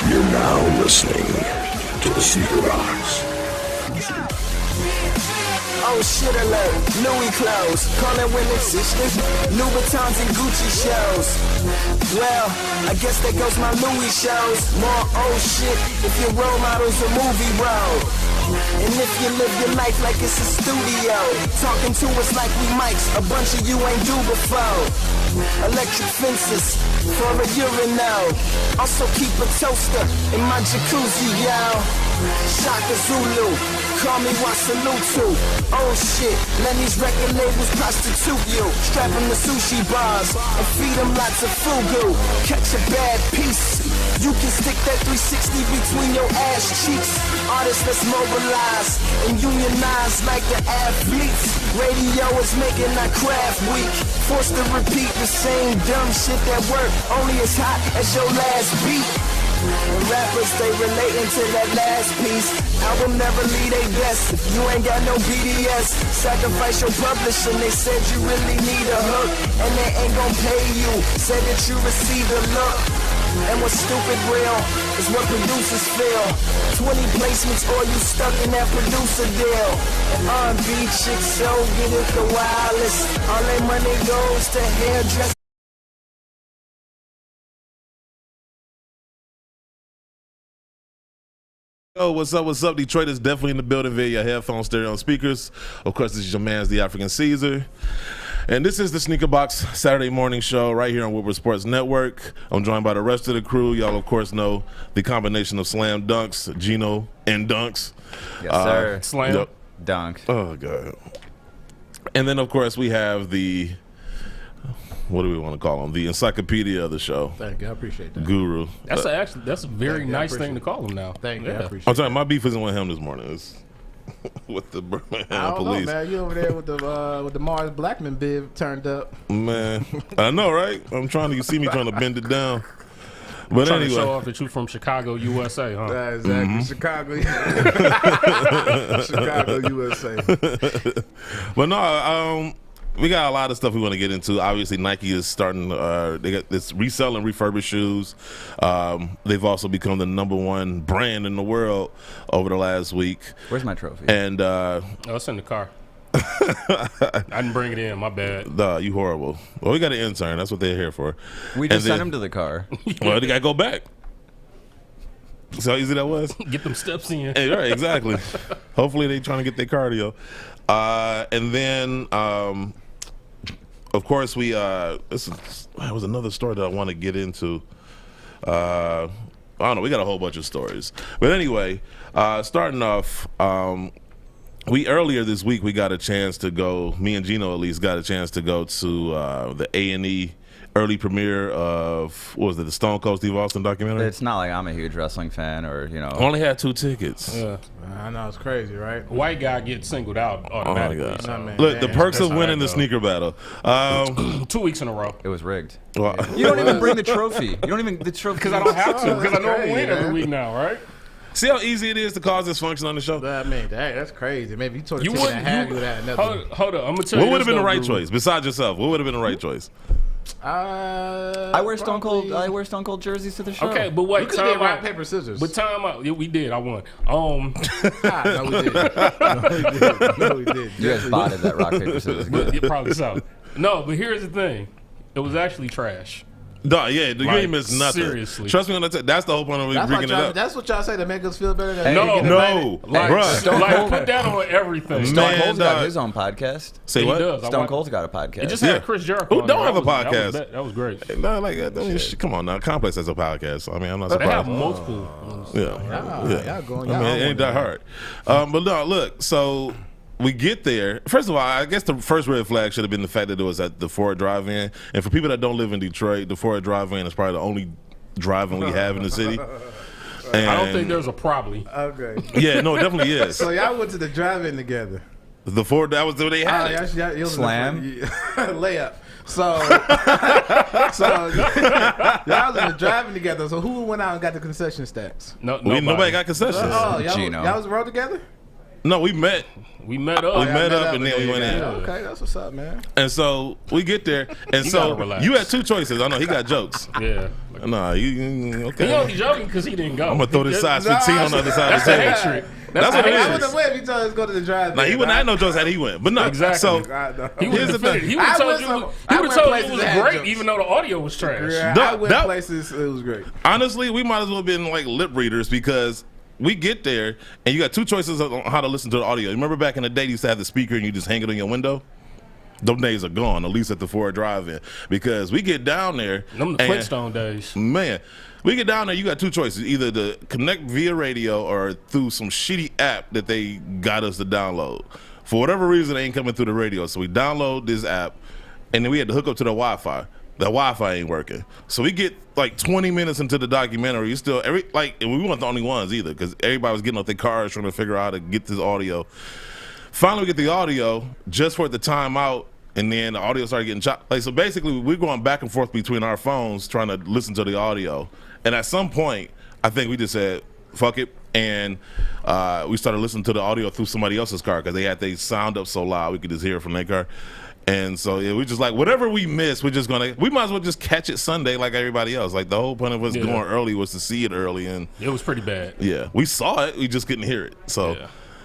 You're now listening to the Sneaker Box. Oh shit alert, Louis clothes, calling women sisters, Louboutins and Gucci shows. Well, I guess there goes my Louis shows. More old shit if your role model's a movie role. And if you live your life like it's a studio, talking to us like we mics, a bunch of you ain't do before. Electric fences for a urinal. Also keep a toaster in my jacuzzi, yo. Shaka Zulu, call me Wasalutu. Oh shit, let these record labels prostitute you. Strap them to sushi bars and feed them lots of fugu. Catch a bad piece, you can stick that 360 between your ass cheeks. Artists that's mobilized and unionized like the athletes. Radio is making our craft weak. Forced to repeat the same dumb shit that work only as hot as your last beat. And rappers, they relating to that last piece. I will never leave they best if you ain't got no BDS. Sacrifice your publishing, they said you really need a hook. And they ain't gon' pay you, said that you received a look. And what's stupid real is what producers feel. 20 placements or you stuck in that producer deal. And R&B chicks so get it the wildest. All their money goes to hairdressers. Yo, what's up, Detroit is definitely in the building via your headphones, stereo, and speakers. Of course, this is your man's the African Caesar. And this is the Sneaker Box Saturday morning show right here on Woodward Sports Network. I'm joined by the rest of the crew. Y'all, of course, know the combination of Slam Dunks, Geeno, and Dunks. Yes, sir. Slam. Yep. Dunk. Oh, God. And then, of course, we have the, what do we want to call him? The encyclopedia of the show. Thank you, I appreciate that. Guru. That's that's a very nice thing to call him now. Thank you, I appreciate I'm sorry, my beef isn't with him this morning. It's with the Birmingham I don't police. know, man. You over there with the Mars Blackman bib turned up. Man, I know, right? I'm trying to, you see me trying to bend it down. But Trying anyway, to show off that you from Chicago, USA, huh? Yeah, exactly. Chicago, Chicago, USA. but no, we got a lot of stuff we want to get into. Obviously, Nike is starting. They got this reselling refurbished shoes. They've also become the #1 brand in the world over the last week. Where's my trophy? And Oh, it's in the car. I didn't bring it in. My bad. You horrible. Well, we got an intern. That's what they're here for. We just sent him to the car. Well, they got to go back. See how easy that was? Get them steps in. Hey, right, exactly. Hopefully, they trying to get their cardio. And then, of course, that was another story that I want to get into. I don't know. We got a whole bunch of stories. But anyway, starting off, earlier this week, we got a chance to go, me and Geeno at least got a chance to go to the A&E early premiere of, what was it, the Stone Cold Steve Austin documentary? It's not like I'm a huge wrestling fan or, you know. Only had 2 tickets. Yeah. I know, it's crazy, right? White guy gets singled out automatically. Oh my God. Nah, man, Look, the damn, perks of how winning that the go. sneaker battle. 2 weeks in a row. It was rigged. Well, You don't even bring the trophy. You don't even, the trophy. Because I don't have to. Because I know I crazy, win every man. week now, right? see how easy it is to cause dysfunction on the show? I mean, that's crazy. Maybe you told a You ticket and wouldn't. a half, you would have another. Hold up. I'm gonna tell you. What would have this been the though, right Guru. choice besides yourself? What would have been the right choice? I wear Stone Cold. I wear Stone Cold jerseys to the show. Okay, but We wait, could have time did rock, out. paper, scissors. But time out. Yeah, we did. I won. No, we did. No, we did. You guys botted that rock paper scissors. But it probably so. No, but here's the thing. It was actually trash. No, yeah, you Like, ain't missed nothing. seriously. Trust me on that. That's the whole point of bringing it up. That's what y'all say to make us feel better. Than No, getting No, invited? Like, bruh. Stone like Cold- put that on everything. Stone Man, Cold's got dog. his own podcast. Say He what? does. I Stone watch- Cold's got a podcast. It just Yeah. had Chris Jericho. Who on don't there. have a That was- podcast? That was great. No, like that. I mean, come on now. Complex has a podcast. I mean, I'm not They have surprised. multiple ones. Yeah, Y'all going. I mean, it ain't that hard. But no, look. So we get there. First of all, I guess the first red flag should have been the fact that it was at the Ford Drive-In. And for people that don't live in Detroit, the Ford Drive-In is probably the only drive-in we have in the city. And I don't think there's a probably. Okay. Yeah, no, it definitely is. So y'all went to the drive-in together. The Ford, that was where they had it. Y'all Slam? layup. So y'all was in the driving together. So who went out and got the concession stacks? Nobody Nobody got concessions. Oh, y'all Geeno. was rode together? No, we met. We met up. We met up and then we went in. Okay, that's what's up, man. And so we get there, and You so gotta relax. you had two choices. I know he got jokes. Yeah. Nah, you okay? He only joking because he didn't go. I'm gonna throw this size 15 on the other side of That's the the table. hatred. That's what it I is. wouldn't have went if he told us to go to the drive. Now he wouldn't have no jokes had he went, but no. Exactly. So He would Here's the have thing. defended. He would have I told went you. some- He I would have went told you places it was that had great, jokes. even though the audio was trash. Yeah, That- I went that- places. It was great. honestly, we might as well have been like lip readers because we get there and you got two choices on how to listen to the audio. Remember back in the day, you used to have the speaker and you just hang it on your window? Those days are gone, at least at the Ford Drive-In. Because we get down there. Them the and- Flintstone days. Man, we get down there, you got two choices. Either to connect via radio or through some shitty app that they got us to download. For whatever reason, they ain't coming through the radio. So we download this app, and then we had to hook up to the Wi-Fi. The Wi-Fi ain't working. So we get like 20 minutes into the documentary. You still, and we weren't the only ones either, because everybody was getting off their cars trying to figure out how to get this audio. Finally, we get the audio just for it to time out, and then the audio started getting chopped. Like, so basically, we're going back and forth between our phones trying to listen to the audio. And at some point, I think we just said, fuck it. And we started listening to the audio through somebody else's car because they had their sound up so loud we could just hear it from their car. And so yeah, we just like whatever we miss, we might as well just catch it Sunday like everybody else. Like the whole point of us going early was to see it early, and It was pretty bad. yeah, we saw it, we just couldn't hear it. So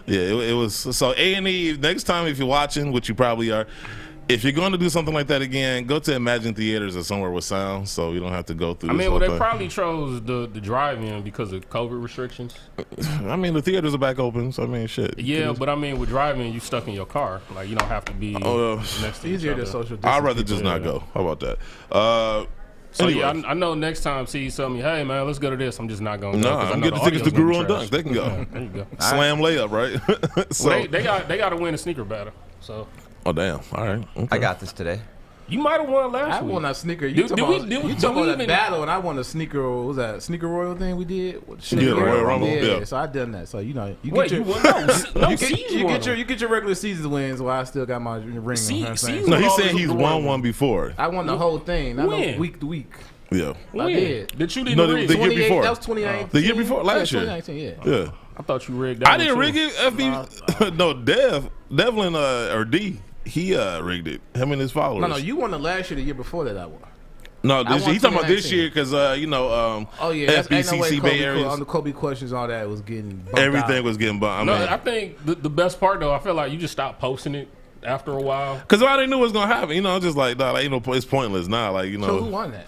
yeah, it was so A&E. Next time if you're watching, which you probably are, if you're going to do something like that again, go to Imagine Theaters or somewhere with sound, so you don't have to go through. I this mean, whole well, they thing. probably chose the drive-in because of COVID restrictions. I mean, the theaters are back open, so I mean, shit. Yeah, but I mean, with driving, you stuck in your car. Like, you don't have to be next to each Easier to other. social distance. I'd rather just not go. How about that? So anyway. yeah, I know next time see something, hey man, let's go to this. I'm just not going to No, go. 'cause I I'm know getting the tickets to audio's Guru gonna and be Dunks. trash. They can go. Yeah, there you go. Slam layup, right? So, Well, they got to win a sneaker battle. So oh damn! All right, okay. I got this today. you might have won last I week. won a sneaker. You Do- talking do we- about, do- you do talking we about a even- battle, and I won a sneaker. What was that Sneaker Royal thing we did? Yeah, the Royal Rumble, yeah. So I done that. So you know, you Wait, get you your won? No, you C's won them. get your regular season wins. While I still got my ring. You know what I'm C's saying? No, won he's all saying the he's Super won Bowl. one before. I won the whole thing. Not no When? week to week. Yeah, When? did. That you didn't No, rig? the year 28 before. That was 2019. The year before, last year. 2019. Yeah. Yeah. I thought you rigged that I one, didn't too. rig it. No, Devlin or D, he rigged it. Him and his followers. No, you won the last year. The year before that, I won. No, I this year. won He's talking about this 2019. year because Oh yeah, that's ain't no way FBCC Bay Kobe, areas. on the Kobe questions, all that was getting bumped Everything out. was getting bumped. No, I mean, I think the best part though, I feel like you just stopped posting it after a while. because I already knew what was gonna happen. You know, I'm just like, nah, ain't no. It's pointless now. Like, you So who know, won that?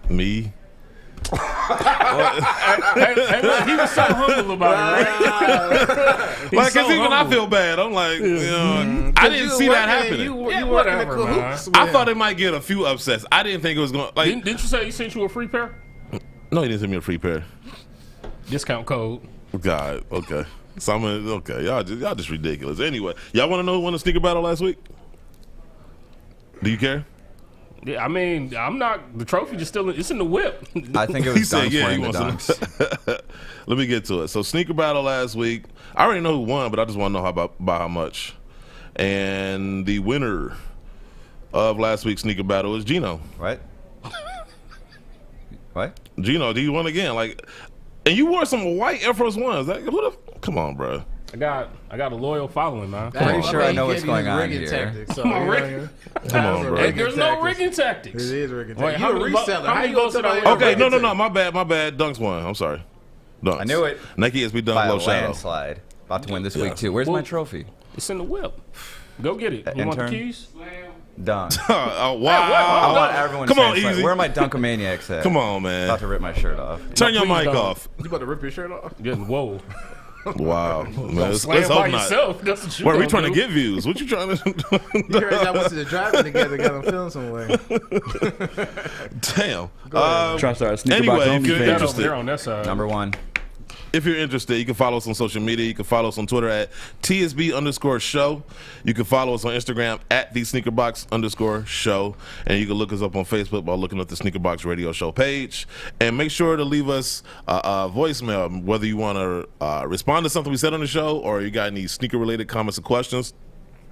me. Hey, look, he was so humble about it, right? Like, so cause even I humble. feel bad. I'm like, you know, I didn't see that happening. You Yeah, working whatever, in cahoots. I with thought him. it might get a few upsets. I didn't think it was going. Like, Didn't you say he sent you a free pair? no, he didn't send me a free pair. Discount code. God, okay. So I'm gonna, okay. Y'all just ridiculous. Anyway, y'all want to know who won the sneaker battle last week? Do you care? Yeah, I mean, I'm not. The trophy just still. It's in the whip. I think it He was said, Dunks yeah, he wearing the wants Dunks. Let me get to it. So sneaker battle last week. I already know who won, but I just want to know by how much. And the winner of last week's sneaker battle is Geeno. What? What? Geeno, do you won again? Like, and you wore some white Air Force Ones. Come on, bro. I got a loyal following, man. That Pretty ain't- sure I he know gave what's you going his on rigging here. tactics, so, Come on, you know, Rick. Come on, bro. Hey, there's no tactics. rigging tactics. It is rigging Wait, tactics. how You a many vo- reseller. how How many you votes gonna did I tell win? me Okay, rigging no. My bad. Dunks won. I'm sorry. Dunks. I knew it. Nike SB Dunk By a Low Shadow. landslide. About to win this Yeah. week too. Where's Well- my trophy? It's in the whip. Go get it. You want the Intern? keys? Dunk. Oh, wow. I want everyone to Come on, say it's Easy. like, where are my Dunkamaniacs at? Come on, About man. to rip my shirt off. Turn your Please mic don't. off. You about to rip your shirt off? Yeah, whoa. Wow. Man, let's Slam by hope not. yourself. That's what you Where are we gonna trying to do. get views? What you trying to You heard y'all went to the driving together, got them feeling some way. Damn. Try to start a sneaker Anyway, box if you're OnlyFans. That over interested, there on that side. Number one. if you're interested, you can follow us on social media. You can follow us on Twitter at TSB_show. You can follow us on Instagram at the _show. And you can look us up on Facebook by looking at the Sneakerbox Radio Show page. And make sure to leave us a voicemail, whether you want to respond to something we said on the show or you got any sneaker-related comments or questions.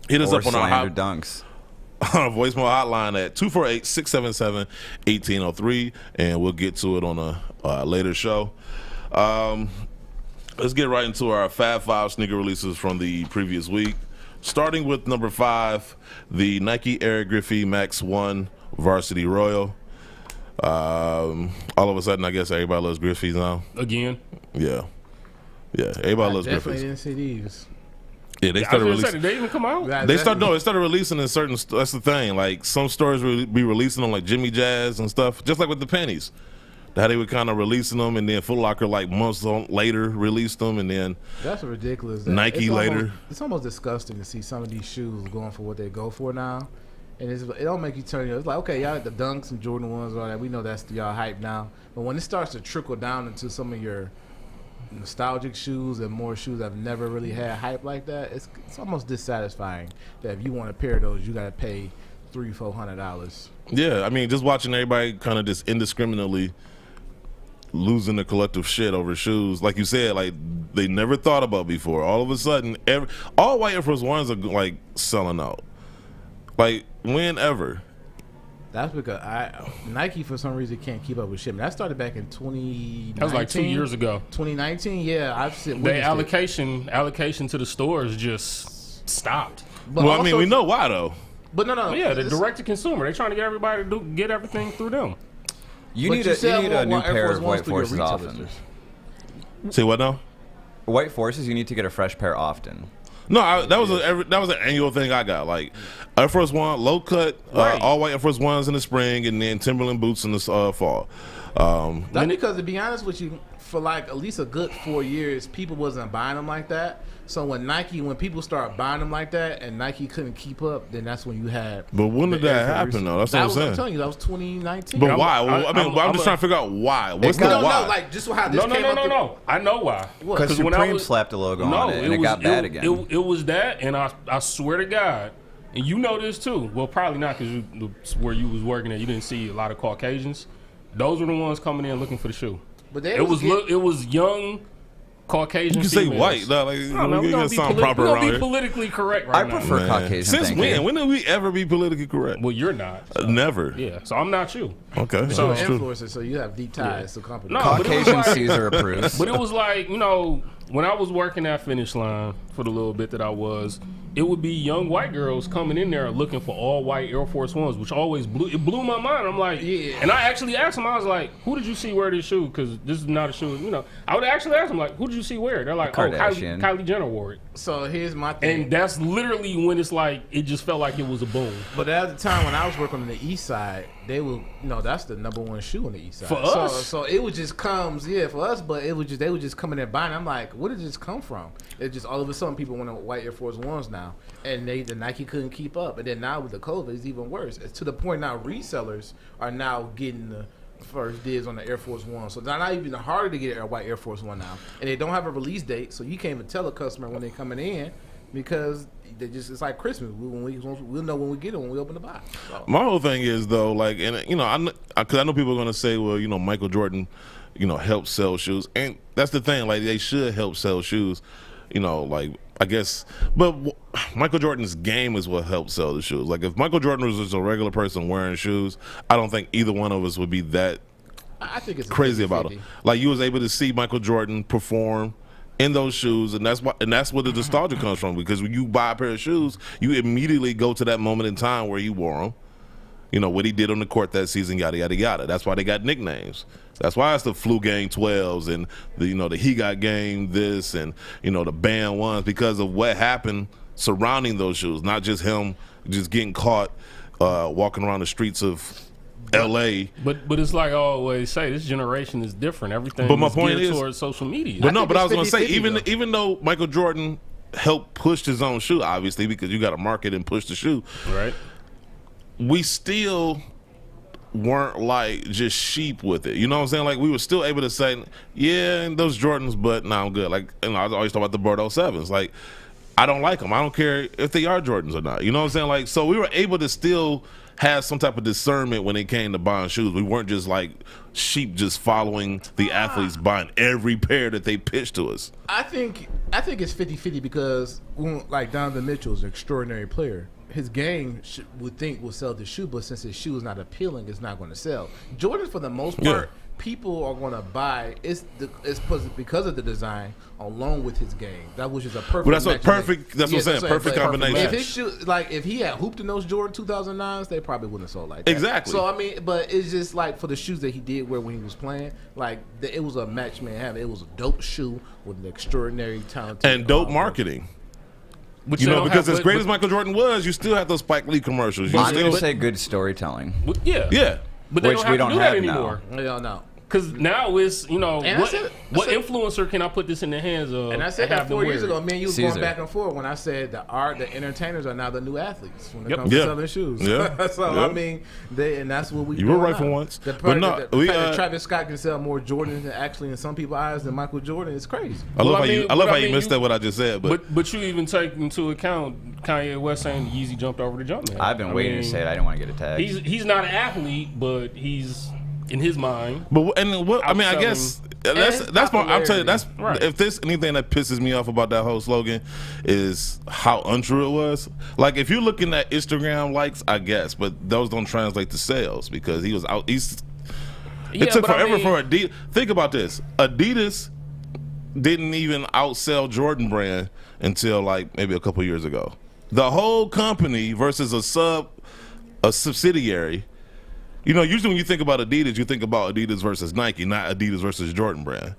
Hit us Or up on our slander dunks. on our voicemail hotline at 248-677-1803, and we'll get to it on a later show. Let's get right into our Fab 5 sneaker releases from the previous week. Starting with number 5, the Nike Air Griffey Max 1 Varsity Royal. All of a sudden, I guess everybody loves Griffeys now. Again. Yeah. Everybody loves Griffeys. Definitely didn't see these. Yeah, they started releasing. Did they even come out? They started releasing in certain. That's the thing. Like some stores would be releasing them, like Jimmy Jazz and stuff, just like with the pennies. How they would kind of releasing them, and then Foot Locker like months later released them, and then that's ridiculous. Nike later. It's almost disgusting to see some of these shoes going for what they go for now, and it don't make you turn. It's like, okay, y'all the Dunks and Jordan 1s, all that. We know that's y'all hype now, but when it starts to trickle down into some of your nostalgic shoes and more shoes I've never really had hype like that, it's almost dissatisfying that if you want a pair of those, you got to pay $300-$400. Yeah, I mean, just watching everybody kind of just indiscriminately losing the collective shit over shoes, like you said, like they never thought about before. All of a sudden, all white Air Force Ones are like selling out. Like whenever. That's because Nike for some reason can't keep up with shipment. That started back in 2019. That was like 2 years ago. 2019, yeah. I've seen the allocation to the stores just stopped. But well, I mean, we know why though. But no. Yeah, the direct to consumer. They're trying to get everybody to get everything through them. You need a new pair of White Forces often. Say what now? White Forces, you need to get a fresh pair often. No, that was an annual thing I got. Like Air Force One, low cut, all white Air Force Ones in the spring, and then Timberland boots in the fall. That's because, to be honest with you, for like at least a good 4 years, people wasn't buying them like that. So when people start buying them like that, and Nike couldn't keep up, then that's when you had. But when did that happen though? That's what I'm saying. I'm telling you, that was 2019. But why? I'm just trying to figure out why. What's the why? No, like just how this came up. No. I know why. Because Supreme slapped a logo on it, and it got bad again. It was that, and I swear to God, and you know this too. Well, probably not, because where you was working at, you didn't see a lot of Caucasians. Those were the ones coming in looking for the shoe. But it was young Caucasian. You can say white. No, like, we're gonna sound proper around here. Be politically correct right now. I prefer Caucasian. Since when? When did we ever be politically correct? Well, you're not. So. Never. Yeah. So I'm not you. Okay. So you're an influencer, so you have deep ties to company. No, Caucasian Caesar approves. But it was like, when I was working at Finish Line for the little bit that I was, it would be young white girls coming in there looking for all white Air Force Ones, which always blew my mind. I'm like, yeah. And I actually asked them, I was like, who did you see wear this shoe? Because this is not a shoe, I would actually ask them, like, who did you see wear it? They're like, Kylie Jenner wore it. So here's my thing. And that's literally when it's like, it just felt like it was a boom. But at the time when I was working on the east side, they were, that's the #1 shoe on the east side. For us? So it would just come, for us, but they would just come in there buying. I'm like, where did this come from? It just all of a sudden people want white Air Force Ones now. And the Nike couldn't keep up. And then now with the COVID, it's even worse. It's to the point now resellers are now getting the first dibs on the Air Force One. So it's not even harder to get a white Air Force One now. And they don't have a release date, so you can't even tell a customer when they're coming in because it's like Christmas. We'll know when we get it when we open the box. So. My whole thing is though, like, and because I know people are gonna say, well, Michael Jordan, helped sell shoes, and that's the thing. Like, they should help sell shoes. Like, I guess, but Michael Jordan's game is what helped sell the shoes. Like, if Michael Jordan was just a regular person wearing shoes, I don't think either one of us would be that I think it's crazy about it. Like, you was able to see Michael Jordan perform in those shoes, and that's where the nostalgia comes from. Because when you buy a pair of shoes, you immediately go to that moment in time where he wore them. What he did on the court that season, yada yada yada. That's why they got nicknames. That's why it's the Flu Gang 12s and the He Got Game this and the Band Ones, because of what happened surrounding those shoes, not just him just getting caught walking around the streets of L.A. But it's like I always say, this generation is different. Everything but my point geared is towards social media. But I was going to say, even though Michael Jordan helped push his own shoe, obviously, because you got to market and push the shoe, right? We still weren't like just sheep with it. You know what I'm saying? Like, we were still able to say, yeah, and those Jordans, but no, I'm good. Like, I always talk about the Bordeaux 7s. Like, I don't like them. I don't care if they are Jordans or not. You know what I'm saying? Like, so we were able to still have some type of discernment when it came to buying shoes. We weren't just like sheep just following the athletes buying every pair that they pitched to us. I think it's 50-50 because like Donovan Mitchell's an extraordinary player. His game will sell the shoe, but since his shoe is not appealing, it's not going to sell. Jordan, for the most part, people are going to buy it's because of the design along with his game. That was just a perfect. Well, that's what match. perfect. That's what I'm saying. Perfect combination. If his shoe, like if he had hooped in those Jordan 2009s, they probably wouldn't have sold like that. Exactly. So I mean, but it's just like for the shoes that he did wear when he was playing, like it was a match made in heaven. It was a dope shoe with an extraordinary talent and dope marketing. But You know, because as great as Michael Jordan was, you still have those Spike Lee commercials. You I'm still, going to say good storytelling. Yeah. yeah. But they Which we don't don't have to do have that now. anymore. I don't know. Because now it's, you know, And what influencer can I put this in the hands of? And I said that 4 years ago. Me and you was Caesar. going back and forth when I said the entertainers are now the new athletes when it Yep. comes to selling shoes. Yeah. So Yeah. I mean, and that's what we. You were doing right for now. once. The But fact no, that- the we, fact that Travis Scott can sell more Jordans than actually in some people's eyes than Michael Jordan is crazy. I love Well, how I mean- you. I but love I how you mean, missed that what I just said. But you even take into account Kanye West saying Yeezy jumped over the jump man. I've been waiting to say it. I didn't want to get attacked. He's not an athlete, but he's in his mind. But and what I mean, I Outselling- guys And that's my. I'm telling you, that's Right. if there's anything that pisses me off about that whole slogan is how untrue it was. Like if you're looking at Instagram likes, I guess, but those don't translate to sales because he was out. It took but I forever mean- for Adidas. Think about this: Adidas didn't even outsell Jordan brand until like maybe a couple years ago. The whole company versus a subsidiary. You know, usually when you think about Adidas, you think about Adidas versus Nike, not Adidas versus Jordan brand.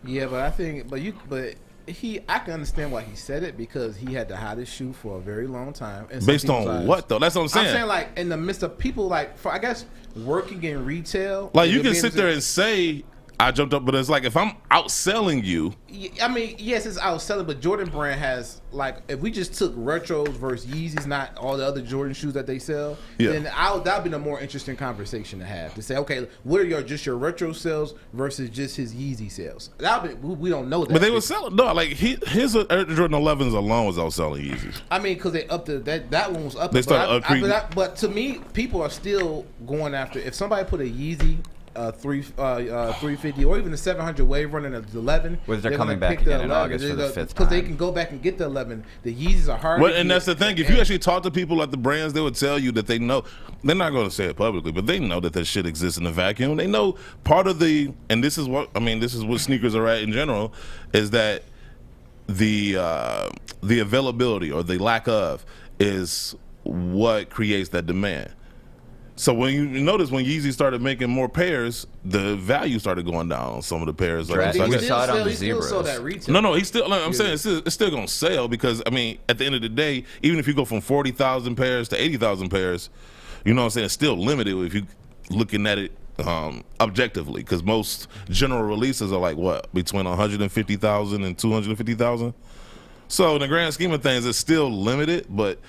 Yeah, but I think, I can understand why he said it because he had the hottest shoe for a very long time. And Based on what though? That's what I'm saying. I'm saying like in the midst of people like, I guess working in retail. Like you can sit there and say I jumped up, but it's like if I'm outselling you. I mean, yes, it's outselling, but Jordan brand has like if we just took retros versus Yeezys, not all the other Jordan shoes that they sell, then that'd be a more interesting conversation to have. To say, okay, what are just your retro sales versus just his Yeezy sales? We don't know that. But they were selling like his Air Jordan 11s alone was outselling Yeezys. I mean, because they upped that one was up. They started but to me, people are still going after. If somebody put a Yeezy 350 or even the 700 wave running at 11, Which they're gonna coming back pick the again in 11. August for the fifth because they time. can go back and get the 11. The Yeezys are hard. Well, to and get. that's the thing. If you actually talk to people at the brands, they would tell you that they know. They're not going to say it publicly, but they know that shit exists in the vacuum. They know part of the, and this is what sneakers are at in general, is that the availability or the lack of is what creates that demand. So when you notice when Yeezy started making more pairs, the value started going down on some of the pairs. Drastic. He We saw it on the he still Zebras. sold that retail. No, he's still. Like, I'm saying it's still gonna sell because I mean, at the end of the day, even if you go from 40,000 pairs to 80,000 pairs, you know what I'm saying, it's still limited if you looking at it objectively. Because most general releases are like what between 150,000 and 250,000. So in the grand scheme of things, it's still limited, but.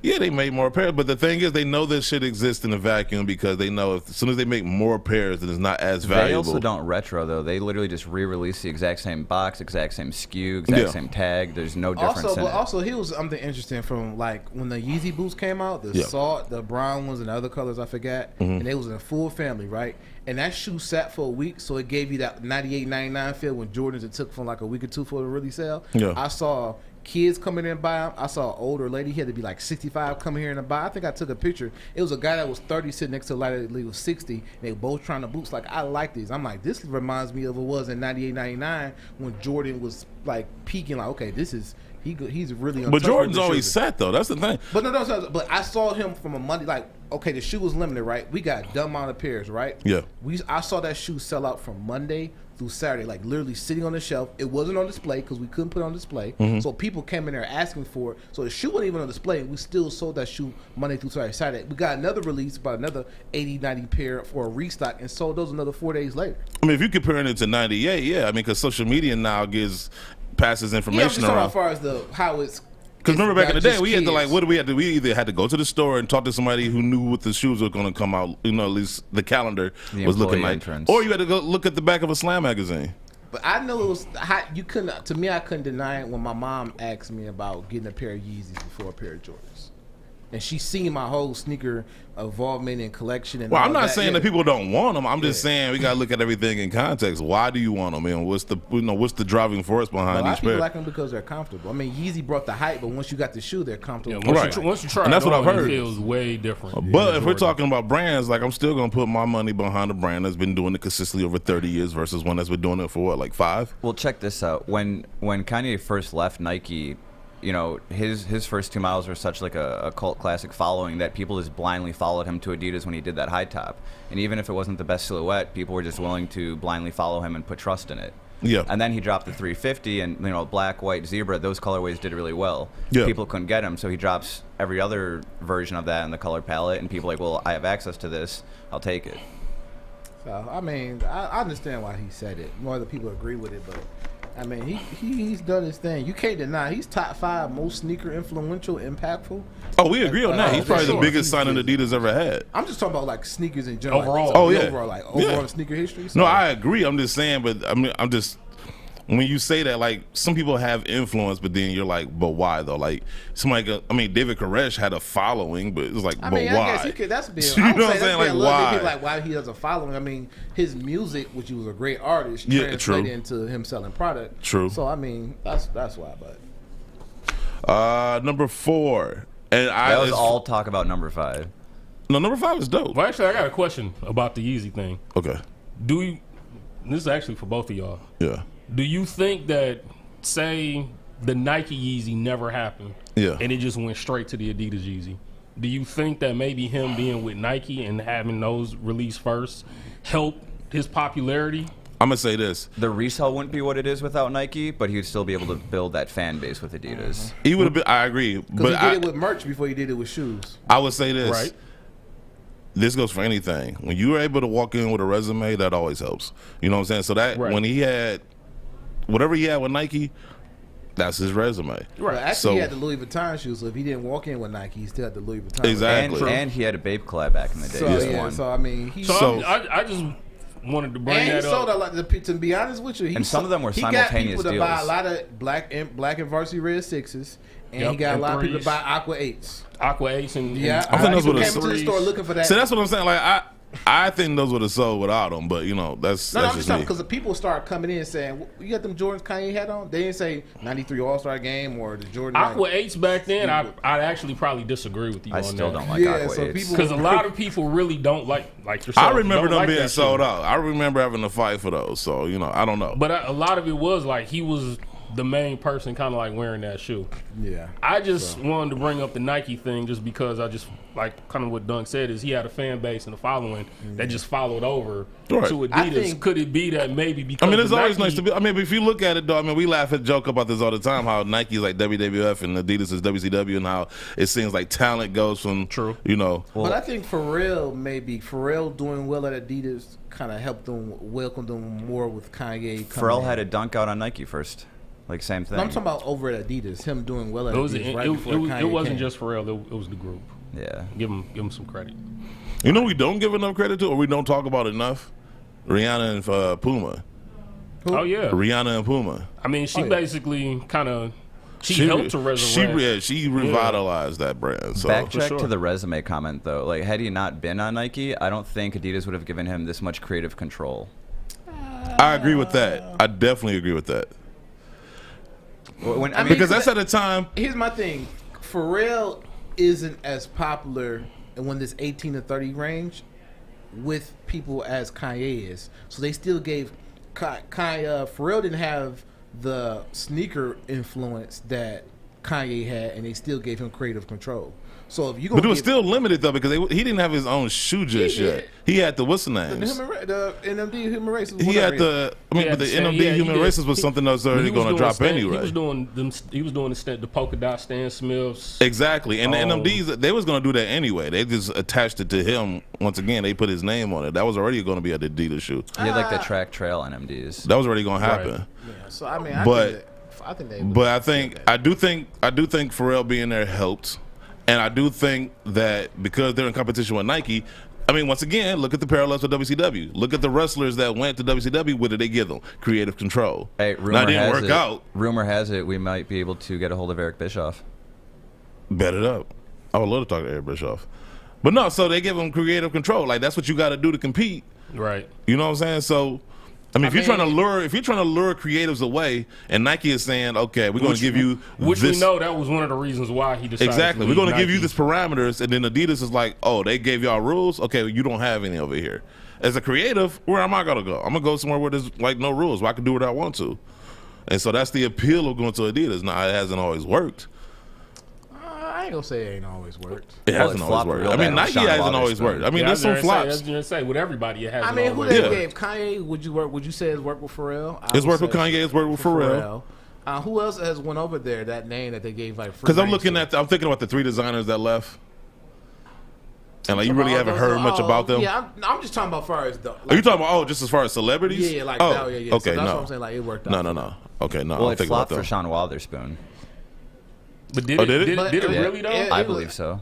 Yeah, they made more pairs, but the thing is, they know this shit exists in a vacuum because they know as soon as they make more pairs, then it's not as valuable. They also don't retro though. They literally just re-release the exact same box, exact same SKU, exact same tag. There's no difference in it. Also, here was something interesting from like when the Yeezy boots came out, the salt, the brown ones, and the other colors I forgot, and they was in a full family, right? And that shoe sat for a week, so it gave you that 98, 99 feel when Jordans it took from like a week or two for it to really sell. Yeah. I saw kids coming in and buy them. I saw an older lady. He had to be like 65 coming here and buy. I think I took a picture. It was a guy that was 30 sitting next to a lady that was 60. And they were both trying to boots. Like, I like these. I'm like, this reminds me of what it was in 98, 99 when Jordan was like peaking. Like, okay, this is he's really untouchable. But Jordan's with the always shoes. set though. That's the thing. But no. But I saw him from a Monday. Like, okay, the shoe was limited, right? We got dumb amount of pairs, right? Yeah. I saw that shoe sell out from Monday through Saturday, like literally sitting on the shelf. It wasn't on display because we couldn't put it on display. So people came in there asking for it. So the shoe wasn't even on display. We still sold that shoe Monday through Saturday. We got another release, about another 80, 90 pair for a restock, and sold those another 4 days later. I mean, if you're comparing it to 98, yeah. I mean, because social media now passes Yeah, I'm information just talking around. as far as how it's. Because remember back in the day, just we had to kids. we either had to go to the store and talk to somebody who knew what the shoes were going to come out. You know, at least the calendar The was looking employee like. entrance. Or you had to go look at the back of a Slam magazine. But I know it was you couldn't. To me, I couldn't deny it when my mom asked me about getting a pair of Yeezys before a pair of Jordans. and she's seen my whole sneaker involvement and collection. And Well, all I'm not that. saying that people don't want them. I'm just saying we gotta look at everything in context. Why do you want them? And what's the driving force A behind lot each of people pair? like them because they're comfortable. I mean, Yeezy brought the hype, but once you got the shoe, they're comfortable. Yeah, Right. once you try And that's it what I've on, heard. It feels way different. But if we're talking about brands, like I'm still gonna put my money behind a brand that's been doing it consistently over 30 years versus one that's been doing it for what, like 5? Well, check this out. When Kanye first left Nike, you know, his first 2 miles were such like a cult classic following that people just blindly followed him to Adidas when he did that high top. And even if it wasn't the best silhouette, people were just willing to blindly follow him and put trust in it. Yeah. And then he dropped the 350 and, you know, black, white, zebra, those colorways did really well. Yeah. People couldn't get them, so he drops every other version of that in the color palette, and people are like, well, I have access to this, I'll take it. So, I mean, I understand why he said it. More other people agree with it, but I mean, he's done his thing. You can't deny he's top 5 most sneaker influential, impactful. Oh, we agree on that. He's probably the sure. biggest signing Adidas ever had. I'm just talking about like sneakers in general. Overall. Like, Oh, yeah. Overall sneaker history. So. No, I agree. I'm just saying, but I mean, I'm just when you say that, like some people have influence, but then you're like, but why though? Like somebody, I mean, David Koresh had a following, but it was like, I but mean, why? I guess he could. That's being. You know what I'm saying? Like, Like, a little why? bit people like why he has a following. I mean, his music, which he was a great artist, Yeah, translated true. into him selling product. True. So I mean, that's why. But Number 4, and That was all talk about number 5. No, number 5 is dope. Well, actually, I got a question about the Yeezy thing. Okay. Do you? This is actually for both of y'all. Yeah. Do you think that, say, the Nike Yeezy never happened, Yeah. and it just went straight to the Adidas Yeezy? Do you think that maybe him being with Nike and having those released first helped his popularity? I'm gonna say this. The resale wouldn't be what it is without Nike, but he'd still be able to build that fan base with Adidas. He would have been. I agree, because but he did it with merch before he did it with shoes. I would say this. Right. This goes for anything. When you are able to walk in with a resume, that always helps. You know what I'm saying? So that Right. when he had whatever he had with Nike, that's his resume. But actually, So- he had the Louis Vuitton shoes. So if he didn't walk in with Nike, he still had the Louis Vuitton. Exactly. And he had a Babe collab back in the day. So Just yeah. one. So I mean, he. So- I just wanted to bring and he that sold up. a lot. To be honest with you, And some of them were he simultaneous got people to buy a deals. lot of black and varsity red 6s, and Yep, he got and a lot of people to threes. buy Aqua 8s. Aqua Ace and Yeah, I think those people were the came into the threes. store looking for that. So that's what I'm saying. Like I think those would have sold without him, but you know that's No, that's I'm just just talking me. because the people start coming in saying, "You got them Jordans Kanye had on?" They didn't say '93 All Star Game or the Jordan. Aqua Eights back then. I'd actually probably disagree with you I on still that. don't like Yeah, Aqua so 8s. people- Because a lot of people really don't like yourself. I remember don't them like being that sold shit. out. I remember having to fight for those. So you know, I don't know. But a lot of it was like he was the main person kind of like wearing that shoe. Yeah. I just wanted to bring up the Nike thing just because I just like kind of what Dunk said is he had a fan base and a following that just followed over Right. to I Adidas. think- Could it be that maybe because I mean, it's the always Nike- nice to be. I mean, if you look at it, though, I mean, we laugh and joke about this all the time. How Nike's like WWF and Adidas is WCW, and how it seems like talent goes from True. You know, But I think Pharrell doing well at Adidas kind of helped them welcome them more with Kanye. Pharrell had a dunk out on Nike first. Like, same thing. No, I'm talking about over at Adidas, him doing well at It, was, Adidas it, right it, before it, Kanye it wasn't came. just Pharrell. It was the group. Yeah. Give him some credit. you know, we don't give enough credit to, or we don't talk about enough. Rihanna and Puma. Oh yeah. Rihanna and Puma. I mean, she Oh, yeah. basically kind of she helped to resurrect. She revitalized that brand. So Backtrack sure. to the resume comment, though. Like, had he not been on Nike, I don't think Adidas would have given him this much creative control. I agree with that. I definitely agree with that When, I mean, because that's at a time. Here's my thing: Pharrell isn't as popular in this 18 to 30 range with people as Kanye is. So they still gave Pharrell didn't have the sneaker influence that Kanye had, and they still gave him creative control. So if you But it was still limited though because he didn't have his own shoe just did. yet. He had the what's the the names? NMD human races. He had whatever. but the NMD he human did. races was something that was already going to drop anyway. He was doing the polka dot Stan Smiths. Exactly, and the Oh. NMDs they was going to do that anyway. They just attached it to him. Once again, they put his name on it. That was already going to be a Adidas shoe. he had, like, the track trail NMDs. That was already going to happen. Right. Yeah, so I mean, I think they. But I think I do think Pharrell being there helped, and I do think that because they're in competition with Nike. I mean, once again, look at the parallels with WCW. Look at the wrestlers that went to WCW. What did they give them? Creative control. Hey, Now, it didn't work out. Rumor has it we might be able to get a hold of Eric Bischoff. Bet it up. I would love to talk to Eric Bischoff. But no, so they give them creative control. Like that's what you got to do to compete. Right. You know what I'm saying? So, I mean, if you're trying to lure creatives away, and Nike is saying, okay, we're going to give you which this. We know that was one of the reasons why he decided. Exactly. To We're going to give Nike. you this parameters, and then Adidas is like, oh, they gave y'all rules. Okay, well, you don't have any over here. As a creative, where am I going to go? I'm going to go somewhere where there's like no rules, where I can do what I want to. And so that's the appeal of going to Adidas. Now, it hasn't always worked. I ain't gonna say it ain't always worked. It hasn't always worked. I mean, Nike hasn't always worked. I mean, there's some flops. I was gonna say with everybody, it hasn't. I mean, who always they worked. gave Kanye? Would you say it's worked with Pharrell? It's worked with Kanye. It's worked with Pharrell. Who else has went over there? That name that they gave like. Because I'm looking at, I'm thinking about the 3 designers that left, and like you really haven't heard much about them. Yeah, I'm just talking about far as the. Are you talking about just as far as celebrities? Yeah, like oh, that. Yeah. Okay, so that's no. what I'm saying. Like it worked out. No. Okay, no. Well, I'm it thinking flopped about for them. Sean Witherspoon. But did did it? it really though? Yeah. I It was- believe so.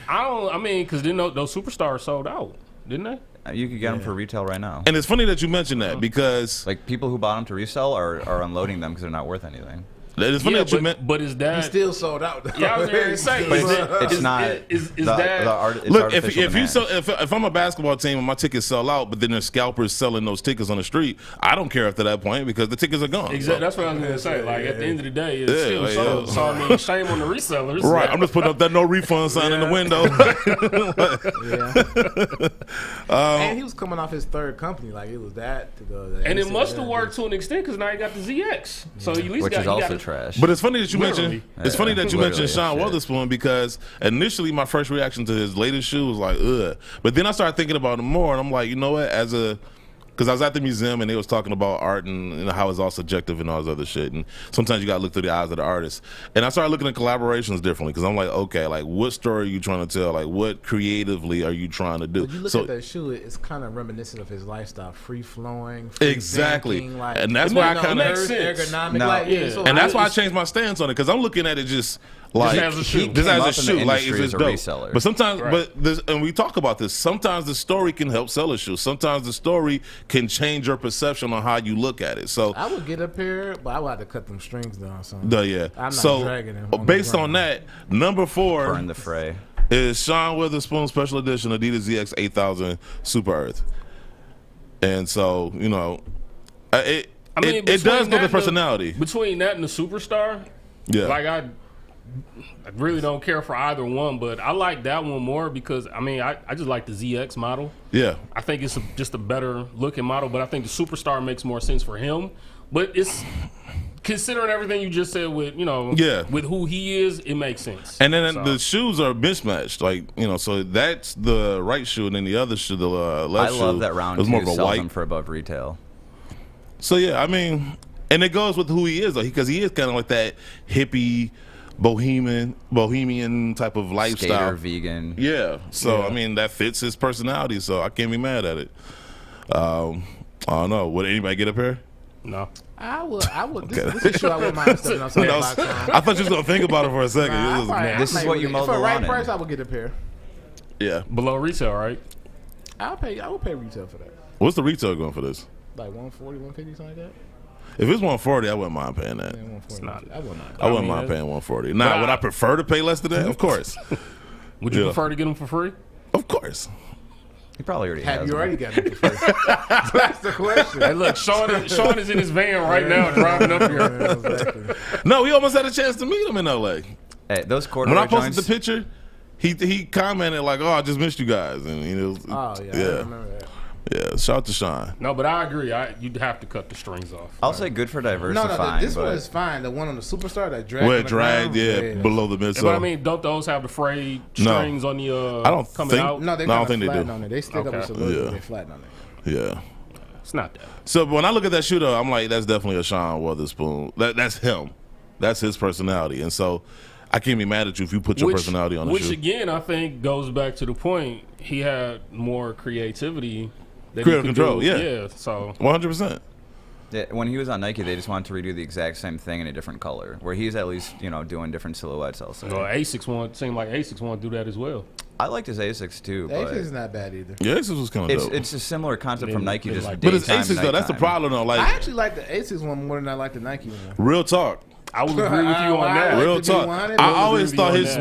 I mean, because then those superstars sold out, didn't they? You could get them for retail right now. And it's funny that you mentioned that because Like people who bought them to resell are unloading them because they're not worth anything. it's funny that you meant. but is that He still sold out. Though. Yeah, I was going to say, But is that, it's not. Is the that art, it's Look, if artificial you demand. sell, if I'm a basketball team and my tickets sell out, but then there's scalpers selling those tickets on the street, I don't care after that point because the tickets are gone. exactly? That's what I was going to say. Like at the end of the day, it's Yeah, still yeah. sold. So I mean, shame on the resellers. Right, I'm just putting up that no refund sign in the window. And he was coming off his third company. Like it was that. And it must have worked to an extent because now he got the ZX. So at least which got, is he also got a- trash. But it's funny that you Literally. mentioned. It's funny that you mentioned Literally, Sean shit. Witherspoon because initially my first reaction to his latest shoe was like, ugh. But then I started thinking about it more, and I'm like, you know what? Because I was at the museum and they was talking about art and how it's all subjective and all this other shit. And sometimes you got to look through the eyes of the artist. And I started looking at collaborations differently because I'm like, okay, like what story are you trying to tell? Like what creatively are you trying to do? When you look at that shoe, it's kind of reminiscent of his lifestyle, free flowing, Exactly. like, And that's why I kind of. makes sense. ergonomic. No. Like, Yeah. so And that's why I it's- changed my stance on it because I'm looking at it just like as a shoe. Just Came as a up in the shoe, like if industry it's as a dope. reseller. But sometimes, Right. and we talk about this. Sometimes the story can help sell a shoe. Sometimes the story can change your perception on how you look at it. So, I would get a pair, but I would have to cut them strings down. Something. yeah. I'm not So, dragging him on the based on ground. that, number 4 Burn the fray. is Sean Witherspoon Special Edition Adidas ZX 8000 Super Earth. And so, you know, it between does that go and to personality. Between that and the superstar, Yeah. like I really don't care for either one, but I like that one more because I mean I just like the ZX model. Yeah. I think it's just a better looking model, but I think the superstar makes more sense for him. But it's considering everything you just said with with who he is, it makes sense. And then So, the shoes are mismatched, like so that's the right shoe, and then the other shoe, the left I shoe, love that round is more of two a sell white. them for above retail. So yeah, I mean, and it goes with who he is though, because he is kind of like that hippie, bohemian type of lifestyle. Skater, vegan. Yeah. So I mean, that fits his personality. So I can't be mad at it. I don't know. Would anybody get a pair? no. I would. This is true. I wouldn't mind stepping outside the box. I thought you was gonna think about it for a second. Nah, It was- I This is might what really- you mow for the the right lawn in. price. I would get a pair. yeah. Below retail, right? I would pay retail for that. What's the retail going for this? Like 140, 150, something like that. If it's 140, I wouldn't mind paying that. Yeah, 140. not- I wouldn't mind. I wouldn't mean, mind that's- paying 140. Now, would I prefer to pay less than that? Of course. Would you Yeah. prefer to get them for free? Of course. He probably already Have has you them. already got it for free? That's the question. Hey, look, Sean is in his van right now driving up here. Yeah, exactly. No, we almost had a chance to meet him in LA. Hey, those corduroy When I posted joints, the picture, he commented like, "Oh, I just missed you guys," and Oh yeah, I remember that. yeah. Shout out to Sean. No, but I agree. You'd have to cut the strings off. I'll say good for No, diversifying. this one but is fine. The one on the superstar that dragged. Where on it the dragged, ground, yeah, below the midsole. But I mean, don't those have the frayed No. strings on the I don't coming think- out? No, they No, I don't kind think of they flat do. on it. They stick up Okay. with solidity, Yeah. but they flat on it. Yeah. It's not that. So when I look at that shoe, though, I'm like, that's definitely a Sean Witherspoon. That's him. That's his personality, and so I can't be mad at you if you put your personality on the Which shoe. again, I think goes back to the point he had more creativity. That Creative he could control, do. yeah. Yeah. So 100%. yeah, when he was on Nike, they just wanted to redo the exact same thing in a different color. Where he's at least doing different silhouettes. I'll say. Asics seemed like Asics want to do that as well. I liked his Asics too, The but Asics is not bad either. Yeah, this was kind of dope. it's a similar concept from Nike, just like- But it's daytime, Asics though. That's the nighttime. problem though. Like I actually like the Asics one more than I like the Nike one. real talk. I would agree with you on that. Real talk. I always thought on his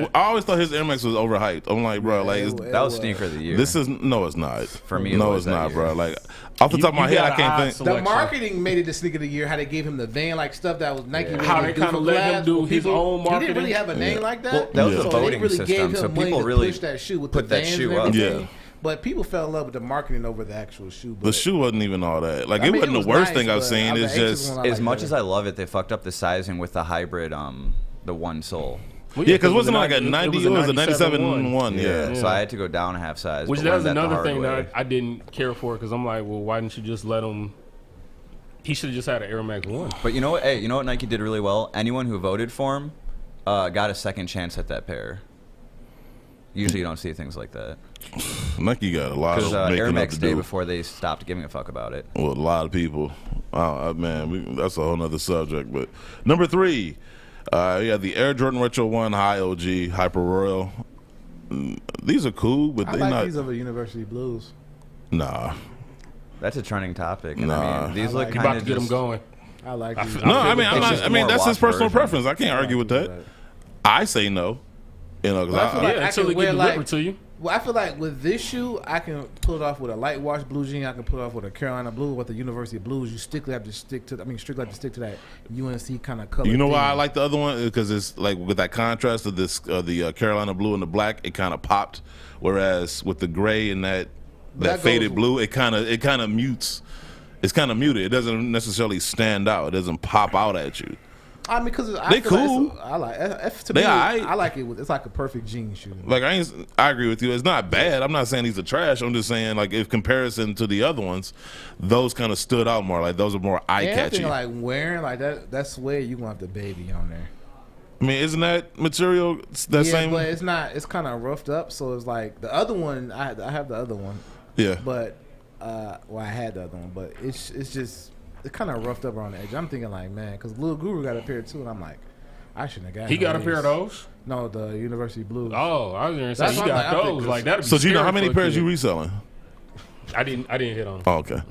that. Air Max was overhyped. I'm like, bro, like That was sneaker of the year. this is no, it's not. For me, it no, was it's that not, year. bro. Like off the top of my head, I can't think. The Selection. marketing made it the sneaker of the year. How they gave him the van like stuff that was Nike. How they kind kinda of let him do his own He didn't marketing. really have a name like that. Well, that was Yeah. a So voting they really system, gave him so money people to really push that shoe with put the that vans shoe and up. everything. Yeah. But people fell in love with the marketing over the actual shoe. The shoe wasn't even all that. Like I it mean, wasn't it was the worst nice, thing I've but seen. the It's Aces just one I As much better. as I love it, they fucked up the sizing with the hybrid, the one sole. Well, yeah, because it wasn't it like a 90 90? It was a 97 one. Yeah, Yeah. so I had to go down a half size. Which but that's learned that the another hard thing way. that I didn't care for because I'm like, well, why didn't you just let him? He should have just had an Air Max 1. But you know what? Hey, you know what Nike did really well? Anyone who voted for him got a second chance at that pair. Usually you don't see things like that. Nike got a lot Because of making Air up Max to Day do. before they stopped giving a fuck about it. Well, a lot of people. Man, that's a whole nother subject. But number 3, yeah, the Air Jordan Retro 1 High OG Hyper Royal. These are cool, but I they like not. these over University Blues. Nah. That's a trending topic. And Nah. I mean, these I look like- You kind about of to get him just... going. I like these. No, I mean, I'm It's not. just I mean, more that's his washed personal version. preference. I can't argue with that. I say no. You know, because Well, I feel like Yeah, I until can they wear get like. delivered to you. Well, I feel like with this shoe, I can pull it off with a light wash blue jean. I can pull it off with a Carolina blue. With the University Blues, you strictly have to stick to. Strictly have to stick to that UNC kind of color. You know why I theme. like the other one? Because it's like with that contrast of this, the Carolina blue and the black, it kind of popped. Whereas with the gray and that that faded goes- blue, it kind of mutes. It's kind of muted. It doesn't necessarily stand out. It doesn't pop out at you. I mean, because They cool. I like. To They me, alright. I like it. It's like a perfect jean shoe. Like I agree with you. It's not bad. I'm not saying these are trash. I'm just saying like in comparison to the other ones, those kind of stood out more. Like those are more eye And I catchy. think like wearing like that. That's where you gonna have the baby on there. I mean, isn't that material that Yeah, same? but it's not. It's kind of roughed up. So it's like the other one. I have the other one, Yeah. but I had the other one, but it's just kind of roughed up around the edge. I'm thinking like, man, because Lil Guru got a pair too, and I'm like, I shouldn't have got. He no got a pair of these. those. No, the University Blues. Oh, I was gonna say That's he what I'm got like, I think those. this- Like that'd be So, Gino, how scary many for a pairs kid. you reselling? I didn't hit on him. Oh, okay.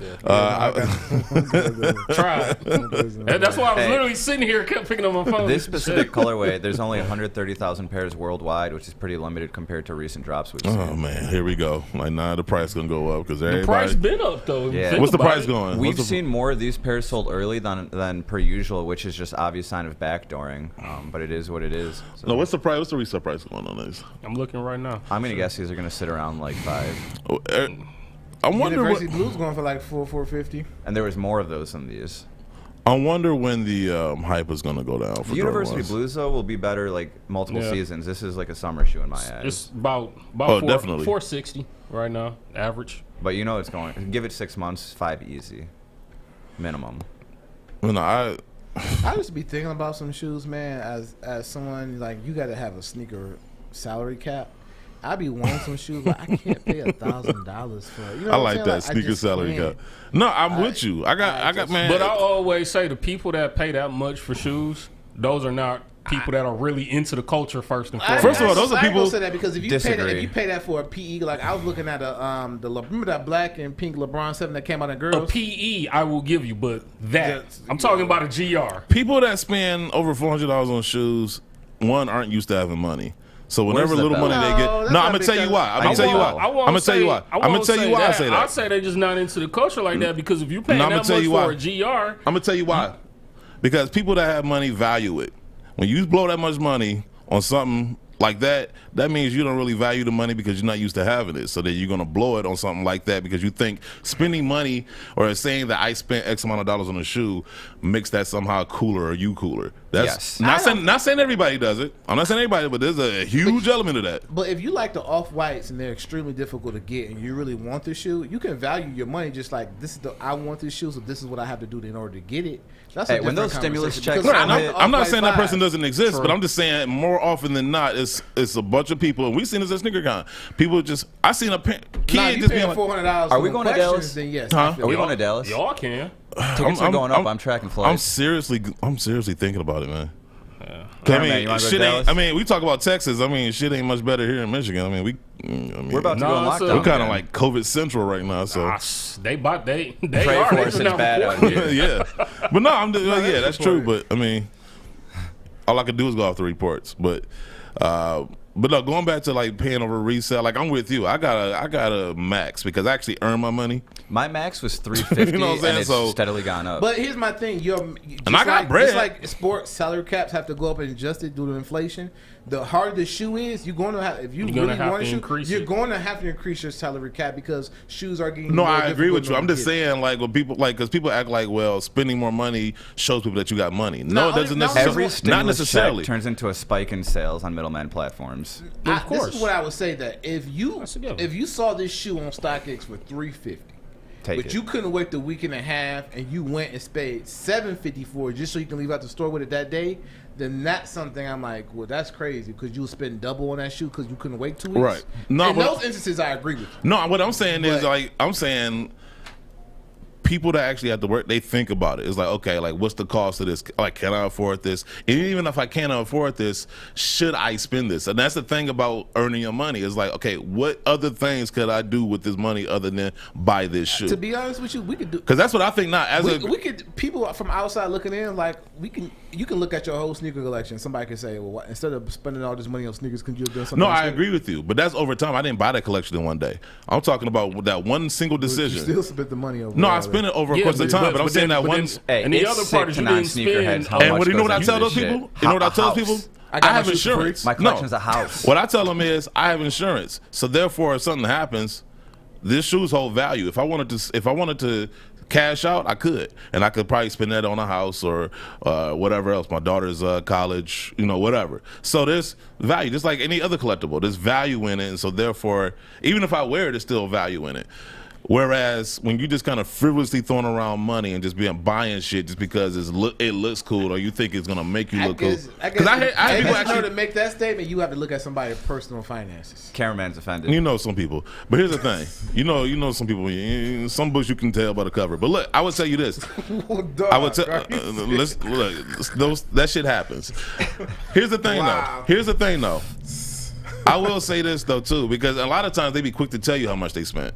Try it. And that's why I was Hey. literally sitting here, kept picking up my phone. This specific colorway, there's only 130,000 pairs worldwide, which is pretty limited compared to recent drops we've seen. Oh man, here we go. Like now the price gonna go up because the everybody. price been up though. Yeah. Think What's the about price it. going? We've What's the- seen more of these pairs sold early than per usual, which is just obvious sign of backdooring. But it is what it is. So No, what's the price? What's the resale price going on these? I'm looking right now. I'm gonna guess these are gonna sit around like $5. Oh, I wonder what. University Blues going for like $450. And there was more of those than these. I wonder when the hype is gonna go down for The University Jordan ones. Blues though will be better like multiple Yeah. seasons. This is like a summer shoe in my eyes. It's about Oh, definitely. 460 right now, average. But you know it's going. Give it 6 months, 5 easy, minimum. No, I just be thinking about some shoes, man. As someone like you, got to have a sneaker salary cap. I be wanting some shoes, but I can't pay $1,000 for it. You know I what I'm like saying? that I sneaker just salary can't. cut. No, I'm with you. I got man. But I always say the people that pay that much for shoes, those are not people that are really into the culture first and foremost. First of all, those are I ain't gonna people- say that because if you Disagree. pay that for a PE, like I was looking at remember that black and pink LeBron 7 that came out in a girls. PE I will give you, but that That's- I'm talking about a GR. people that spend over $400 on shoes, one aren't used to having money. So whenever Where's the little money belt? they No, get, that's no, not I'm gonna tell you because- why. I'm gonna tell you why. I'm gonna tell you why. I'm gonna tell you why I say I that. say they're just not into the culture like that because if you're paying No, I'ma that tell much you for why. a GR, I'm gonna tell you why. Because people that have money value it. When you blow that much money on something like that, that means you don't really value the money because you're not used to having it. So then you're gonna blow it on something like that because you think spending money or saying that I spent X amount of dollars on a shoe makes that somehow cooler or you cooler. That's Yes. not saying everybody does it. I'm not saying everybody, but there's a huge element of that. But if you like the off-whites and they're extremely difficult to get and you really want the shoe, you can value your money just like this is I want this shoe, so this is what I have to do in order to get it. That's Hey, a when different those stimulus conversation, checks because Right, come and I I'm not off-white saying that vibe. person doesn't exist, but I'm just saying more often than not, it's a bunch of people, and we've seen this at SneakerCon. People just, I seen a kid Nah, you just paying being like, $400. Are we for going to questions, Dallas? Then yes, Huh? I feel Are we it. going to Dallas? y'all can. Tickets are going up. I'm tracking flights. I'm seriously thinking about it, man. I Alright, man, mean, you wanna go to shit Dallas? ain't. We talk about Texas. I mean, shit ain't much better here in Michigan. I mean, We're about to No, go on it's a- lockdown. we're kind of man. like COVID central right now. So They Pray are. for They us, just it's not bad out reporting. here. yeah, but no, I'm just, yeah, that's true. But I mean, all I could do is go off the reports. But no, going back to like paying over resale, like I'm with you. I got a max because I actually earn my money. My max was $350, You know what I'm saying? and it's So- steadily gone up. But here's my thing, And I got bread. Just like sports salary caps have to go up and adjust it due to inflation. The harder the shoe is, you're going to have. If you You're really gonna have want a to shoe, increase you're it. going to have to increase your salary cap because shoes are getting. No, more I agree difficult with you. to I'm just get. saying, like, when people like, because people act like, well, spending more money shows people that you got money. No, No, it doesn't no, necessarily. Every Not stimulus necessarily. check turns into a spike in sales on middleman platforms. Of course. This is what I would say that if That's a given. you saw this shoe on StockX for $350, Take but it. you couldn't wait the week and a half, and you went and paid $750 for it just so you can leave out the store with it that day, then that's something I'm like, well, that's crazy because you'll spend double on that shoe because you couldn't wait 2 weeks. Right. No, in but- those instances, I agree with you. No, what I'm saying is But- like I'm saying people that actually have to work, they think about it. It's like, okay, like what's the cost of this? Like, can I afford this? And even if I can't afford this, should I spend this? And that's the thing about earning your money. It's like, okay, what other things could I do with this money other than buy this shoe? To be honest with you, we could do. Because that's what I think now. As We, a we could people from outside looking in like you can look at your whole sneaker collection. Somebody can say, well, what, instead of spending all this money on sneakers, can you have done something? no, I instead? agree with you, but that's over time. I didn't buy that collection in one day. I'm talking about that one single You decision. still spent the money over. No, I all spent that. it over a Yeah, course of time, but I'm saying that one. Hey, and the it's other sick part is to you didn't non-sneakerheads spend. how And much what do you know goes what I into tell this those people? shit. You know what I tell A those people? house. I got my have shoes for free. insurance. My collection's a house. What I tell them is I have insurance. So therefore, if something happens, this shoes hold value. If I wanted to cash out, I could, and I could probably spend that on a house or whatever else. My daughter's college, whatever. So there's value, just like any other collectible. There's value in it, and so therefore, even if I wear it, there's still value in it. Whereas when you just kind of frivolously throwing around money and just buying shit just because it looks cool or you think it's gonna make you look cool. Because I had people to actually. make that statement, you have to look at somebody's personal finances. Cameraman's offended. You know some people, but here's the thing. You know some people. Some books you can tell by the cover. But look, I would tell you this. I would tell. Let's look. That shit happens. Here's the thing, Wow. though. I will say this though too, because a lot of times they be quick to tell you how much they spent.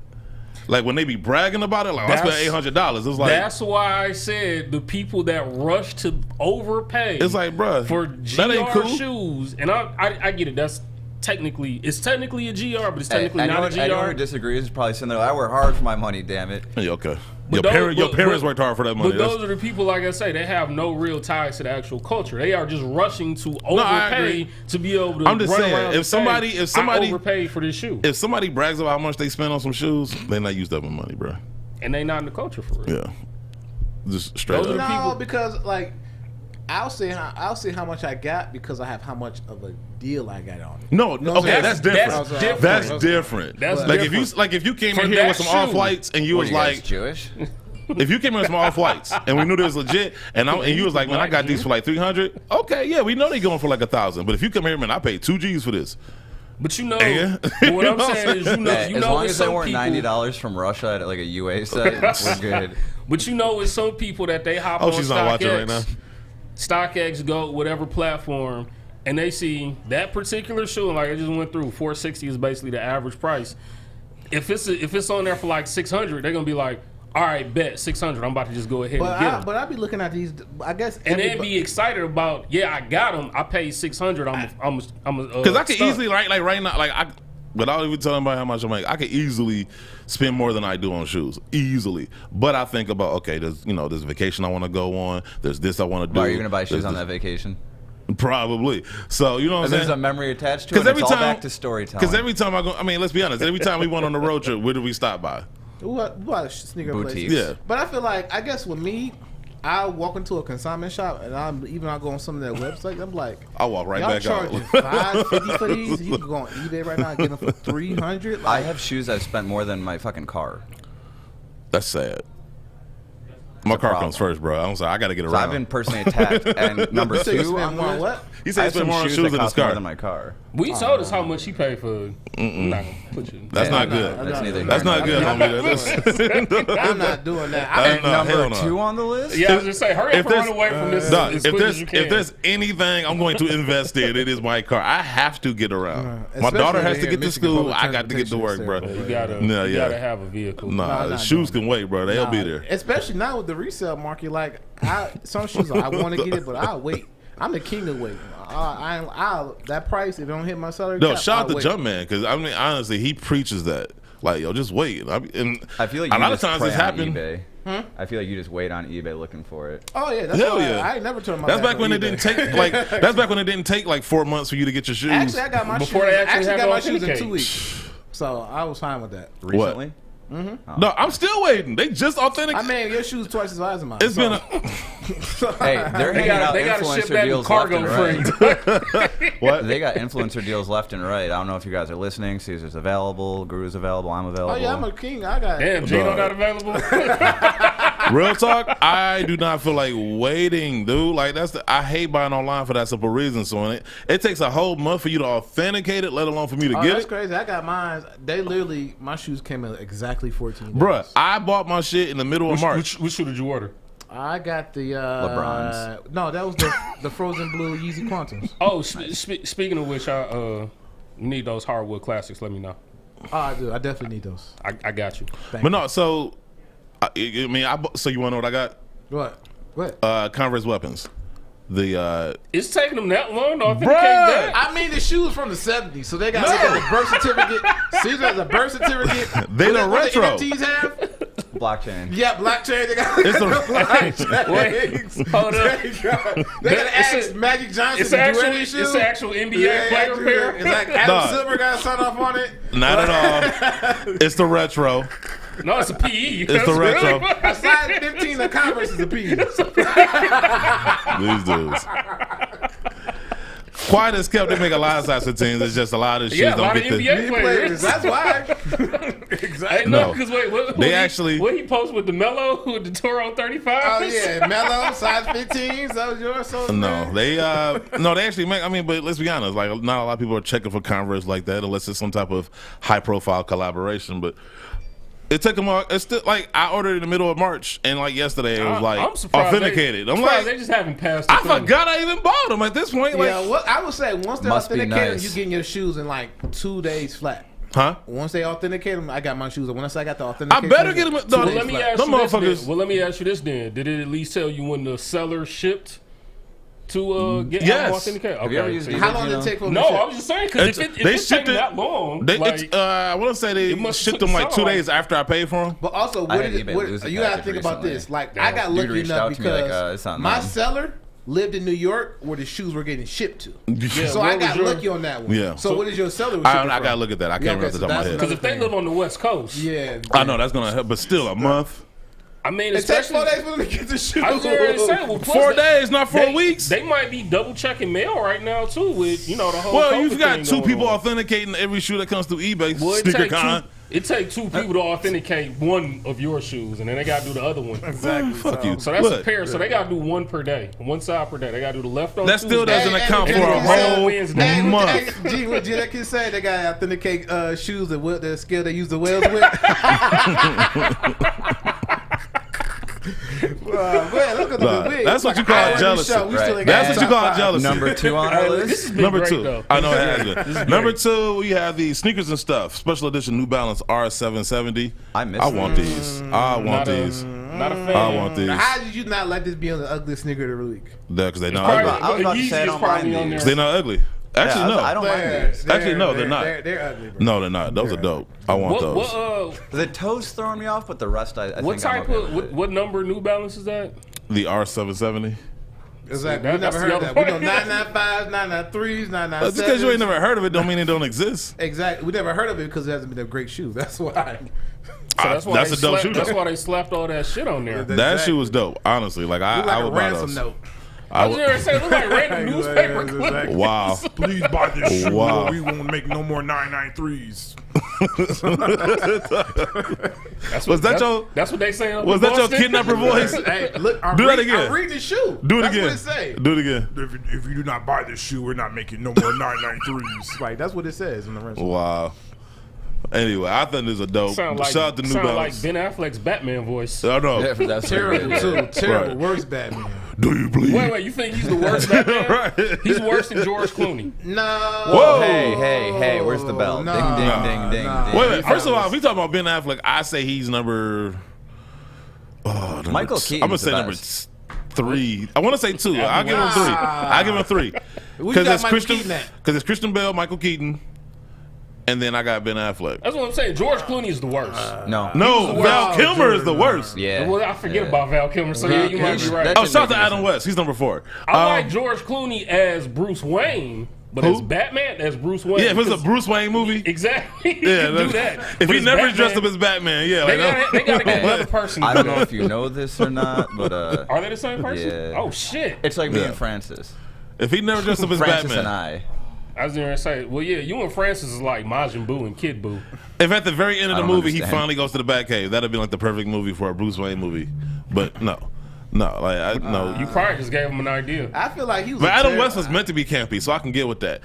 Like when they be bragging about it, like I spent $800. It's like That's why I said the people that rush to overpay. It's like, bruh, for that ain't GR cool. shoes, and I get it. That's technically a GR, but it's Hey, technically not a anyone who GR. disagrees is probably sitting there. I work hard for my money, damn it. Yeah, okay. But Your parents worked hard for that money. But those are the people, like I say, they have no real ties to the actual culture. They are just rushing to I overpay agree. to be able to I'm just run saying, around if and say, somebody- I overpaid for this shoe, If somebody brags about how much they spend on some shoes, they not used up in money, bro. and they not in the culture for it. Yeah, just straight Those up. are No, people- because like I'll say how much I got because I have how much of a deal I got on it. No, okay, that's different. That's different. That's different. That's like different. if you came For in here that with some off shoe. whites and you What was are you guys, like, Jewish? if you came in with some off whites and we knew this was legit, and you was like, man, I got these for like $300. Okay, yeah, we know they going for like $1,000. But if you come here, man, I paid $2 for this. But Yeah. but what I'm saying is, Hey, as long with as they some weren't people, $90 from Russia at like a UA site, we're good. But with some people that they hop Oh, on she's not watching right now. StockX, Go, whatever platform, and they see that particular shoe, and like I just went through, $460 is basically the average price. If it's on there for like $600, they're gonna be like, all right, bet $600. I'm about to just go ahead and get them. But I be looking at these. I guess And they'd be excited about, yeah, I got them. I paid $600. Because I could easily, right now, without even telling about how much I'm making, I could easily spend more than I do on shoes, easily. But I think about, okay, there's vacation I want to go on. There's this I want to do. Why are you gonna buy shoes There's on this- that vacation? Probably. So you know what I'm There's a saying? memory attached to it. It's all back to storytelling. Because every time let's be honest. Every time we went on a road trip, where did we stop by? what sneaker Boutiques. places. Yeah. But I feel like I guess with me, I walk into a consignment shop and I go on some of their websites. I'm like, I walk right y'all back out. charging $550 for these? You can go on eBay right now and get them for $300. I have shoes I've spent more than my fucking car. That's sad. My car problem. comes first, bro. I'm sorry. I got to get So around. I've been personally attacked. And number You say you two, spent on more on the what? He I said he have spent some more on shoes shoes that than his cost more car. than my car. We told us how much he paid for. I'm not gonna put you. That's not good. That's neither That's here not nor good, there. homie. I'm not doing that. That's And not- hell number no. two on the list? Yeah, I was just say, hurry If up and run there's- away from this Dog, as if quick as you can. there's anything I'm going to invest in, it is my car. I have to get around. My Especially daughter has here to in get to Michigan, school. public I got to get to work, bro. transportation is you gotta have a vehicle. Nah, the not shoes doing can wait, bro. They'll be there. Especially now with the resale market, like some shoes I want to get it, but I'll wait. I'm the king of waiting. That price, if it don't hit my salary No, cap, shout I'll out to wait. Jumpman because I mean, honestly, he preaches that. Like, yo, just wait. And I feel like a you lot of just times prey it's on happened. eBay. I feel like you just wait on eBay looking for it. Oh yeah, that's Hell why yeah. I ain't never turned my That's back back when on it eBay. didn't take like. That's back when it didn't take like 4 months for you to get your shoes. Actually, I got my Before shoes. they actually have got my it shoes in authenticated. 2 weeks, so I was fine with that. Recently? No, I'm still waiting. They just authentic. I mean, your shoes twice as wide as mine. It's so. been a Hey, they're handing out They got to ship influencer that in deals left cargo and right. freight. what? They got influencer deals left and right. I don't know if you guys are listening. Caesar's available. Guru's available. I'm available. Oh yeah, I'm a king. I got. Damn, Geeno not available. Real talk, I do not feel like waiting, dude. Like I hate buying online for that simple reason. So it takes a whole month for you to authenticate it, let alone for me to Oh, get that's it. crazy. I got mine. They literally, my shoes came in exactly 14 days. Bruh, I bought my shit in the middle of March. Which shoe did you order? I got the LeBrons. No, that was the frozen blue Yeezy Quantums. Oh, speaking of which, I need those hardwood classics. Let me know. Oh, I do. I definitely need those. I got you. Thank But you. no, so so you want to know what I got? What? Converse weapons. It's taking them that long to authenticate Bruh! that. I mean, the shoes from the 70s, so they got the birth certificate. Caesar has a birth certificate. They the What retro. The NFTs have? Blockchain. Yeah, blockchain. They got It's the blockchain. Hold up. They got to ask Magic Johnson It's to do actual. any shoes. It's actual NBA player pair. It's like Adam Nah. Silver got to sign off on it. not at all. It's the retro. No, it's a PE. It's the retro. A size 15 of Converse is a P. These dudes. Quiet as kept, they make a lot of size 15s. It's just a lot of shoes Yeah, a don't lot of get the. NBA players. That's why. Hey, No. no, because wait, what They he, actually- what he post with the Mello with the Toro 35? Oh yeah, Mellow size 15s. That was yours. So No, they actually make. I mean, but let's be honest. Like, not a lot of people are checking for Converse like that unless it's some type of high-profile collaboration. But it took them. It's still like I ordered in the middle of March, and like yesterday it was like I'm surprised authenticated. I'm surprised like, they just haven't passed. The I thing. forgot I even bought them at this point. Like, Yeah, well, I would say once they Must be authenticate them, nice. you getting your shoes in like 2 days flat. huh? Once they authenticate them, I got my shoes. Once I got the I authentication, better get them. No, Well, let me ask them you this. motherfuckers. Then. Well, let me ask you this then. Did it at least tell you when the seller shipped to get Yes. authenticated? Have you ever used see. these? How long did it take for them No, to ship? I was just saying because if They it's shipped taking it- that long, They, like, I want to say they it must shipped took them like 2 some, days after I paid for them. But also, I what had did eBay lose a you gotta package think about recently. this. Like, Damn. I got Dude lucky reached enough out to me like, because it's not my mine. seller lived in New York where the shoes were getting shipped to. Yeah, So where I was got your- lucky on that one. Yeah. So what is your seller? I gotta look at that. I can't remember off the top of my head. because if they live on the West Coast, Yeah. I know that's gonna help, but still a month. I mean, It takes 4 especially. days for them to get the shoes. I was already saying, well, plus 4 they- days, not 4 weeks. They might be double checking mail right now too with the whole. Well, COVID you've got thing 2 going people on. authenticating every shoe that comes through eBay. Well, SneakerCon. it take 2 people to authenticate one of your shoes, and then they got to do the other one. Exactly. Fuck you. So that's a Look, pair. So they got to do one per day, one side per day. They got to do the left on. that still Tuesday. doesn't account Hey, for a hey, hey, whole Wednesday. Hey, month. Gee, what did that kid say? They got to authenticate shoes that the scale they use the whales with. Man, look at Nah, the wig. that's what you call Hour jealousy. show, we still Right. ain't That's got what you top call five. jealousy. Number 2 on our This list. has been Number great, 2. though. I know it has been. Number 2, we have the sneakers and stuff. Special edition New Balance R770. I miss I them. want these. I want Not a- these. Not a fan. I want these. Now, how did you not let this be on the ugliest sneaker of the week? Because they're not Probably- ugly. I was about to Yeezy say I is don't probably mind on these. there. They're not ugly. Actually, Yeah, no. I don't mind these. Actually, no, they're not. They're ugly, bro. No, they're not. Those are dope. I want those. The toes throwing me off, but the rest I What think I'm type okay of with it. what number New Balance is that? The R770. Exactly. We That's never the heard other of that. We know one. 995s, 993s, 997s. Just because you ain't never heard of it, don't mean it don't exist. Exactly. We never heard of it because it hasn't been a great shoe. That's why. So that's why That's they a dope slapped, shoe, That's though. why they slapped all that shit on there. That- That Exactly. shoe was dope. Honestly, like Look I like a would buy ransom those. note. I I was would, there saying, look like random newspaper Exactly. clippings. wow. Please buy this shoe Wow. or we won't make no more 993s. Was that your? That's what they say. up Was in that your Boston. kidnapper voice? Hey, look, I'm Do that reading- again. I'm reading the shoe. Do it That's again. what it say. Do it again. If you do not buy this shoe, we're not making no more 993s. Right, that's what it says in the ransom. Wow. Anyway, I think this is a dope. Sound like, Shout out to New sound like Balance. Ben Affleck's Batman voice. I know. Yeah, that's Terrible pretty good. too. Terrible. Right. Worst Batman. Do you believe? Wait, you think he's the worst Batman? Right. He's worse than George Clooney. No. Whoa. Hey, where's the bell? No. Ding, ding, Nah, ding, ding, nah. ding. Wait. First of all, if we talking about Ben Affleck, I say he's number. Michael I'm Keaton's gonna say the number best. 3. I want to say 2. I'll give him 3. I'll give him 3. Because it's Christian Bale, Michael Keaton, and then I got Ben Affleck. That's what I'm saying. George Clooney is the worst. No, Val Kilmer is the worst. Yeah. Well, I forget about Val Kilmer, so yeah, you might be right. Oh, shout out to Adam West. He's number 4. I like George Clooney as Bruce Wayne, but as Batman, as Bruce Wayne. Yeah, if it's a Bruce Wayne movie. Exactly. Yeah, do that. If he never dressed up as Batman, yeah. They got to get another person. I don't know if you know this or not, but are they the same person? Yeah. Oh shit! It's like me and Francis. If he never dressed up as Francis Batman. and I was going to say, well, yeah, you and Francis is like Majin Buu and Kid Buu. If at the very end of the movie he understand. finally goes to the Batcave, that'd be like the perfect movie for a Bruce Wayne movie. But no, no. You probably just gave him an idea. I feel like he was. But Adam West was meant to be campy, so I can get with that.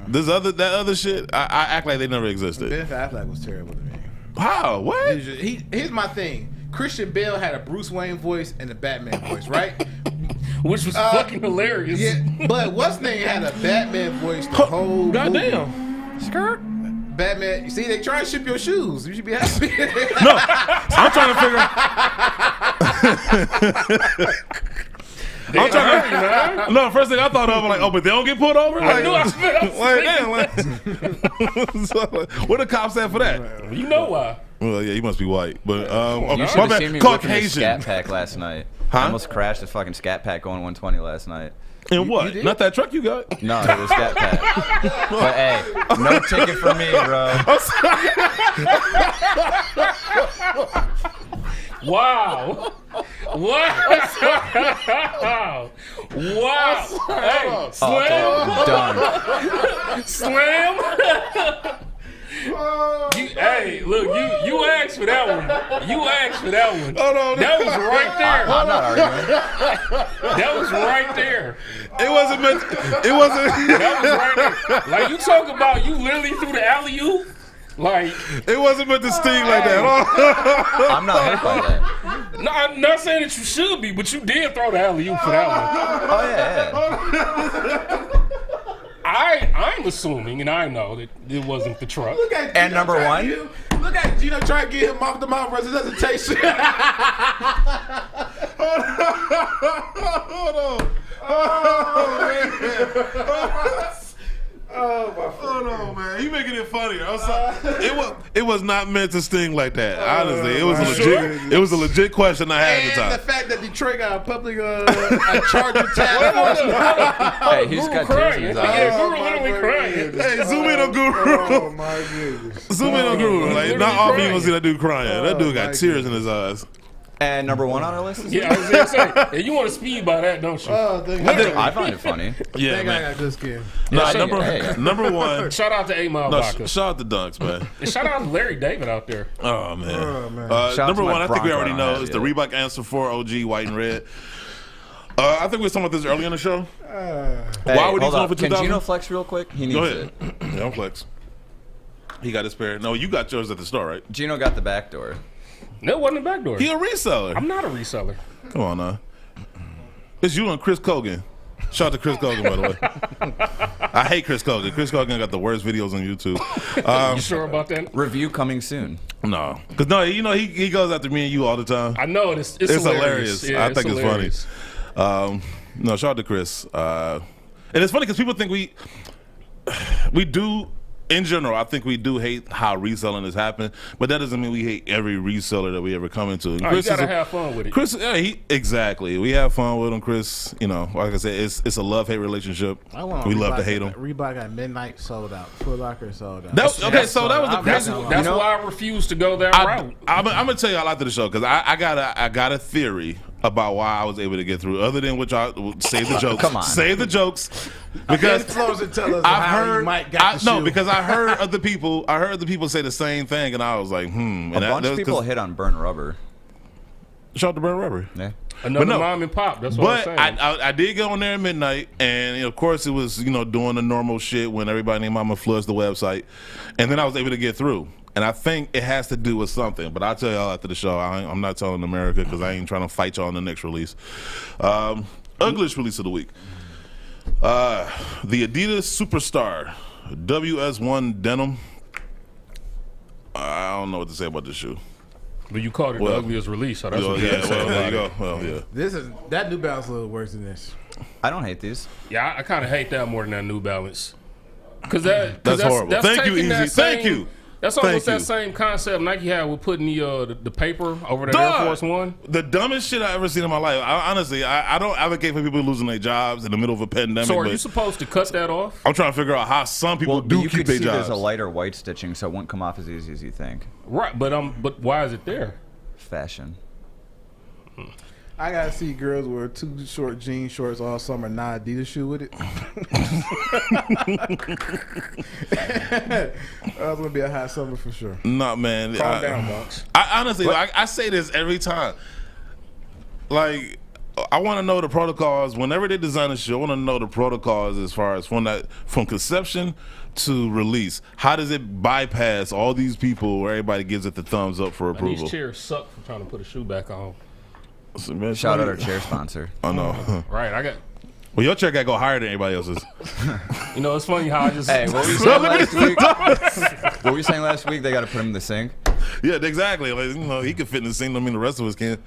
That other shit, I act like they never existed. Ben Affleck was terrible to me. How? What? Here's my thing. Christian Bale had a Bruce Wayne voice and a Batman voice, right? Which was fucking hilarious. Yeah, but what's name had a Batman voice the whole movie. Goddamn. Skirt. Batman, see, they try to ship your shoes. You should be happy. No, I'm trying to figure. No, first thing I thought of, like, but they don't get pulled over. I Like, knew I was damn. So, what the cops at for that? You know why. Well, yeah, he must be white, but You should my have bad. seen me whipping the Caucasian. Scat Pack last night. Huh? I almost crashed a fucking Scat Pack going 120 last night. And what? did? Not that truck you got? No, it was Scat Pack. But hey, no ticket for me, bro. Wow. Wow. Wow. Hey, slam. Done. Slam. Hey, look, you asked for that one. You asked for that one. Oh, no. That was right there. I'm not arguing. That was right there. It wasn't meant. It wasn't. That was right there. Like, you talk about you literally threw the alley-oop. Like, It wasn't meant to sting like that. I'm not hurt by that. no, I'm not saying that you should be, but you did throw the alley-oop for that one. Oh, yeah. I'm assuming, and I know that it wasn't the truck. Look at And Geeno number trying one? to look at Geeno trying to get him off the mouth resuscitation. Hold on. Hold on, man. You making it funnier. I'm sorry. It was not meant to sting like that. Honestly, it was a legit. It was a legit question I had at the And time. the fact that Detroit got a public a charger task force. Hey, he's got tears in his eyes. Yeah, Guru literally crying. Hey, zoom in on Guru. Oh my goodness. Zoom in on Guru. Like, not often you gonna see that dude crying. That dude got tears in his eyes. And number 1 on our list is Yeah, I was gonna say, yeah, you want to speed by that, don't you? I find it funny. Yeah, I man. got good skin. Nah, Hey. number one. Shout out to 8 Mile No, Vodka. shout out to Dunks, man. And shout out to Larry David out there. Oh man. Shout out Number to my one, I think we Bronco already on know that, is the yeah. Reebok Answer 4 OG White and Red. I think we were talking about this earlier in the show. Hey, Why would he hold go up. for Can 2000? Geeno flex real quick? He needs Go it. ahead. Yeah, don't flex. He got his pair. No, you got yours at the store, right? Geeno got the back door. No, it wasn't a backdoor. He a reseller. I'm not a reseller. Come on now. It's you and Chris Kogan. Shout out to Chris Kogan, by the way. I hate Chris Kogan. Chris Kogan got the worst videos on YouTube. You sure about that? Review coming soon. No. Because, no, you know, he goes after me and you all the time. I know it's hilarious. Yeah, I think it's hilarious. funny. No, shout out to Chris. And it's funny because people think we do, in general, I think we do hate how reselling has happened, but that doesn't mean we hate every reseller that we ever come into. And Oh, Chris you gotta is have fun with it. Chris, yeah, exactly. We have fun with him, Chris. You know, like I said, it's a love-hate relationship. We love to hate him. Reebok at midnight sold out. Foot Locker sold out. That was the That's Chris. why I refuse to go that route. I'm gonna tell you all after the show because I got a theory about why I was able to get through. Other than which I save the jokes. Come on. Save the jokes because Close and tell us I've how heard. you might got the shoe. Because I heard other people. I heard other people say the same thing, and I was like, A bunch of people hit on burnt rubber. Shout out to Burn Rubber. Yeah. Another no. mom and pop. That's what I'm But saying. I did get on there at midnight, and of course it was doing the normal shit when everybody named Mama floods the website, and then I was able to get through. And I think it has to do with something, but I'll tell y'all after the show. I'm not telling America because I ain't trying to fight y'all on the next release. Ugliest release of the week. The Adidas Superstar WS1 Denim. I don't know what to say about this shoe. But you called it the ugliest release, so that's what you yeah, gotta say well, there about you it. go. Well, yeah. That New Balance a little worse than this. I don't hate these. Yeah, I kind of hate that more than that New Balance. Cause that's horrible. Thank you, taking that Yeezy. Thank same- you. That's almost Thank that you. same concept Nike had with putting the paper over the Air Dog, Force One. The dumbest shit I ever seen in my life. Honestly, I don't advocate for people losing their jobs in the middle of a pandemic. So are but you supposed to cut that off? I'm trying to figure out how some people But do you keep could their see jobs. there's a lighter white stitching, so it won't come off as easy as you think. Right, but why is it there? Fashion. I gotta see girls wear too short jean shorts all summer, not Adidas shoe with it. That's gonna be a hot summer for sure. Nah, man. Calm down, Bucks. I honestly, I say this every time. Like, I want to know the protocols. Whenever they design a shoe, I want to know the protocols as far as from conception to release. How does it bypass all these people where everybody gives it the thumbs up for And approval? these chairs suck for trying to put a shoe back on. So, man, Shout out our chair sponsor. I know. Right, I got. Well, your chair got to go higher than everybody else's. You know, it's funny how I just. Hey, what were you saying last week? What were you saying last week? They got to put him in the sink. Yeah, exactly. Like, you know, he can fit in the same. I mean, the rest of us can.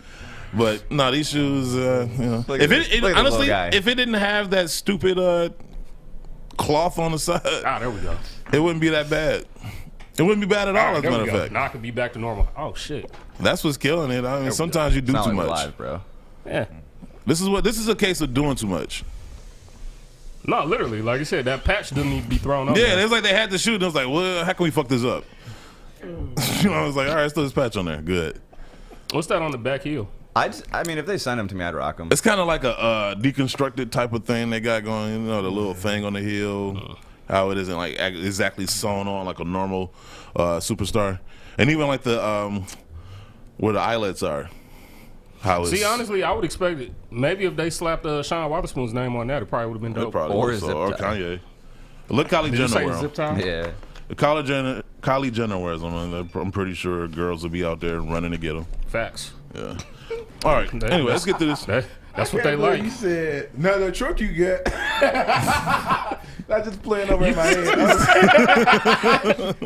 But no, these shoes. You know, Look if at it the honestly, little guy. if it didn't have that stupid cloth on the side, there we go. it wouldn't be that bad. It wouldn't be bad at all. As a There we matter of go. fact, Now I can be back to normal. Oh shit. that's what's killing it. I mean, we sometimes you do It's not too like we're much. live, bro. Yeah. This is a case of doing too much. No, literally, like I said, that patch doesn't need to be thrown up. Yeah, there. it's like they had to shoot. And I was like, well, how can we fuck this up? You know, I was like, all right, let's throw this patch on there. Good. What's that on the back heel? I mean, if they send them to me, I'd rock them. It's kind of like a deconstructed type of thing they got going. You know, the little thing on the heel, how it isn't like exactly sewn on like a normal Superstar, and even like the where the eyelets are. How it's, See, honestly, I would expect it. Maybe if they slapped Sean Witherspoon's name on that, it probably would have been it dope. probably Or was zip so, or tie. Kanye. Look, Kylie Did you Jenner say wear 'em. zip tie? Yeah. Kylie Jenner wears them, and I'm pretty sure girls will be out there running to get them. Facts. Yeah. All right. Anyway, let's get to this. That's what they like. You said another truck you get. Not just playing over in my head.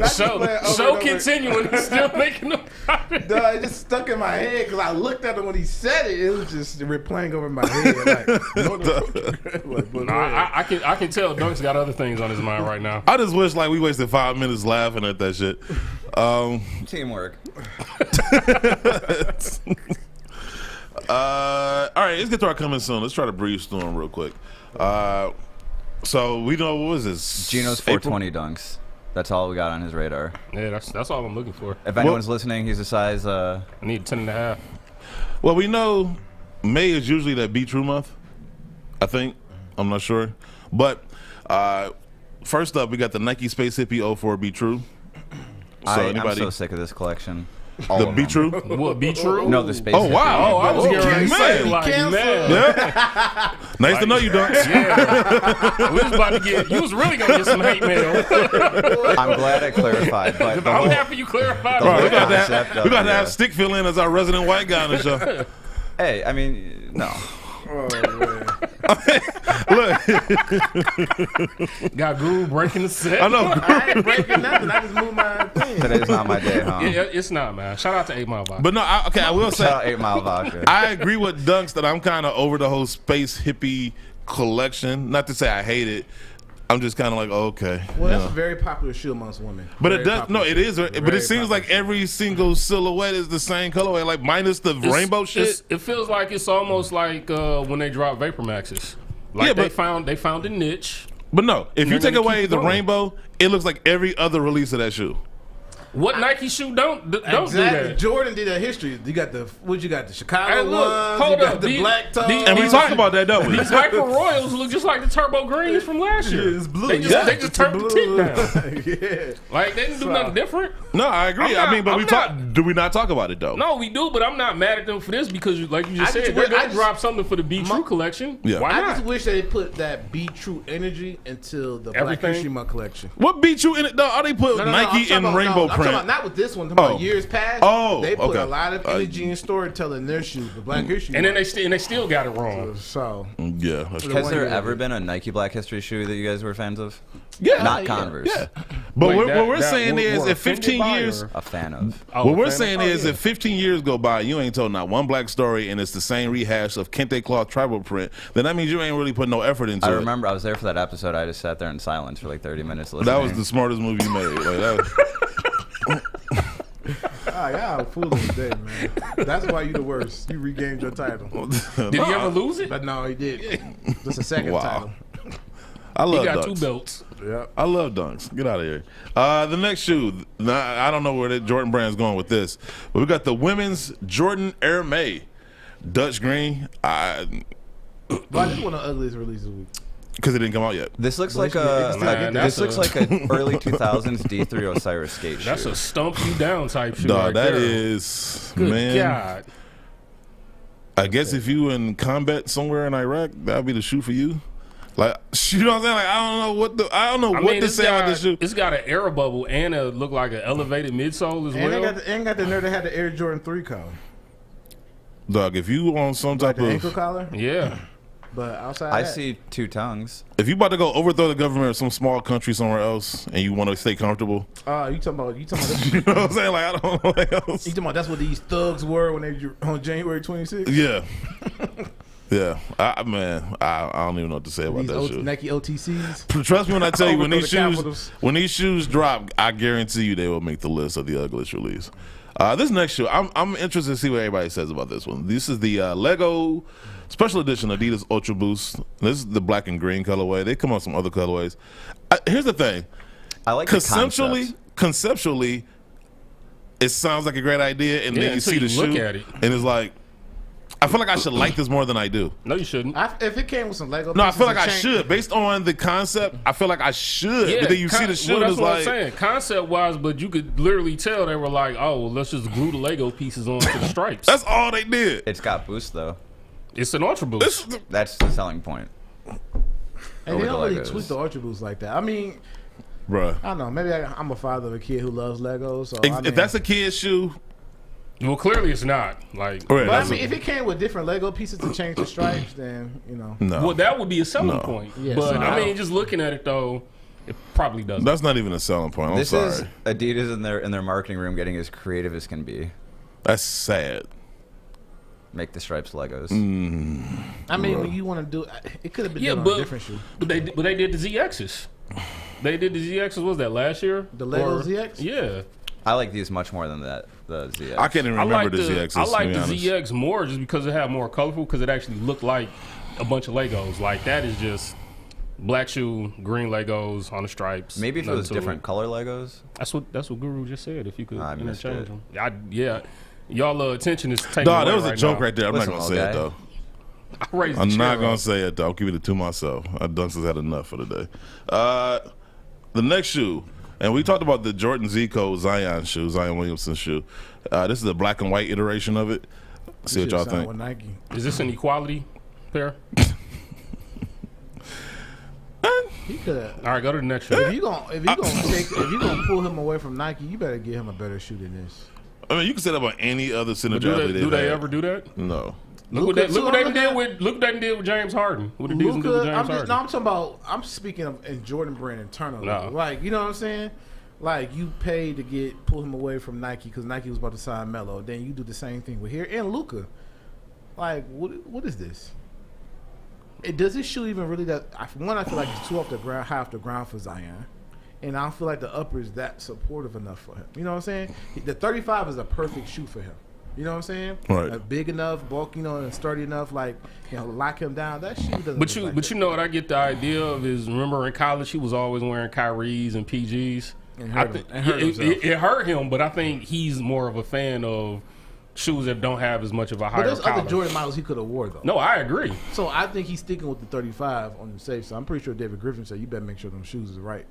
So continuing, he's still making them. Duh, it just stuck in my head because I looked at him when he said it. It was just replaying over my head. Like, I can tell Dunk's got other things on his mind right now. I just wish like we wasted 5 minutes laughing at that shit. Teamwork. All right, let's get to our coming soon. Let's try to breeze through them real quick. So we know what was this? Geeno's 420 dunks. That's all we got on his radar. Yeah, that's all I'm looking for. If anyone's listening, he's a size. I need 10.5. Well, we know May is usually that Be True month. I think. I'm not sure, but first up, we got the Nike Space Hippie 04 Be True. So I'm so sick of this collection. All the of Be them. True. What, be true? No, the space. Oh Hippie. wow! Oh, I was getting ready to say, like, Cancel. man. Yeah. Nice to know you, Dunks. Yeah. We was about to get, you was really going to get some hate mail. I'm glad I clarified, but the I'm whole, happy you clarified the All that. right, we got concept to of have, it, Stick fill in as our resident white guy on the show. Hey, I mean, no. Look, Got Guru breaking the set. I know. I ain't breaking nothing. I just moved my thing. Today's not my day, huh? Yeah, it's not, man. Shout out to 8 Mile Vodka. But no, I will say Shout out 8 Mile Vodka. I agree with Dunks that I'm kind of over the whole space hippie collection. Not to say I hate it. I'm just kind of like, okay. Well, you that's know. a very popular shoe amongst women. But Very it does popular no, it shoe. is. But Very it seems like popular every single silhouette is the same colorway, like minus the rainbow shit. It feels like it's almost like when they drop Vapor Maxes. Like Yeah, they but- found a niche. But no, if you They're take gonna away keep the going. rainbow, it looks like every other release of that shoe. What Nike shoe don't do Exactly. that? Jordan did that history. You got the what? You got the Chicago Hey, look, ones. hold you got up. the These- black toe. these- And we These talked are- about that, don't we? These Hyper Royals look just like the Turbo Greens from last year. Yeah, it's blue. They just, Yeah, they just it's turned the blue. tip down. Yeah. Like they didn't do nothing different. No, I agree. I'm not- I mean, but I'm we not- talk. Do we not talk about it though? No, we do, but I'm not mad at them for this because, like you just I said, just they're wish- I gonna just- drop something for the Be True collection. Yeah. Why I not? just wish they put that Be True energy into the Black Everything? History Month collection. What beat you in it? No, are they put No, I'm Nike talking and about- rainbow I'm talking print? about not with this one. I'm talking about Oh. years past. Oh, they put okay. a lot of energy and storytelling in their shoes. The Black History And then Month. they still got it wrong. So Yeah, that's true. Has one there year ever ago. been a Nike Black History shoe that you guys were fans of? Yeah. Not Converse. Yeah. But Wait, what we're that saying we're is, if 15 offended by, years, or- A fan of. Oh, what we're fan- saying oh, is, yeah. if 15 years go by, you ain't told not one black story, and it's the same rehash of kente cloth tribal print, then that means you ain't really put no effort into I it. remember I was there for that episode. I just sat there in silence for like 30 minutes listening. That was the smartest move you made. Like, that Y'all fooling today, man. That's why you the worst. You regained your title. Did he ever lose it? But no, he did. That's a second Wow. title. I love He got dunks. 2 belts. Yep. I love dunks. Get out of here. The next shoe. Now, I don't know where the Jordan brand's going with this, but we got the women's Jordan Air May Dutch green. But this one of the ugliest releases of the week. Because it didn't come out yet. This looks like Man, this that's looks a- like an early 2000s D3 Osiris skate shoe. That's a stump you down type shoe. Dog, right that there. is, Good man. God. I guess if you in combat somewhere in Iraq, that'd be the shoe for you. Like, you know what I'm saying? Like, I don't know what to it's say about this shoe. It's got an air bubble and a look like an elevated midsole as And well. they got the nerve that had the Air Jordan 3 collar. Dog, if you on some Like type the ankle of, collar. Yeah. But outside I that, see 2 tongues. if you about to go overthrow the government of some small country somewhere else and you want to stay comfortable, you talking about this, you know what I'm saying? Like, I don't know what else. you talking about that's what these thugs were when they on January 26th? Yeah. Yeah. I don't even know what to say about These that shoe. Nike OTCs. Trust me when I tell you, Overthrow the Capitals. when these shoes drop, I guarantee you they will make the list of the ugliest release. This next shoe, I'm interested to see what everybody says about this one. This is the Lego Special Edition Adidas Ultra Boost. This is the black and green colorway. They come on some other colorways. Here's the thing. I like the concept. Conceptually, it sounds like a great idea, and Yeah, then you until see the you look shoe, at it. and it's like, I feel like I should like this more than I do. No, you shouldn't. If it came with some Lego, No, I pieces feel like and I chain- should. Based on the concept, I feel like I should. Yeah, but then you see the shoe, and that's it's what I'm like, saying. Concept wise, but you could literally tell they were like, "Oh, well, let's just glue the Lego pieces onto the stripes." that's all they did. It's got boost though. It's an Ultra Boost. This, That's the selling point. And Over they the don't really Legos. tweak the Ultra Boost like that. I mean, bruh. I don't know. Maybe I'm a father of a kid who loves Legos. So If that's a kid's shoe, Well, clearly it's not. Like, right, but I that's mean, a- if it came with different Lego pieces to change the stripes, then you know. no. well, that would be a selling No. point. Yeah, but so I I mean, don't- just looking at it though, it probably doesn't. That's not even a selling point. I'm This sorry. is Adidas in their marketing room getting as creative as can be. That's sad. Make the stripes Legos. I mean, when you want to do it, could have been Yeah, done on but a different shoe. But they did the ZXs. They did the ZXs. What was that last year? The Lego Or- ZX? Yeah. I like these much more than that. The ZX. I can't even I remember like the ZXs. I to like be the honest. ZX more just because it had more colorful, because it actually looked like a bunch of Legos. Like, that is just black shoe, green Legos on the stripes. Maybe if it nothing was to different color Legos. That's what Guru just said. If you could I missed interchange it. them. Yeah. Y'all attention is taken Dog, away that was a right joke now. right there. I'm Listen, not gonna little say it guy. though. I raised the I'm chair not up. gonna say it though. I'm keeping it to myself. Dunks has had enough for the day. The next shoe, and we talked about the Jordan Z Code Zion shoe, Zion Williamson shoe. This is the black and white iteration of it. See what Should've y'all signed think. with Nike. Is this an equality pair? He could. All right, go to the next shoe. If you gonna pull him away from Nike, you better give him a better shoe than this. I mean, you can say that about any other center Do athlete they they've had. ever do that? No. Look what Luka, they too, I'm looking did with James Harden. What did Adidas do with Luka, James Harden? I'm talking about. I'm speaking of in Jordan brand internally. No. Like, you know what I'm saying? Like, you paid to pull him away from Nike because Nike was about to sign Melo. Then you do the same thing with here and Luka. Like, what is this? Does this shoe even really that? I feel like it's too off the ground, high off the ground for Zion, and I don't feel like the upper is that supportive enough for him. You know what I'm saying? The 35 is a perfect shoe for him. You know what I'm saying? Right. Big enough, bulky, and sturdy enough, like, lock him down. That shoe doesn't. But look like you that. know what I get the idea of is, remember in college he was always wearing Kyries and PGs. And I hurt think him- and hurt himself. it hurt him, but I think he's more of a fan of shoes that don't have as much of a But higher there's collar. other Jordan models he could have wore though. No, I agree. So I think he's sticking with the 35 on the safe side. I'm pretty sure David Griffin said you better make sure them shoes is right,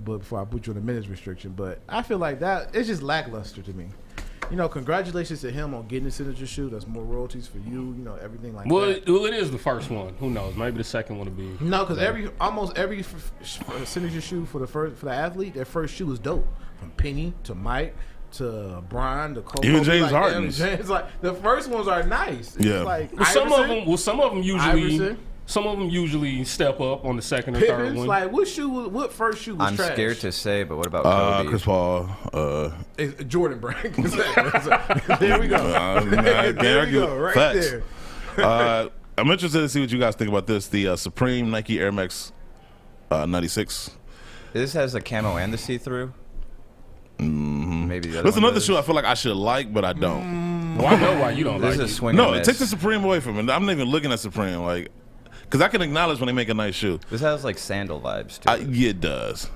but before I put you on a minutes restriction. But I feel like that it's just lackluster to me. Congratulations to him on getting the signature shoe. That's more royalties for you. Everything like Well, that. it is the first one. Who knows? Maybe the second one will be. No, because almost every signature shoe for the athlete, their first shoe is dope. From Penny to Mike to Brian to Cole. Even James like, Harden's. It's like the first ones are nice. It's Yeah. like Well, some Iverson. of them usually. Iverson. Some of them usually step up on the second or third Pippins, one. like what first shoe was I'm trash? scared to say, but what about Kobe? Chris Paul. It's Jordan Brand. There we go. I can't argue. Right Facts. there. I'm interested to see what you guys think about this. The Supreme Nike Air Max 96. This has the camo and the see-through. Maybe the other That's one another does. shoe I feel like I should like, but I don't. Well, I know why you don't This like is a it. swing. No, and it miss. takes the Supreme away from it. I'm not even looking at Supreme, like, because I can acknowledge when they make a nice shoe. This has like sandal vibes too. Yeah, it does.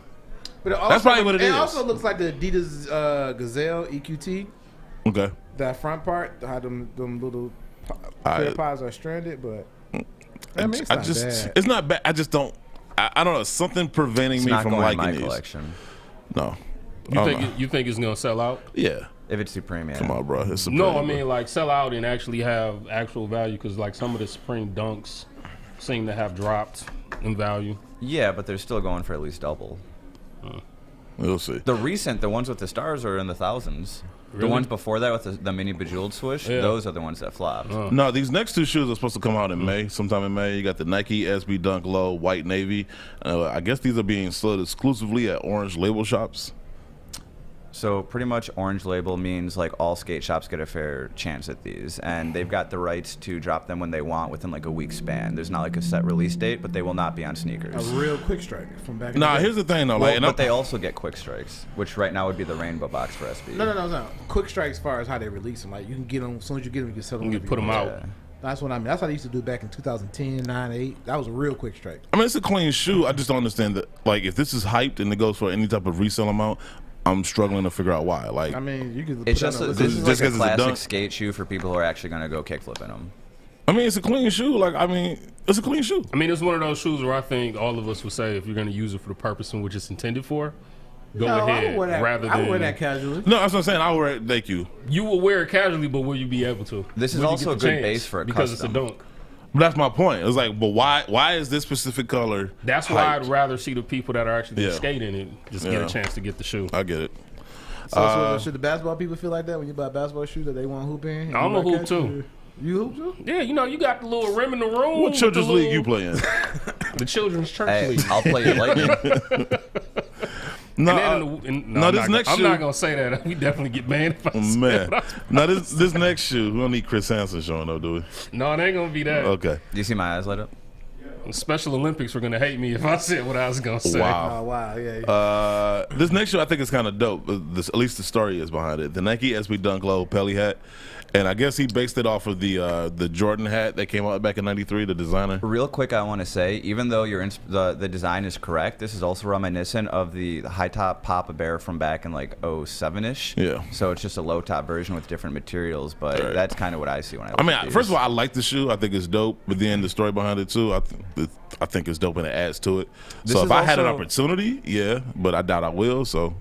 But it That's probably what it It is. also looks like the Adidas Gazelle EQT. Okay. That front part, how them little clear pies are stranded, but I mean, it's not bad. It's not bad. I just don't. I don't know. Something preventing It's me not from going in liking my these. collection. No. You think it's gonna sell out? Yeah. If it's Supreme, yeah. Come on, bro. It's Supreme, No, I bro. mean like sell out and actually have actual value because like some of the Supreme Dunks seem to have dropped in value. Yeah, but they're still going for at least double. We'll see. The ones with the stars are in the thousands. Really? The ones before that with the mini bejeweled swoosh, Yeah. those are the ones that flopped. No, these next two shoes are supposed to come out in May, sometime in May. You got the Nike SB Dunk Low White Navy. I guess these are being sold exclusively at Orange Label shops. So pretty much Orange Label means like all skate shops get a fair chance at these, and they've got the rights to drop them when they want within like a week span. There's not like a set release date, but they will not be on A sneakers. real quick strike from back in Nah, the day. here's the thing though. Well, Like, but they also get quick strikes, which right now would be the rainbow box for SB. No. Quick strike as far as how they release them. Like you can get them as soon as you get them, you can sell them. You can put them whenever out. want. That's what I mean. That's what I used to do back in 2010, 9, 8. That was a real quick strike. I mean, it's a clean shoe. I just don't understand that. Like, if this is hyped and it goes for any type of resale amount, I'm struggling to figure out why. Like, I mean, you could. It's put just that on this the is just like 'cause a it's a classic dunk. skate shoe for people who are actually going to go kickflip in them. I mean, it's a clean shoe. Like, I mean, it's a clean shoe. I mean, it's one of those shoes where I think all of us would say if you're going to use it for the purpose in which it's intended for, go No, I ahead. would wear that. Rather I would than wear that casually. No, that's what I'm saying. I wear it. Thank you. you will wear it casually, but will you be able to? This is Will you also get a the good chance? base for a because custom. it's a dunk. But that's my point. It's like, but why is this specific color? That's why hyped? I'd rather see the people that are actually Yeah. skating it just get Yeah. a chance to get the shoe. I get it. So should the basketball people feel like that when you buy a basketball shoe that they want to hoop in? and I'm you a wear hoop casual? too. You hoop too? Yeah, you got the little rim in the room. What with children's the league you little- play in? The children's church Hey, league. I'll play your lightning. No, And then in the- in- no, no, I'm this not next gonna, shoe. I'm not gonna say that. We definitely get banned if I say Man, that. now this next shoe, we don't need Chris Hansen showing up, do we? No, it ain't gonna be that. Okay. Do you see my eyes light up? Special Olympics were gonna hate me if I said what I was gonna say. Wow. Oh wow, yeah. This next shoe I think is kind of dope. At least the story is behind it. The Nike SB Dunk Low Pelly hat, and I guess he based it off of the Jordan hat that came out back in '93. The designer. Real quick, I want to say, even though the design is correct, this is also reminiscent of the high top Papa Bear from back in like 07-ish. Yeah. So it's just a low top version with different materials, but Right. that's kind of what I see when I look I mean, at these. first of all, I like the shoe. I think it's dope. But then the story behind it too, I think it's dope and it adds to it. This So is if I had an also- opportunity, yeah, but I doubt I will. So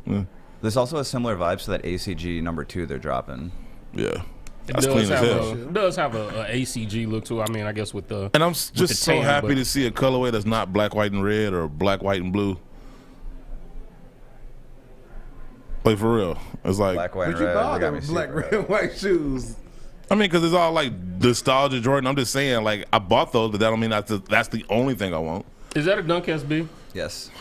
There's also a similar vibes to that ACG number 2 they're dropping. yeah, It that's clean as hell. It does have a ACG look to it. I mean, I guess with the And I'm the just so tan, happy but- to see a colorway that's not black, white, and red or black, white, and blue. Like for real, it's like Black, white, But and you red. bought they got them me black, super red, white shoes. I mean, because it's all like nostalgia Jordan. I'm just saying, like I bought those, but that don't mean that's the only thing I want. Is that a Dunk SB? Yes.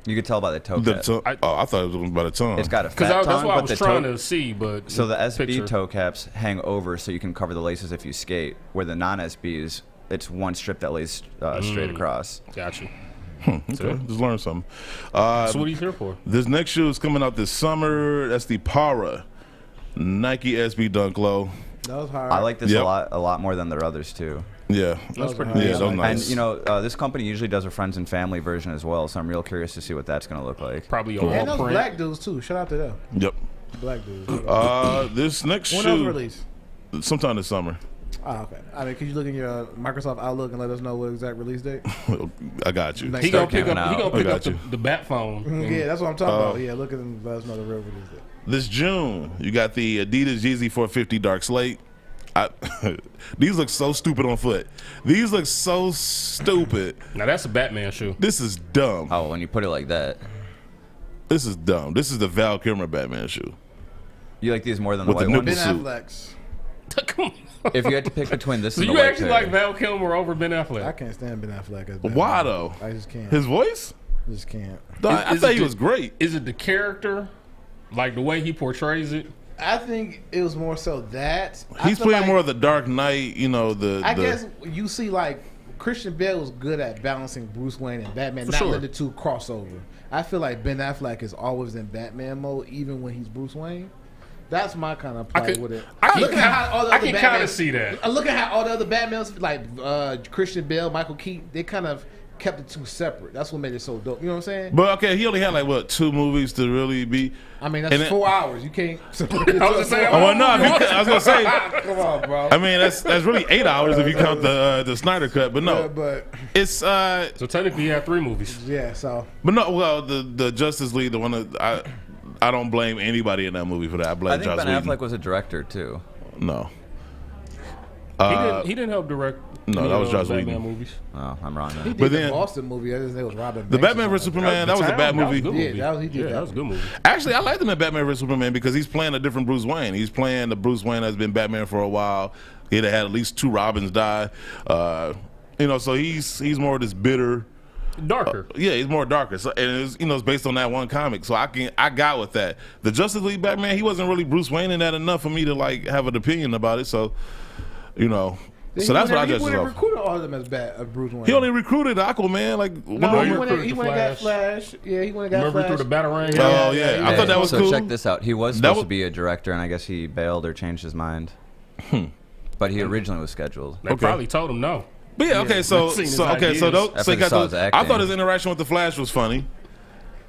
You could tell by the toe The cap. tongue- I thought it was by the tongue. It's got a Because fat that's tongue, what I but was the trying toe, to see. But so the SB picture. toe caps hang over so you can cover the laces if you skate, where the non-SBs, it's one strip that lays straight across. Got you. okay, just learn something. So what are you here for? This next shoe is coming out this summer. That's the Para Nike SB Dunk Low. That was hard. I like this Yep. a lot more than their others too. Yeah, That's pretty yeah, nice. those nice. And you know, this company usually does a friends and family version as well, so I'm real curious to see what that's going to look like. Probably and all those print. black dudes too. Shout out to them. Yep. Black dudes. This next When those shoe, release? sometime this summer. Oh, okay. I mean, could you look in your Microsoft Outlook and let us know what exact release date? I got you. Next He gonna Start pick up. camping He gonna out. pick I up got you. the bat phone. Yeah, that's what I'm talking about. Yeah, look at them. Let us know the real release date. This June, you got the Adidas Yeezy 450 Dark Slate. These look so stupid on foot. These look so stupid. Now that's a Batman shoe. This is dumb. Oh, when you put it like that, This is dumb. This is the Val Kilmer Batman shoe. you like these more than the With the white nipple ones? Ben suit. Affleck's. Come on. If you had to pick between this So and the you white actually pair, like Val Kilmer over Ben Affleck? I can't stand Ben Affleck as Batman. Why though? I just can't. His voice? Just can't. I Is thought it he the- was great. Is it the character, like the way he portrays it? I think it was more so that He's playing more of the Dark Knight. You know I guess you see like Christian Bale was good at balancing Bruce Wayne and Batman, not letting the two cross over. I feel like Ben Affleck is always in Batman mode, even when he's Bruce Wayne. That's my kind of play with it. I Look at how all the I other can kind Batmans- of see that. Look at how all the other Batmans, like Christian Bale, Michael Keaton, they kind of kept the two separate. That's what made it so dope. You know what I'm saying? But okay, he only had like what 2 movies to really be. I mean, that's and 4 hours. You can't. I was just saying. Oh well, no, I was gonna say. Come on, bro. I mean, that's really 8 hours if you count the Snyder cut. But no, Yeah, but it's So technically, he had 3 movies. yeah, so But no, well, the Justice League, the one that I don't blame anybody in that movie for that. I blame I think Joss Ben Whedon. Affleck was a director too. No, He didn't help direct. no, any that of was those Joss Batman Whedon. movies. Oh, I'm wrong. he Then. did But the then- Boston movie. I just think it was Robin. the Banks or Batman vs something Superman, that was a Town, bad that was movie. good Yeah, he did Yeah, that that was a good movie. Actually, I liked him in Batman vs Superman because he's playing a different Bruce Wayne. He's playing the Bruce Wayne that's been Batman for a while. He'd had at least 2 Robins die. You know, so he's more this bitter. Darker. Yeah, he's more darker. So, and it's, you know, it's based on that one comic. So I got with that. The Justice League Batman, he wasn't really Bruce Wayne in that enough for me to like have an opinion about it. So, you know, so that's what I just He off. recruited all of them as Bruce Wayne. He only recruited Aquaman like No, he he went recruited and the got Flash. Flash. Yeah, he went and got Remember Flash. through the Batarang? Oh yeah, I thought that was so cool. check this out. He was That supposed was- to be a director, and I guess he bailed or changed his mind. But he originally was scheduled. They Okay. probably told him no. But yeah, okay, so I've seen his so okay, so ideas. those, After so he he got saw those, his I acting. thought his interaction with the Flash was funny.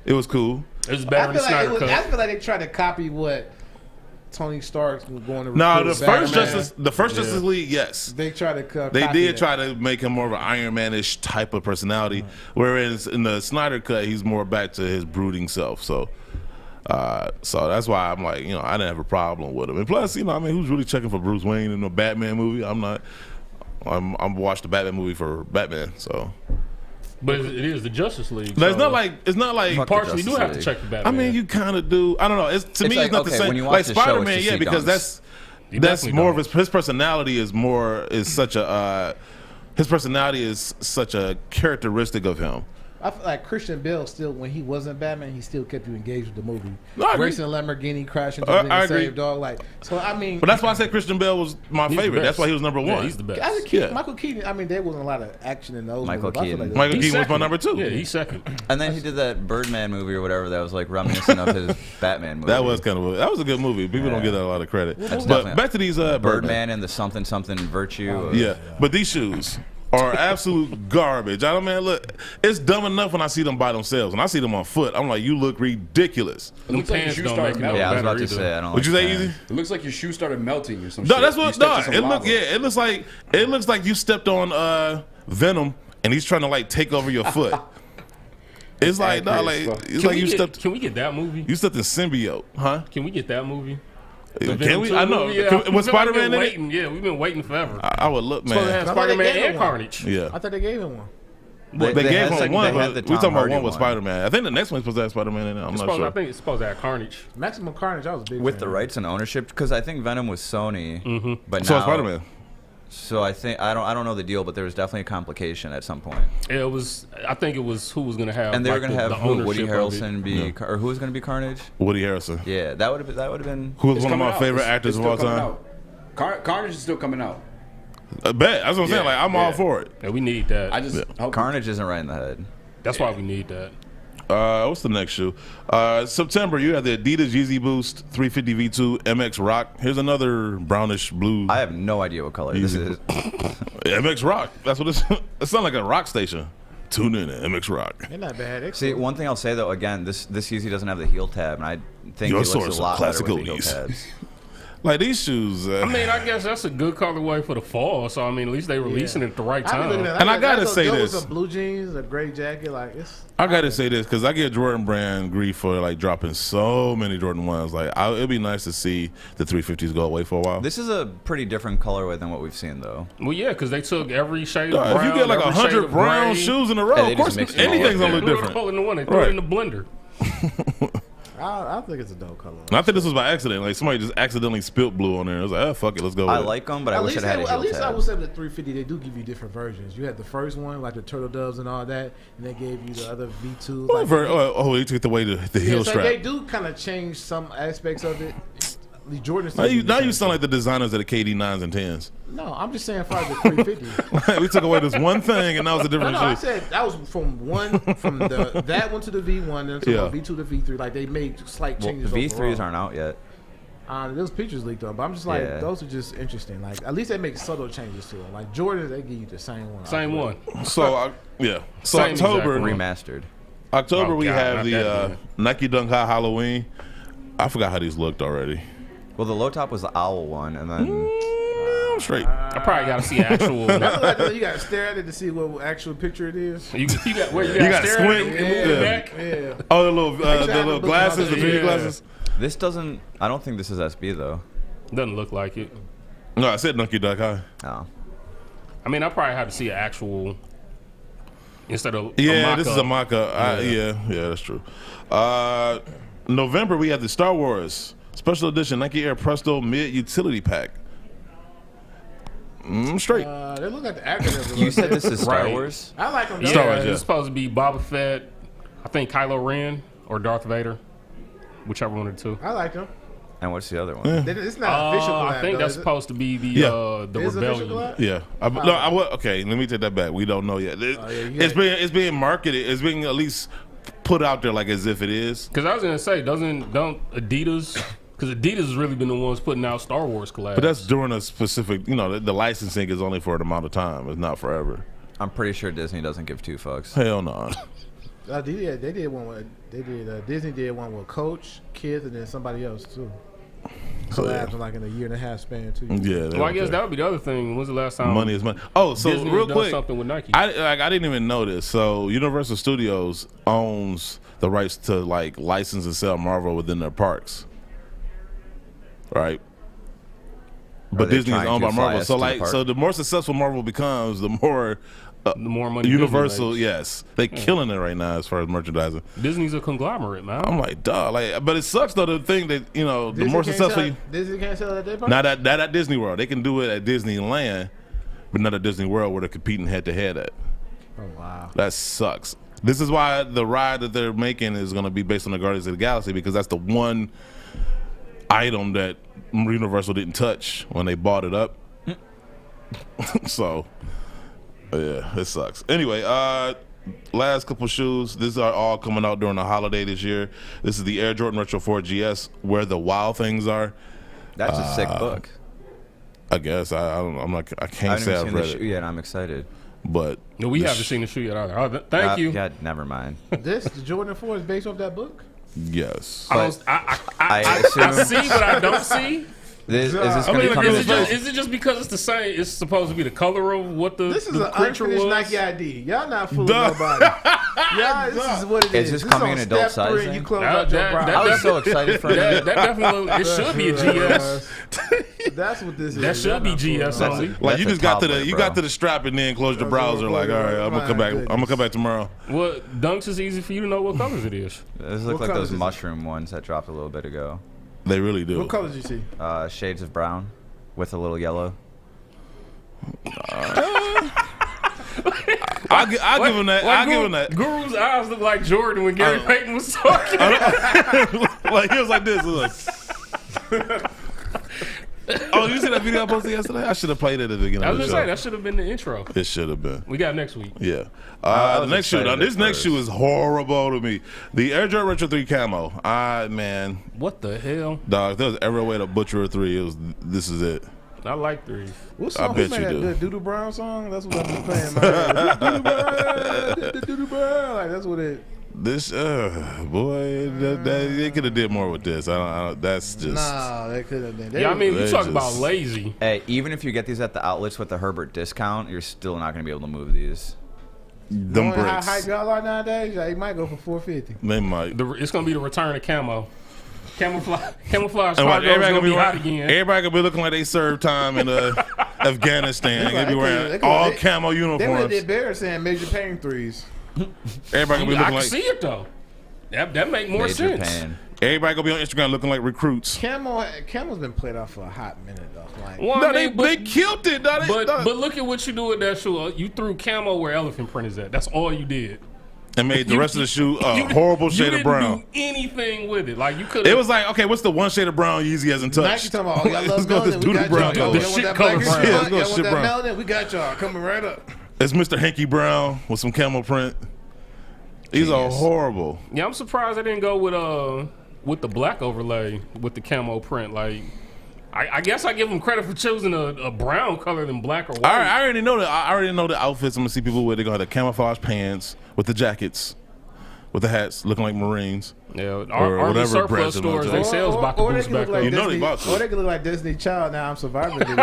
It was cool. It was I better than feel, like Snyder it was, Cut. I feel like they tried to copy what Tony Stark was going to. No, recruit the first Justice League, yes. They tried to. They copy did that. try to make him more of an Iron Man-ish type of personality, whereas in the Snyder cut, he's more back to his brooding self. So that's why I'm like, you know, I didn't have a problem with him. And plus, you know, I mean, who's really checking for Bruce Wayne in a Batman movie? I'm not. I'm watched the Batman movie for Batman, so. But it is the Justice League. But so it's not like. Fuck partially do Justice have to League. check the I Batman. mean, you kind of do. I don't know. To me, like, it's not okay, the same. when you watch Like the show, Spider-Man, it's just yeah, he because dunks. He that's definitely more of don't. his personality is such a his personality is such a characteristic of him. I feel like Christian Bale still, when he wasn't Batman, he still kept you engaged with the movie. No, I agree. Racing a Lamborghini, crashing I to the agree. save dog. Like, so I mean, But that's why I said Christian Bale was my He's the favorite. That's best. why he was number Yeah, one. he's the best. as a kid, Yeah. Michael Keaton. I mean, there wasn't a lot of action in those. Michael movies, but I feel Keaton. like Michael He's Keaton was my second. number 2. Yeah, he's second. And then he did that Birdman movie or whatever that was like reminiscent of his Batman movie. That was a good movie. People don't get that a lot of credit. That's But definitely- back to these Birdman and the something virtue. of- Yeah, but these shoes are absolute garbage. I don't man, look, it's dumb enough when I see them by themselves. When I see them on foot, I'm like, you look ridiculous. It looks like your pants shoe don't started make it no melting. Yeah, I was better about to either. say I don't. Would you like say that. easy? It looks like your shoe started melting or some No, shit. that's You what. stepped No, in some it lava. looks like you stepped on Venom, and he's trying to like take over your foot. It's like no, like accurate as fuck. it's like you stepped. Can we get that movie? You stepped in symbiote, huh? Can we get that movie? Can we? I know. Was Spider-Man in it? Yeah, we've been waiting forever. I would look, Supposed to man. have I thought they Spider-Man gave him and one. Carnage. Yeah. I thought they gave him one. They They gave had him second- one, they had but the we Tom talking about Hardy one with one. Spider-Man. I think the next one's supposed to have Spider-Man in it. I'm not I sure. think it's supposed to have Carnage. Maximum Carnage. I was a big With fan the of. rights and ownership, because I think Venom was Sony, but So now is Spider-Man. So I think I don't know the deal, but there was definitely a complication at some point. It was. I think it was who was going to have. And they were like, going to the have who, Woody ownership of it. Harrelson be, or who was going to be Carnage? Woody Harrelson, Yeah, that would have been. who was It's one of coming my out. favorite It's- actors it's of all still coming time. out. Carnage is still coming out. I bet. That's what I'm saying. Yeah, Like I'm all yeah. for it. Yeah, we need that. I just hope Carnage isn't right in the head. That's why we need that. What's the next shoe? September, you have the Adidas Yeezy Boost 350 V2 MX Rock. Here's another brownish blue. I have no idea what color this is. MX Rock. That's what it's. It sounds like a rock station. Tune in at MX Rock. They're not bad. They're See, cool. one thing I'll say though, again, this Yeezy doesn't have the heel tab, and I think Your it looks source a of lot classic better with the heel oldies. tabs. Like these shoes. I mean, I guess that's a good colorway for the fall. So I mean, at least they releasing it at the right I be looking time. at- And I gotta those say those this. Some blue jeans, a gray jacket, like it's. I gotta say this because I get Jordan Brand grief for like dropping so many Jordan 1s. Like it'd be nice to see the 350s go away for a while. This is a pretty different colorway than what we've seen though. Well, yeah, because they took every shade of If brown. you get like every shade 100 of brown gray. shoes in a row, Yeah, they of course just mix them all anything's up. gonna look They threw it different. all in the one. They threw Right. it in the blender. I think it's a dope color. And I think this was by accident. Like somebody just accidentally spilt blue on there. I was like, oh fuck it, let's go with I it. like them, but I wish it had a heel At least I tab. would say with the 350, they do give you different versions. You had the first one, like the turtle doves and all that, and they gave you the other V2. Oh, he took away the heel so strap. they do kind of change some aspects of it. The Jordans. Now you sound like the designers of the KD 9s and 10s. No, I'm just saying for the 350. We took away this one thing, and that was a different No, I shoe. said that was from that one to the V1, then to V2 to V3. Like they made slight changes. V3s overall. aren't out yet. Those pictures leaked up, but I'm just like, those are just interesting. Like at least they make subtle changes to them. Like Jordans, they give you the same one. Same one. So So Same October exact one. Remastered. October Oh, we God, have not the that Nike Dunk High Halloween. I forgot how these looked already. Well, the low top was the owl one, and then I'm straight. I probably got to see actual. That look like you got to stare at it to see what actual picture it is. You got gotta stare at it squint. and move it back. Yeah. Oh, the little look glasses, the about 3D it. glasses. this doesn't. I don't think this is SB though. Doesn't look like it. No, I said Nike Dunk High. Oh. I mean, I probably have to see an actual instead of Yeah, a this is a mock-up. Yeah, that's true. November we have the Star Wars Special Edition Nike Air Presto Mid Utility Pack. Straight. They look like the acronyms. You said this is Star Right. Wars. I like them. Yeah, Star Wars, yeah. it's supposed to be Boba Fett, I think Kylo Ren or Darth Vader, whichever one of the two. I like them. And what's the other one? It's not official. I think though, that's is it? supposed to be the Is it official rebellion. collab? Yeah. Okay, let me take that back. We don't know yet. It's being marketed. It's being at least put out there like as if it is. Because I was gonna say, don't Adidas? Because Adidas has really been the ones putting out Star Wars collabs. But that's during a specific, the licensing is only for an amount of time. It's not forever. I'm pretty sure Disney doesn't give two fucks. Hell no. They did one with Disney did one with Coach, Kids, and then somebody else too. So, Collabs yeah. in like in a year and a half span too. Yeah. Well, I guess that would be the other thing. When's the last time Money is money. Oh, so Disney real done quick, something with Nike? I didn't even know this. So Universal Studios owns the rights to like license and sell Marvel within their parks, right? But they Disney is trying owned to by fly Marvel. us So to the like, park? so the more successful Marvel becomes, the more the more money Universal. Disney makes. Yes, they killing it right now as far as merchandising. Disney's a conglomerate, man. I'm like, duh. Like, but it sucks though. The thing that the more can't successful. sell, Disney can't sell at their park. Not at Disney World. They can do it at Disneyland, but not at Disney World where they're competing head to head at. Oh wow. That sucks. This is why the ride that they're making is going to be based on the Guardians of the Galaxy, because that's the one item that Universal didn't touch when they bought it up. So, yeah, it sucks. Anyway, last couple shoes. These are all coming out during the holiday this year. This is the Air Jordan Retro 4 GS, where the wow things are. That's a sick book. I guess I don't know. I I can't say haven't I've seen the read shoe it, yet. I'm excited. but No, we haven't seen the shoe yet either. Oh, thank you. Yeah, never mind. The Jordan 4 is based off that book. Yes. I assume see, but I don't see. Is this going to come Is in? it just because it's the same? It's supposed to be the color of what the This is the an creature unfinished was. Nike ID. Y'all not fooling Duh. nobody. Y'all, this is what it Is is. this coming on in adult step 3 and sizing? You close That- out your that- brow. that- I was so excited for That it. definitely it should be a GS. That's what this is. That should Y'all be not fooling GS nobody. only. Like That's you a just got to toddler, the bro. strap and then close your browser. Like, all right, I'm gonna come back. I'm gonna come back tomorrow. Well, Dunks is easy for you to know what colors it is. Those look What like colors those is it? mushroom ones that dropped a little bit ago. They really do. What colors you see? Shades of brown with a little yellow. I'll give him that. I'll give him that. Guru's eyes look like Jordan when Gary Payton was talking. Like he was like this. He was like. Oh, you see that video I posted yesterday? I should have played it at the beginning I of was the gonna say show. that should have been the intro. It should have been. We got next week. Yeah. I The was next shoe. Now, excited this at next first. shoe is horrible to me. The Air Jordan Retro 3 Camo. Man, What the hell? dog, if there was ever a way to butcher a 3, this is it. I like threes. What I song? bet Who made you that do. good Doodle Brown song? That's what I'm playing. in my head. Doodle Brown, Doodle Brown. Like that's what it. This, boy, they could have did more with this. That's just. Nah, they could have been. Yeah, I mean, They we talk just- about lazy. Hey, even if you get these at the outlets with the Herbert discount, you're still not going to be able to move these. Them how bricks. hype y'all are nowadays, like, it might go for 450. They might. It's gonna be the return of camo. Camouflage And what, cargo is gonna be hot again. everybody gonna be looking like they served time in Afghanistan. They be They wearing could- all they- camo They would have uniforms. did better saying major pain threes. Everybody gonna be I looking can like. see it though. That make more Major sense. pain. Everybody gonna be on Instagram looking like recruits. Camel's been played off for a hot minute though. Like, Well, No, I mean, they killed it. No, but look at what you do with that shoe. You threw camo where elephant print is at. That's all you did. and made the rest of the shoe a horrible shade you of brown. didn't do anything with it. Like you could. It was like, okay, what's the one shade of brown Yeezy hasn't touched? Nike talking about, oh, y'all Let's love go with this melanin, we doodle got brown y'all. color. The Y'all shit want that color black brown. shit? Yeah, let's go Y'all shit want that brown. melanin? We got y'all. Coming right up. It's Mr. Hanky Brown with some camel print. These are horrible. Yeah, I'm surprised I didn't go with the black overlay with the camo print. Like, I guess I give them credit for choosing a brown color than black or white. I already know that. I already know the outfits. I'm gonna see people with. They're gonna have the camouflage pants with the jackets, with the hats, looking like Marines. Yeah, Or Army whatever surplus brands of stores, they military. sales about to Or they boost can look back like up. You know Disney, they about to. or they can look like Disney Child. Now I'm surviving video.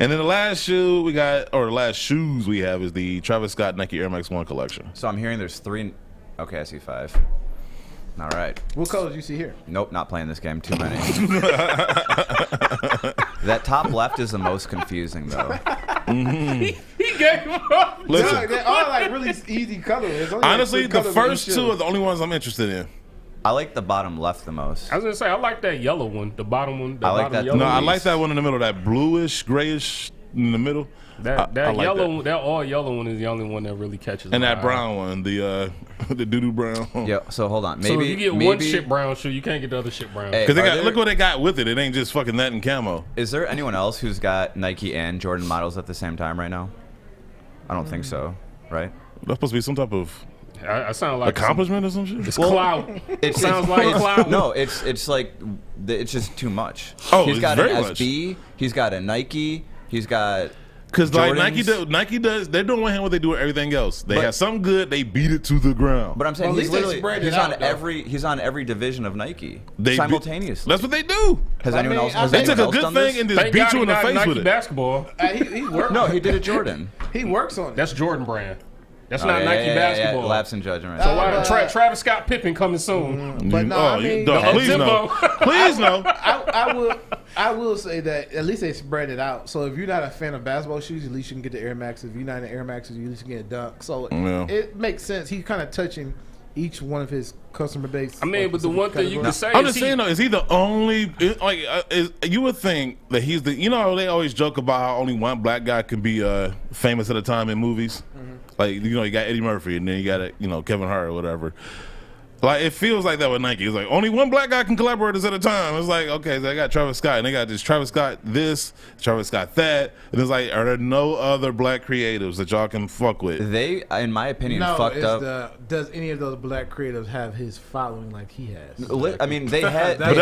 And then the last shoe we got, or the last shoes we have, is the Travis Scott Nike Air Max 1 collection. So I'm hearing there's 3. Okay, I see 5. All right. What colors you see here? Nope, not playing this game. Too many. That top left is the most confusing, though. He gave up. Listen, Dog, they are like really easy colors. There's only like honestly, three the colors in first each two shoe. are the only ones I'm interested in. I like the bottom left the most. I was gonna say I like that yellow one, the bottom one. The I like bottom that yellow No, I one. like that one in the middle, that bluish, grayish in the middle. That I like yellow, that. that all yellow one is the only one that really catches. And my that eye. brown one, the doo-doo brown. Yeah. So hold on. Maybe So if you get maybe, one shit brown shoe, you can't get the other shit brown. Hey, Because they are got, there- look what they got with it. It ain't just fucking that and camo. Is there anyone else who's got Nike and Jordan models at the same time right now? I don't think so. Right? That's supposed to be some type of I sound like accomplishment or some shit. It's clout. It sounds like clout. No, it's like it's just too much. Oh, he's it's got an very much. SB. He's got a Nike. He's got Because like Jordans. Nike does, they're doing with him what they do with everything else. They But- have some good, they beat it to the ground. But I'm saying Well, at he's least they literally spread it he's out, on though. he's on every division of Nike They beat- simultaneously. That's what they do. Has I anyone mean, else? I Has They bet took anyone a else good done thing this? and just Thank beat God you he in the not face Nike with it. basketball. He works. No, he did it Jordan. He works on it. That's Jordan brand. That's Oh, not yeah, Nike yeah, basketball. Yeah, lapse in judgment. So why Uh, Travis Scott Pippen coming soon? But no, Oh, I mean, dog, please no. Please no. I will say that at least they spread it out. So if you're not a fan of basketball shoes, at least you can get the Air Max. If you're not an Air Max, you at least can get a Dunk. So Yeah. it makes sense. He's kind of touching each one of his customer base. I mean, but the one thing you can say I'm is just saying though, is he the only? You would think that he's the. You know, they always joke about how only one black guy can be famous at a time in movies. Like you know, you got Eddie Murphy, and then you got Kevin Hart or whatever. Like it feels like that with Nike. It's like only one black guy can collaborate at a time. It's like okay, so they got Travis Scott, and they got this Travis Scott this, Travis Scott that, and it's like, are there no other black creatives that y'all can fuck with? They, in my opinion, No, fucked it's up. does any of those black creatives have his following like he has? I mean, they had But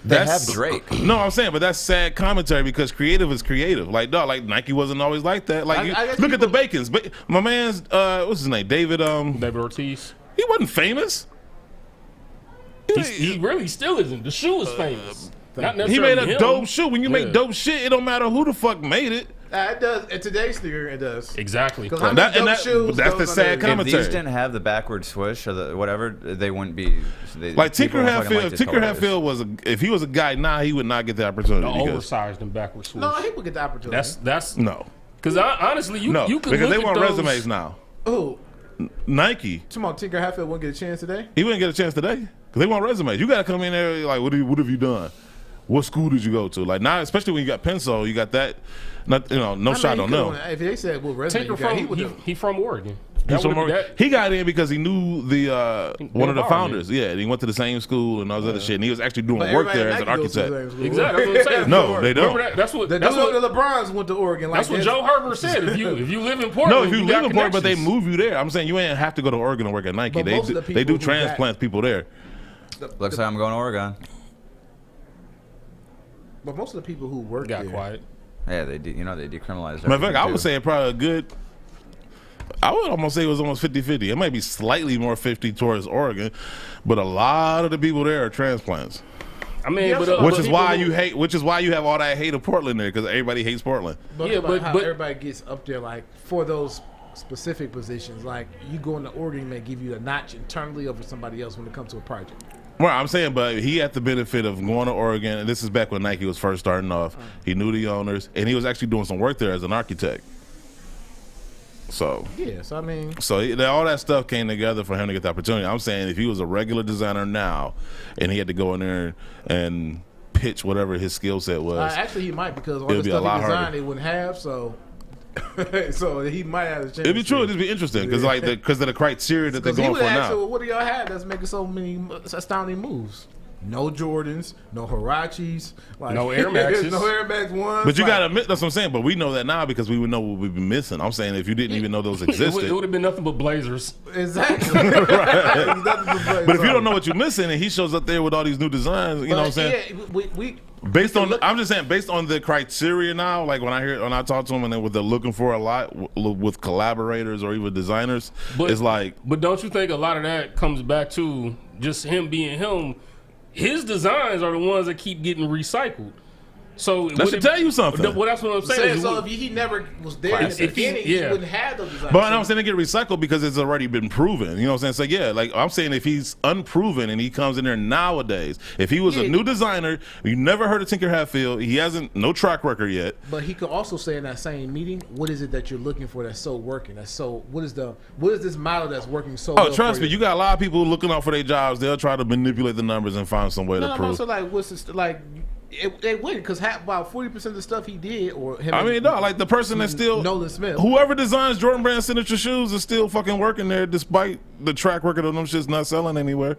they have Drake. No, I'm saying, but that's sad commentary because creative is creative. Like, dog, like Nike wasn't always like that. Like, I guess look at the Bacons. My man's, what's his name? David. David Ortiz. He wasn't famous. He really still isn't. The shoe is famous. Not He necessarily made a him. dope shoe. When you Yeah. make dope shit, it don't matter who the fuck made it. It does. In today's sneaker, it does. Exactly. 'Cause how That- many and dope that- shoes that's the goes sad under- If commentary. these didn't have the backward swoosh or the whatever, they wouldn't be. Like people Tinker don't fucking like Hatfield. these Tinker colorways. Hatfield was if he was a guy now, he would not get the opportunity. The because, oversized and backward swoosh. No, he would get the opportunity. That's no, because honestly, you no, you could because look they want at those, resumes now. Who? Nike, Tomorrow, Tinker Hatfield won't get a chance today. he wouldn't get a chance today because they want resumes. You got to come in there like, what have you done? What school did you go to? Like now, especially when you got Pencil, you got that. Not no I mean, shot he on could've them. went- If they said, "Well, resume Tinker you got," he from would. he from Oregon. He's That from would've- Oregon. He got in because he knew the one of the Empowerment. founders. Yeah, and he went to the same school and all this other shit. And he was actually doing But work everybody there at as an Nike goes to the architect. same school. Exactly. That's what I'm saying. No, they don't. Remember that? That's what. The That's dude what. the LeBrons went to Oregon. That's like what this. Joe Herbert said. If you live in Portland, No, if you got live in Portland, but they connections. move you there. I'm saying you ain't have to go to Oregon to work at Nike. But They most of do, the people they do who transplant people there. Looks like I'm going to Oregon. But most of the people who work got there, quiet. Yeah, they decriminalized. Matter of fact, I everything, would too. say probably a good. I would almost say it was almost 50-50. It might be slightly more 50 towards Oregon, but a lot of the people there are transplants. I mean, Yeah, but Which but is why people you hate. Which is why you have all that hate of Portland there because everybody hates Portland. But, Yeah, about how but- everybody gets up there, like for those specific positions, like you go into Oregon, may give you a notch internally over somebody else when it comes to a project. Well, I'm saying, but he had the benefit of going to Oregon, and this is back when Nike was first starting off. He knew the owners, and he was actually doing some work there as an architect. So Yes, I mean, all that stuff came together for him to get the opportunity. I'm saying if he was a regular designer now, and he had to go in there and pitch whatever his skill set was, actually he might, because all It'd the be a stuff lot he designed harder. they wouldn't have. So, so he might have a chance. it'd be true. It'd be interesting because because of the criteria that they're Because he going would for ask, now. well, what do y'all have that's making so many astounding moves? No Jordans, no Hirachis, like, No Air Maxes. no Air Max 1s. But you like, gotta admit, that's what I'm saying. But we know that now because we would know what we'd be missing. I'm saying if you didn't even know those It would existed. have been nothing but blazers. Exactly. But if you don't know what you're missing and he shows up there with all these new designs, you know what I'm saying? Yeah, Based on, I'm just saying, based on the criteria now, like when I talk to them and what they're looking for a lot with collaborators or even designers, it's like. But don't you think a lot of that comes back to just him being him? His designs are the ones that keep getting recycled. So That should tell you something. Well, that's what I'm saying. so if he never was there in the beginning, he wouldn't have those designs. But I'm saying they get recycled because it's already been proven. You know what I'm saying? So yeah, like I'm saying, if he's unproven and he comes in there nowadays, if he was a new designer, you never heard of Tinker Hatfield, he hasn't no track record yet. But he could also say in that same meeting, what is it that you're looking for that's so working? What is this model that's working so well? Oh, trust me, you got a lot of people looking out for their jobs. They'll try to manipulate the numbers and find some way to prove. So like, what's this like? It wouldn't, because about 40% of the stuff he did, or him. I mean, no, like the person that's still Nolan Smith, whoever designs Jordan Brand signature shoes is still fucking working there despite the track record of them shits not selling anywhere.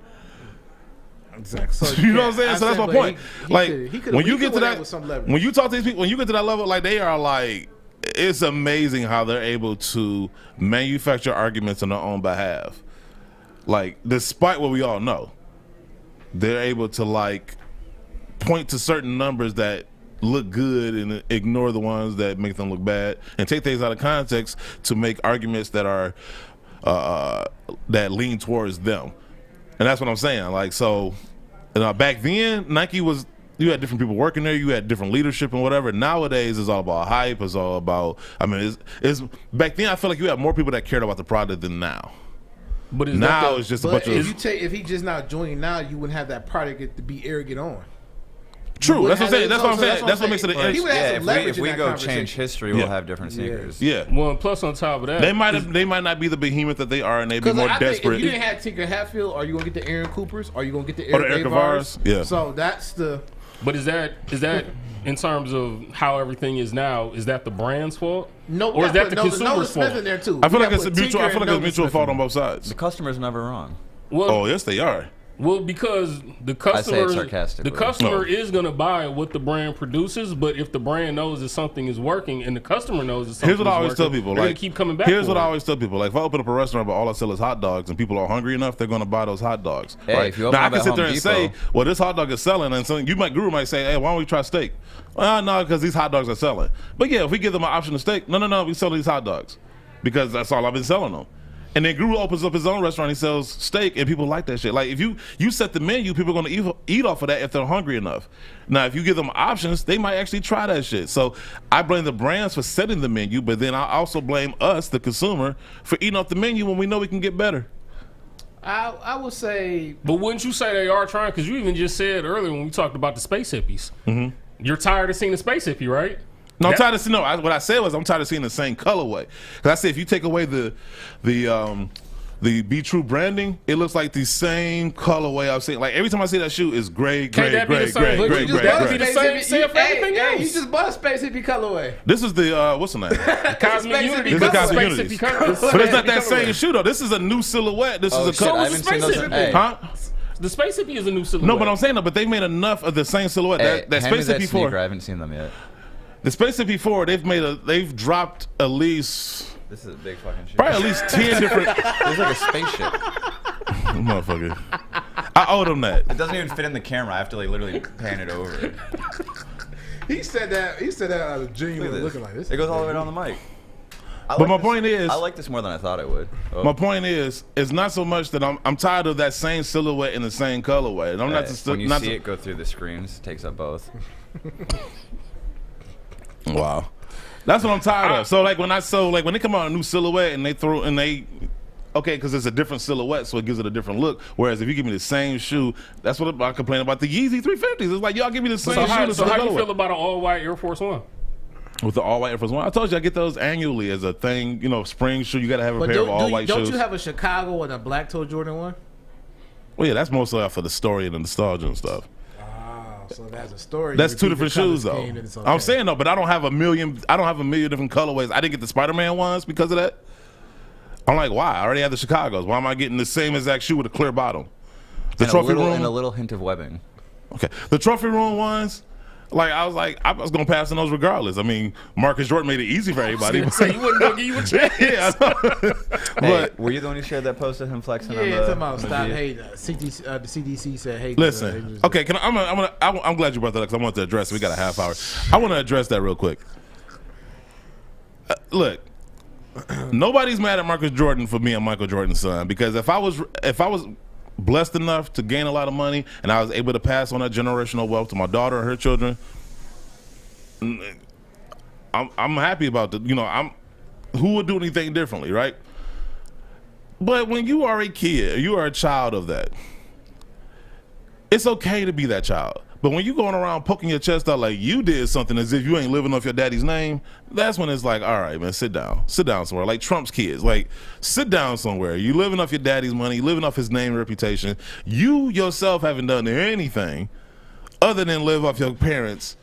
Exactly. So you know what I'm saying? So that's my point. When you get to that, when you talk to these people, when you get to that level, like they are like, it's amazing how they're able to manufacture arguments on their own behalf. Like, despite what we all know, they're able to like point to certain numbers that look good and ignore the ones that make them look bad, and take things out of context to make arguments that are that lean towards them. And that's what I'm saying. Like, so back then, Nike was, you had different people working there, you had different leadership and whatever. Nowadays, it's all about hype. It's all about, I mean, it's back then I feel like you had more people that cared about the product than now. But now it's just a bunch of. If he just not joining now, you wouldn't have that product to be arrogant on. True, that's what I'm saying. That's what I'm saying. That's what makes it an if we go change history, we'll have different sneakers. Yeah. Well, and plus on top of that, they might not be the behemoth that they are, and they'd be more desperate. If you didn't have Tinker Hatfield, are you gonna get the Aaron Coopers? Are you gonna get the Eric Avars? Yeah. So that's the. But is that in terms of how everything is now? Is that the brand's fault? No, or is that the consumer's fault? In there too. I feel like it's a mutual. I feel like it's a mutual fault on both sides. The customer's never wrong. Well, oh yes, they are. Well, because the customer is going to buy what the brand produces, but if the brand knows that something is working and the customer knows that something here's what I always working, tell people: they're like, gonna keep coming back. Here's what I always tell people: like, if I open up a restaurant, but all I sell is hot dogs, and people are hungry enough, they're going to buy those hot dogs. Hey, right? if you open now I up can at sit there Home and Depot, say, well, this hot dog is selling, and so guru might say, hey, why don't we try steak? Well, no, because these hot dogs are selling. But yeah, if we give them an option of steak, no, we sell these hot dogs because that's all I've been selling them. And then Guru opens up his own restaurant. He sells steak, and people like that shit. Like, if you set the menu, people are going to eat off of that if they're hungry enough. Now, if you give them options, they might actually try that shit. So I blame the brands for setting the menu, but then I also blame us, the consumer, for eating off the menu when we know we can get better. I would say. But wouldn't you say they are trying? Because you even just said earlier when we talked about the space hippies. Mm-hmm. You're tired of seeing the space hippie, right? No, I'm tired of seeing. What I said was I'm tired of seeing the same colorway. Because I said if you take away the Be True branding, it looks like the same colorway I've seen. Like every time I see that shoe, it's gray. Say it for everything else. You just bought a space hippie colorway. This is the what's the name? Cosmic Unity. This is Cosmic Unity. But it's not that same shoe though. This is a new silhouette. This is a color. color. So is the space hippie. Huh? The space hippie is a new silhouette. No, but I'm saying that. But they made enough of the same silhouette. That space hippie 4. I haven't seen them yet. The Space Hippie 4, they've dropped at least. This is a big fucking shit. Probably at least 10 different. It's like a spaceship. Motherfucker. I owe them that. It doesn't even fit in the camera. I have to like literally pan it over. He said that out of genuine looking like this. It goes all the way down the mic. But my point is, I like this more than I thought I would. Oh. My point is, it's not so much that I'm tired of that same silhouette in the same colorway. And I'm not when you see it go through the screens, it takes up both. Wow, that's what I'm tired of. So like when they come out a new silhouette and because it's a different silhouette, so it gives it a different look. Whereas if you give me the same shoe, that's what I complain about the Yeezy 350s. It's like y'all give me the same shoe. So how do you feel about an all-white Air Force One? With the all white Air Force One, I told you I get those annually as a thing. You know, spring shoe. You got to have a But pair of all white shoes. don't you have a Chicago and a black toe Jordan 1? Well, yeah, that's mostly for the story and the nostalgia and stuff. So that's a story. That's You two repeat different the shoes, color though. scheme and it's okay. I'm saying though, but I don't have a million different colorways. I didn't get the Spider-Man ones because of that. I'm like, why? I already have the Chicago's. Why am I getting the same exact shoe with a clear bottom? The and trophy room and a little hint of webbing. Okay, the trophy room ones. I was gonna pass on those regardless. I mean, Marcus Jordan made it easy for everybody. So you wouldn't go give you a chance. Yeah, Hey, but were you the one who shared that post of him flexing on the? Yeah, talking about on the stop G? hate. The CDC said hate. listen, okay, I'm glad you brought that up because I want to address it. We got a half hour. I want to address that real quick. Look, nobody's mad at Marcus Jordan for being Michael Jordan's son because if I was blessed enough to gain a lot of money and I was able to pass on that generational wealth to my daughter and her children, I'm happy about that. You know, who would do anything differently, right? But when you are a kid, you are a child of that. It's okay to be that child. But when you going around poking your chest out like you did something as if you ain't living off your daddy's name, that's when it's like, all right, man, sit down somewhere. Like Trump's kids, like sit down somewhere. You living off your daddy's money, you living off his name and reputation. You yourself haven't done anything other than live off your parents.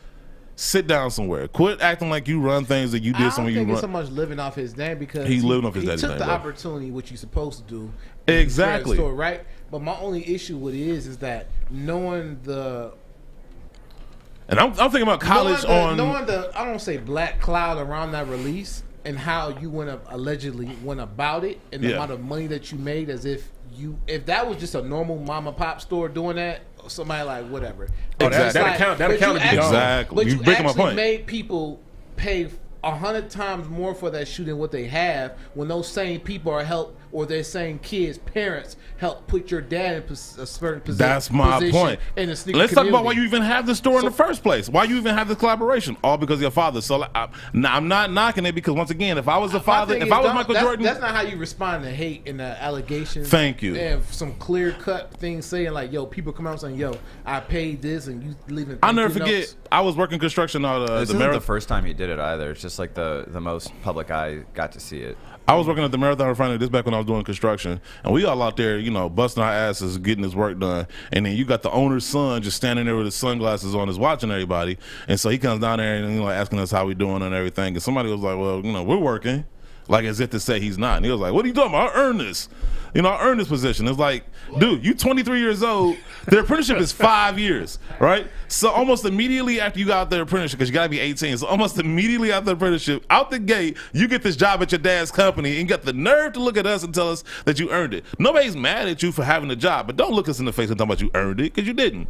Sit down somewhere. Quit acting like you run things that you did. I don't you think run. it's so much living off his name because He's living off his daddy's took name, the bro. opportunity, which you're supposed to do. Exactly. Story, right? But my only issue with it is that knowing the. And I'm thinking about college knowing the I don't say black cloud around that release and how you allegedly went about it and the amount of money that you made as if that was just a normal mom and pop store doing that, somebody like whatever. Exactly. That'll count. Exactly. But You you breaking my actually point. made people pay 100 times more for that shoe than what they have when those same people are or their same kids' parents help put your dad in a certain position. That's my point. In the sneaker Let's talk about why community. you even have the store in the first place. Why you even have the collaboration? All because of your father. So I'm not knocking it because once again, if I was a father, if I was Michael Jordan, that's not how you respond to hate and allegations. Thank you. And some clear cut things saying like, "Yo, people come out saying, yo, I paid this," and you leaving. I'll never thank you forget. notes. I was working construction on This the isn't marathon. the first time he did it either. It's just like the most public eye got to see it. I was working at the Marathon Refinery this back when I was doing construction, and we all out there, you know, busting our asses, getting this work done. And then you got the owner's son just standing there with his sunglasses on, just watching everybody. And so he comes down there and asking us how we doing and everything. And somebody was like, "Well, we're working," like as if to say he's not. And he was like, "What are you talking about? I earned this. I earned this position." It's like, dude, you 23 years old. Their apprenticeship is 5 years, right? So almost immediately after you got out their apprenticeship, because you got to be 18, so almost immediately after the apprenticeship, out the gate, you get this job at your dad's company and you got the nerve to look at us and tell us that you earned it. Nobody's mad at you for having a job, but don't look us in the face and talk about you earned it, because you didn't.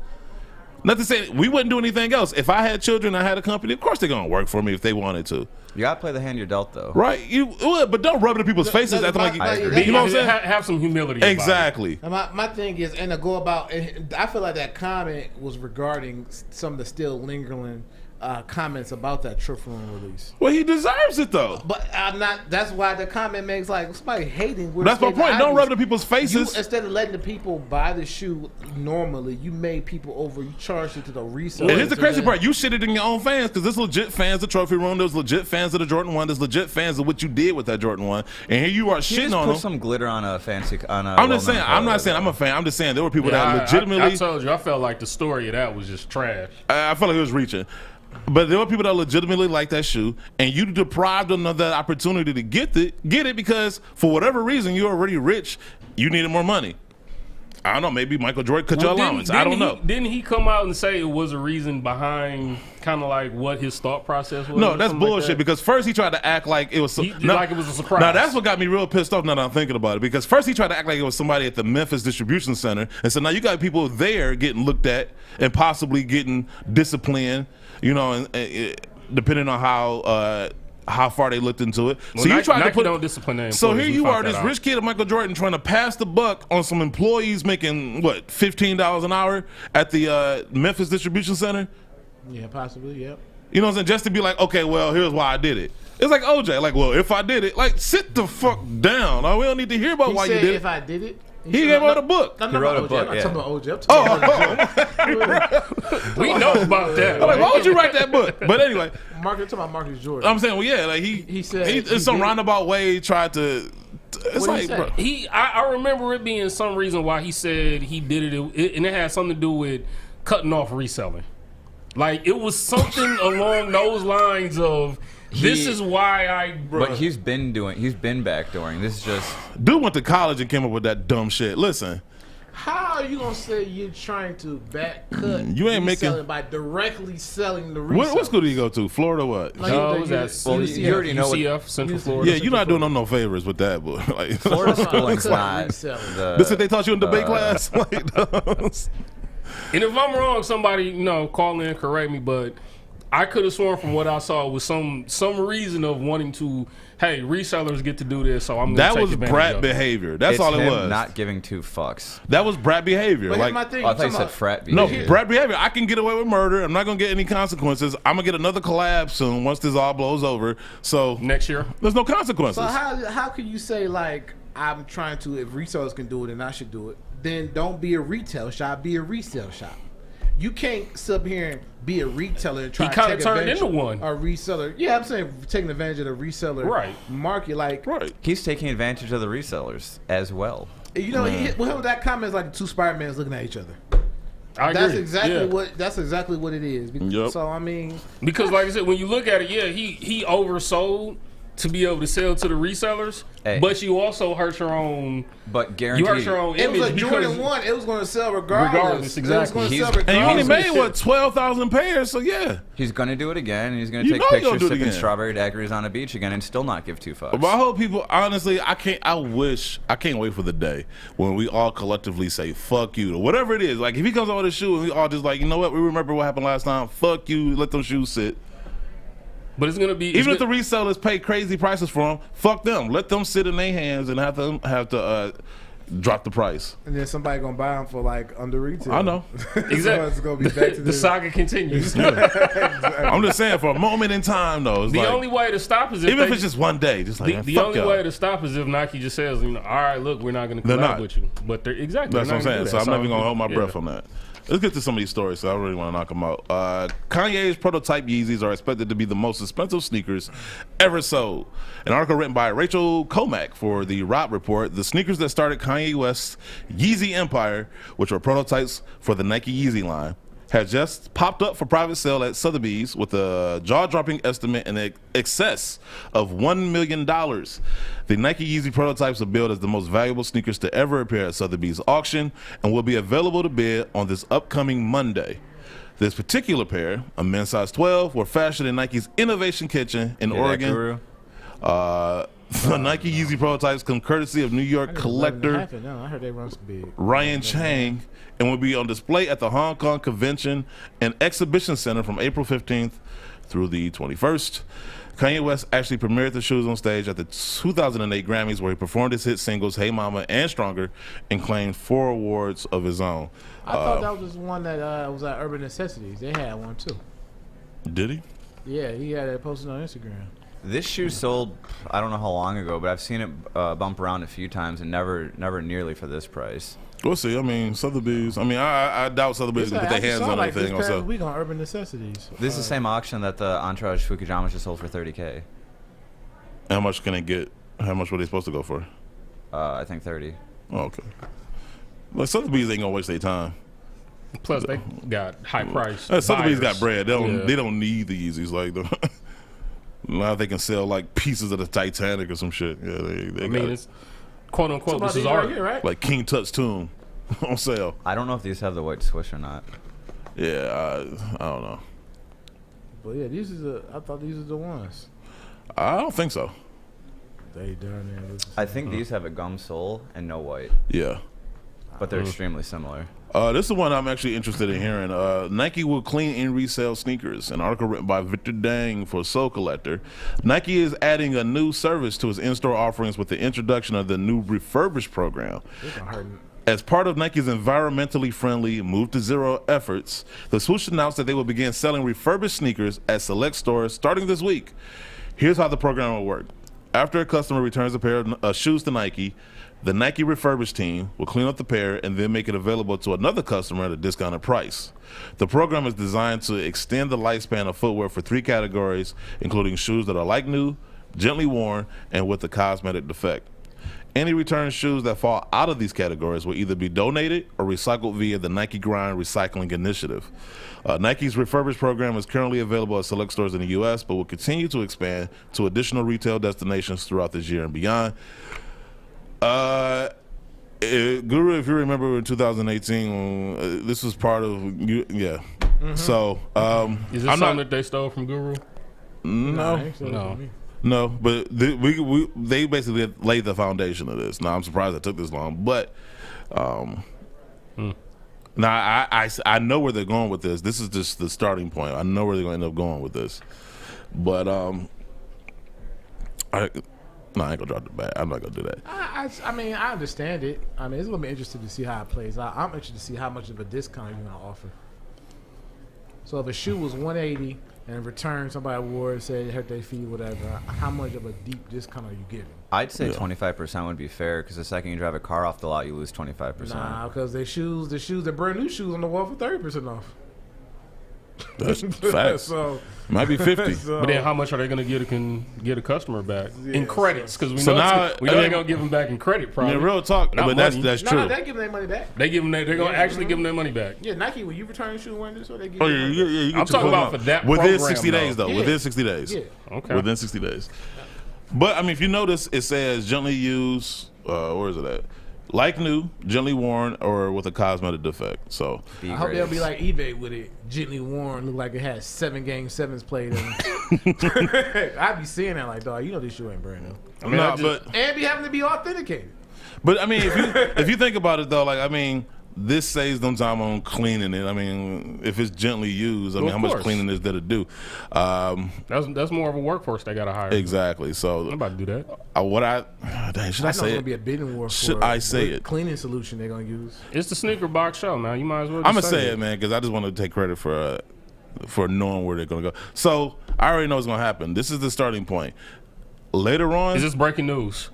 Not to say we wouldn't do anything else. If I had children, I had a company, of course they're going to work for me if they wanted to. You gotta play the hand you're dealt, though. Right? You would, but don't rub it in people's faces acting like I agree. you know what I'm saying? Have some humility. about it. Exactly. And my thing is, and to go about, and I feel like that comment was regarding some of the still lingering comments about that Truth Room release. Well, he deserves it though. But I'm not. That's why the comment makes like somebody hating. That's my point. Don't rub it in people's faces. Instead of letting the people buy the shoe normally, you made people you charged it to the resale. And here's the crazy part: you shitted in your own fans because there's legit fans of Trophy Room. There's legit fans of the Jordan 1. There's legit fans of what you did with that Jordan 1. And here you are You shitting just on put them. some glitter on a fancy. I'm just saying. I'm not saying I'm a fan. I'm just saying there were people that legitimately. I told you, I felt like the story of that was just trash. I felt like it was reaching. But there were people that legitimately like that shoe, and you deprived them of that opportunity to get it because for whatever reason you're already rich, you needed more money. I don't know. Maybe Michael Jordan cut your allowance. I don't know. Didn't he come out and say it was a reason behind kind of like what his thought process was? No, that's bullshit. Because first he tried to act like it was like it was a surprise. Now that's what got me real pissed off. Now that I'm thinking about it, because first he tried to act like it was somebody at the Memphis distribution center, and so now you got people there getting looked at and possibly getting disciplined. And depending on how far they looked into it. Well, So you tried to Nike don't discipline their So employees. here We you found are, that this out. rich kid of Michael Jordan trying to pass the buck on some employees making what $15 an hour at the Memphis distribution center. Yeah, possibly. Yep. You know what I'm saying? Just to be like, okay, well, here's why I did it. It's like OJ, like, well, if I did it, like, sit the fuck down. Like, we don't need to hear about He why you said did if it. I did it. He came out a book. No, He wrote a OJ. book, I'm yeah. talking about OJ. I'm talking about We know about that. I'm like, why would you write that book? But anyway, Marcus. I'm talking about Marcus Jordan. I'm saying, well, yeah, like He said in he some did- roundabout way he tried to. It's What'd he like, say? bro, I remember it being some reason why he said he did it, and it had something to do with cutting off reselling. Like it was something along those lines of this is why I. But he's been backdooring. This is just dude went to college and came up with that dumb shit. Listen, How are you gonna say you're trying to back cut? You ain't making- reselling by directly selling the resellers? what school do you go to? Florida, what? Like, No, you- it was at you- you already know what- UCF, Central Florida. Yeah, you're not doing them no favors with that, but like, Florida schooling's Cut not. reselling. this what they taught you in debate class. Like, And if I'm wrong, somebody call in and correct me. But I could have sworn from what I saw was some reason of wanting to. Hey, resellers get to do this, so I'm. Gonna that take was advantage brat of it. behavior. That's It's all it him was. not giving two fucks. That was brat behavior. But Like, here's my thing. Oh, I thought you talking said about- frat no, behavior. brat behavior. I can get away with murder. I'm not gonna get any consequences. I'm gonna get another collab soon once this all blows over. So Next year, there's no consequences. So how can you say like I'm trying to? If resellers can do it, and I should do it. Then don't be a retail shop. Be a resale shop. You can't sit up here and be a retailer and try He to kinda take turned advantage into one. A reseller. Yeah, I'm saying taking advantage of the reseller Right. market. Like, right. He's taking advantage of the resellers as well. you know, that comment is like the two Spider-Mans looking at each other. I That's agree. exactly Yeah. what it is. Yep. So I mean, Because like I said, when you look at it, yeah, he oversold to be able to sell to the resellers, Hey. but you also hurt your own. But You guaranteed. hurt your own it image was a because Jordan 1. It was going to sell regardless. Regardless, exactly. It was going to He's- sell And you only regardless. made what 12,000 pairs. So yeah. He's going to do it again, and he's going to You take know he gonna pictures do it sipping again. strawberry daiquiris on a beach again and still not give two fucks. But I hope people, honestly, I can't wait for the day when we all collectively say, fuck you, or whatever it is. Like, if he comes out with a shoe and we all just like, you know what, we remember what happened last time, fuck you, let them shoes sit. But it's gonna be Even if the resellers pay crazy prices for them, fuck them. Let them sit in their hands and have to drop the price. And then somebody going to buy them for like under retail. I know. Exactly. So it's going to be back to the this. saga continues. I'm just saying, for a moment in time, though, it's The like, only way to stop is if even if they- it's just one day, just like, man, the fuck only y'all. way to stop is if Nike just says, all right, look, we're not going to They're collab not. with you. But they're exactly. That's they're what I'm not saying. do So that. I'm not even gonna So, hold my yeah. breath on that. Let's get to some of these stories. So I really want to knock them out. Kanye's prototype Yeezys are expected to be the most expensive sneakers ever sold. An article written by Rachel Comack for the Rob Report. The sneakers that started Kanye West's Yeezy empire, which were prototypes for the Nike Yeezy line, has just popped up for private sale at Sotheby's with a jaw-dropping estimate in excess of $1 million. The Nike Yeezy prototypes are billed as the most valuable sneakers to ever appear at Sotheby's auction and will be available to bid on this upcoming Monday. This particular pair, a men's size 12, were fashioned in Nike's Innovation Kitchen in Hear that, Oregon. Guru? The Nike Yeezy prototypes come courtesy of New York collector No, I heard they run some big. Ryan Chang and will be on display at the Hong Kong Convention and Exhibition Center from April 15th through the 21st. Kanye West actually premiered the shoes on stage at the 2008 Grammys, where he performed his hit singles Hey Mama and Stronger and claimed 4 awards of his own. I thought that was one that was at Urban Necessities. They had one too. Did he? Yeah, he had it posted on Instagram. This shoe sold, I don't know how long ago, but I've seen it bump around a few times and never nearly for this price. We'll see. I mean, Sotheby's. I mean, I doubt Sotheby's can put their hands on like anything. this past Also, week on Urban Necessities. This is the same auction that the Entourage Fukujamas just sold for $30K. how much can they get? How much were they supposed to go for? I think 30. Oh, okay. Well, Sotheby's ain't gonna waste their time. Plus, they got high price. Sotheby's buyers. got bread. Yeah. They don't need the Yeezys like them. Now they can sell like pieces of the Titanic or some shit. Yeah, they I got mean, it. it's quote unquote. This is right art. here, right? Like King Tut's tomb on sale. I don't know if these have the white swish or not. Yeah, I don't know. But yeah, I thought these are the ones. I don't think so. They darn near look the I same. think these have a gum sole and no white, Yeah. but they're extremely similar. This is the one I'm actually interested in hearing. Nike will clean and resell sneakers. An article written by Victor Dang for Soul Collector. Nike is adding a new service to its in-store offerings with the introduction of the new Refurbished program. This one hurting. As part of Nike's environmentally friendly Move to Zero efforts, the swoosh announced that they will begin selling refurbished sneakers at select stores starting this week. Here's how the program will work. After a customer returns a pair of shoes to Nike, The Nike Refurbished team will clean up the pair and then make it available to another customer at a discounted price. The program is designed to extend the lifespan of footwear for 3 categories, including shoes that are like new, gently worn, and with a cosmetic defect. Any returned shoes that fall out of these categories will either be donated or recycled via the Nike Grind Recycling Initiative. Nike's Refurbished program is currently available at select stores in the U.S., but will continue to expand to additional retail destinations throughout this year and beyond. Guru, if you remember in 2018, this was part of So is this something that they stole from Guru? No, but they basically laid the foundation of this. Now I'm surprised it took this long, but now I know where they're going with this. This is just the starting point. I know where they're going to end up going with this, but I ain't gonna drop the bat. I'm not gonna do that. I mean, I understand it. I mean, it's gonna be interesting to see how it plays out. I'm interested to see how much of a discount you're gonna offer. So if a shoe was $180 and in return somebody wore it, said it hurt their feet, whatever, how much of a deep discount are you giving? I'd say 25% would be fair, because the second you drive a car off the lot, you lose 25%. Nah, because the brand new shoes on the wall for 30% off. That's facts. So might be 50. But then how much are they going to get a customer back in credits? Because we So know, now- we know they're going to give them back in credit, I probably. mean, real talk, Not but money. that's no, true. they give them their money back. They're going to actually give them their money back. Yeah, Nike, when you return a shoe wearing this, or they give Oh you yeah, money yeah, back. yeah. You get I'm your talking full about amount. for that within program, 60 days though. Yeah. Within 60 days. Yeah. Okay. Within 60 days. But I mean, if you notice, it says gently used. Where is it at? Like new, gently worn, or with a cosmetic defect. So I hope they'll be like eBay with it, gently worn, look like it has 7 game 7s played in it. I be seeing that like, dog, you know this shoe ain't brand new. I mean, no, but And be having to be authenticated. I mean, if you think about it though, like I mean, this saves them time on cleaning it. I mean, if it's gently used, I mean, how much cleaning is there to do? That's more of a workforce they got to hire. Exactly. So I'm about to do that. Should I I know say it's gonna it? be a bidding war Should for I say what it? cleaning solution they're gonna use. It's the sneaker box show, man. You might as well. I'm gonna just say it, man, because I just want to take credit for knowing where they're gonna go. So I already know what's gonna happen. This is the starting point. Later on, Is this breaking news?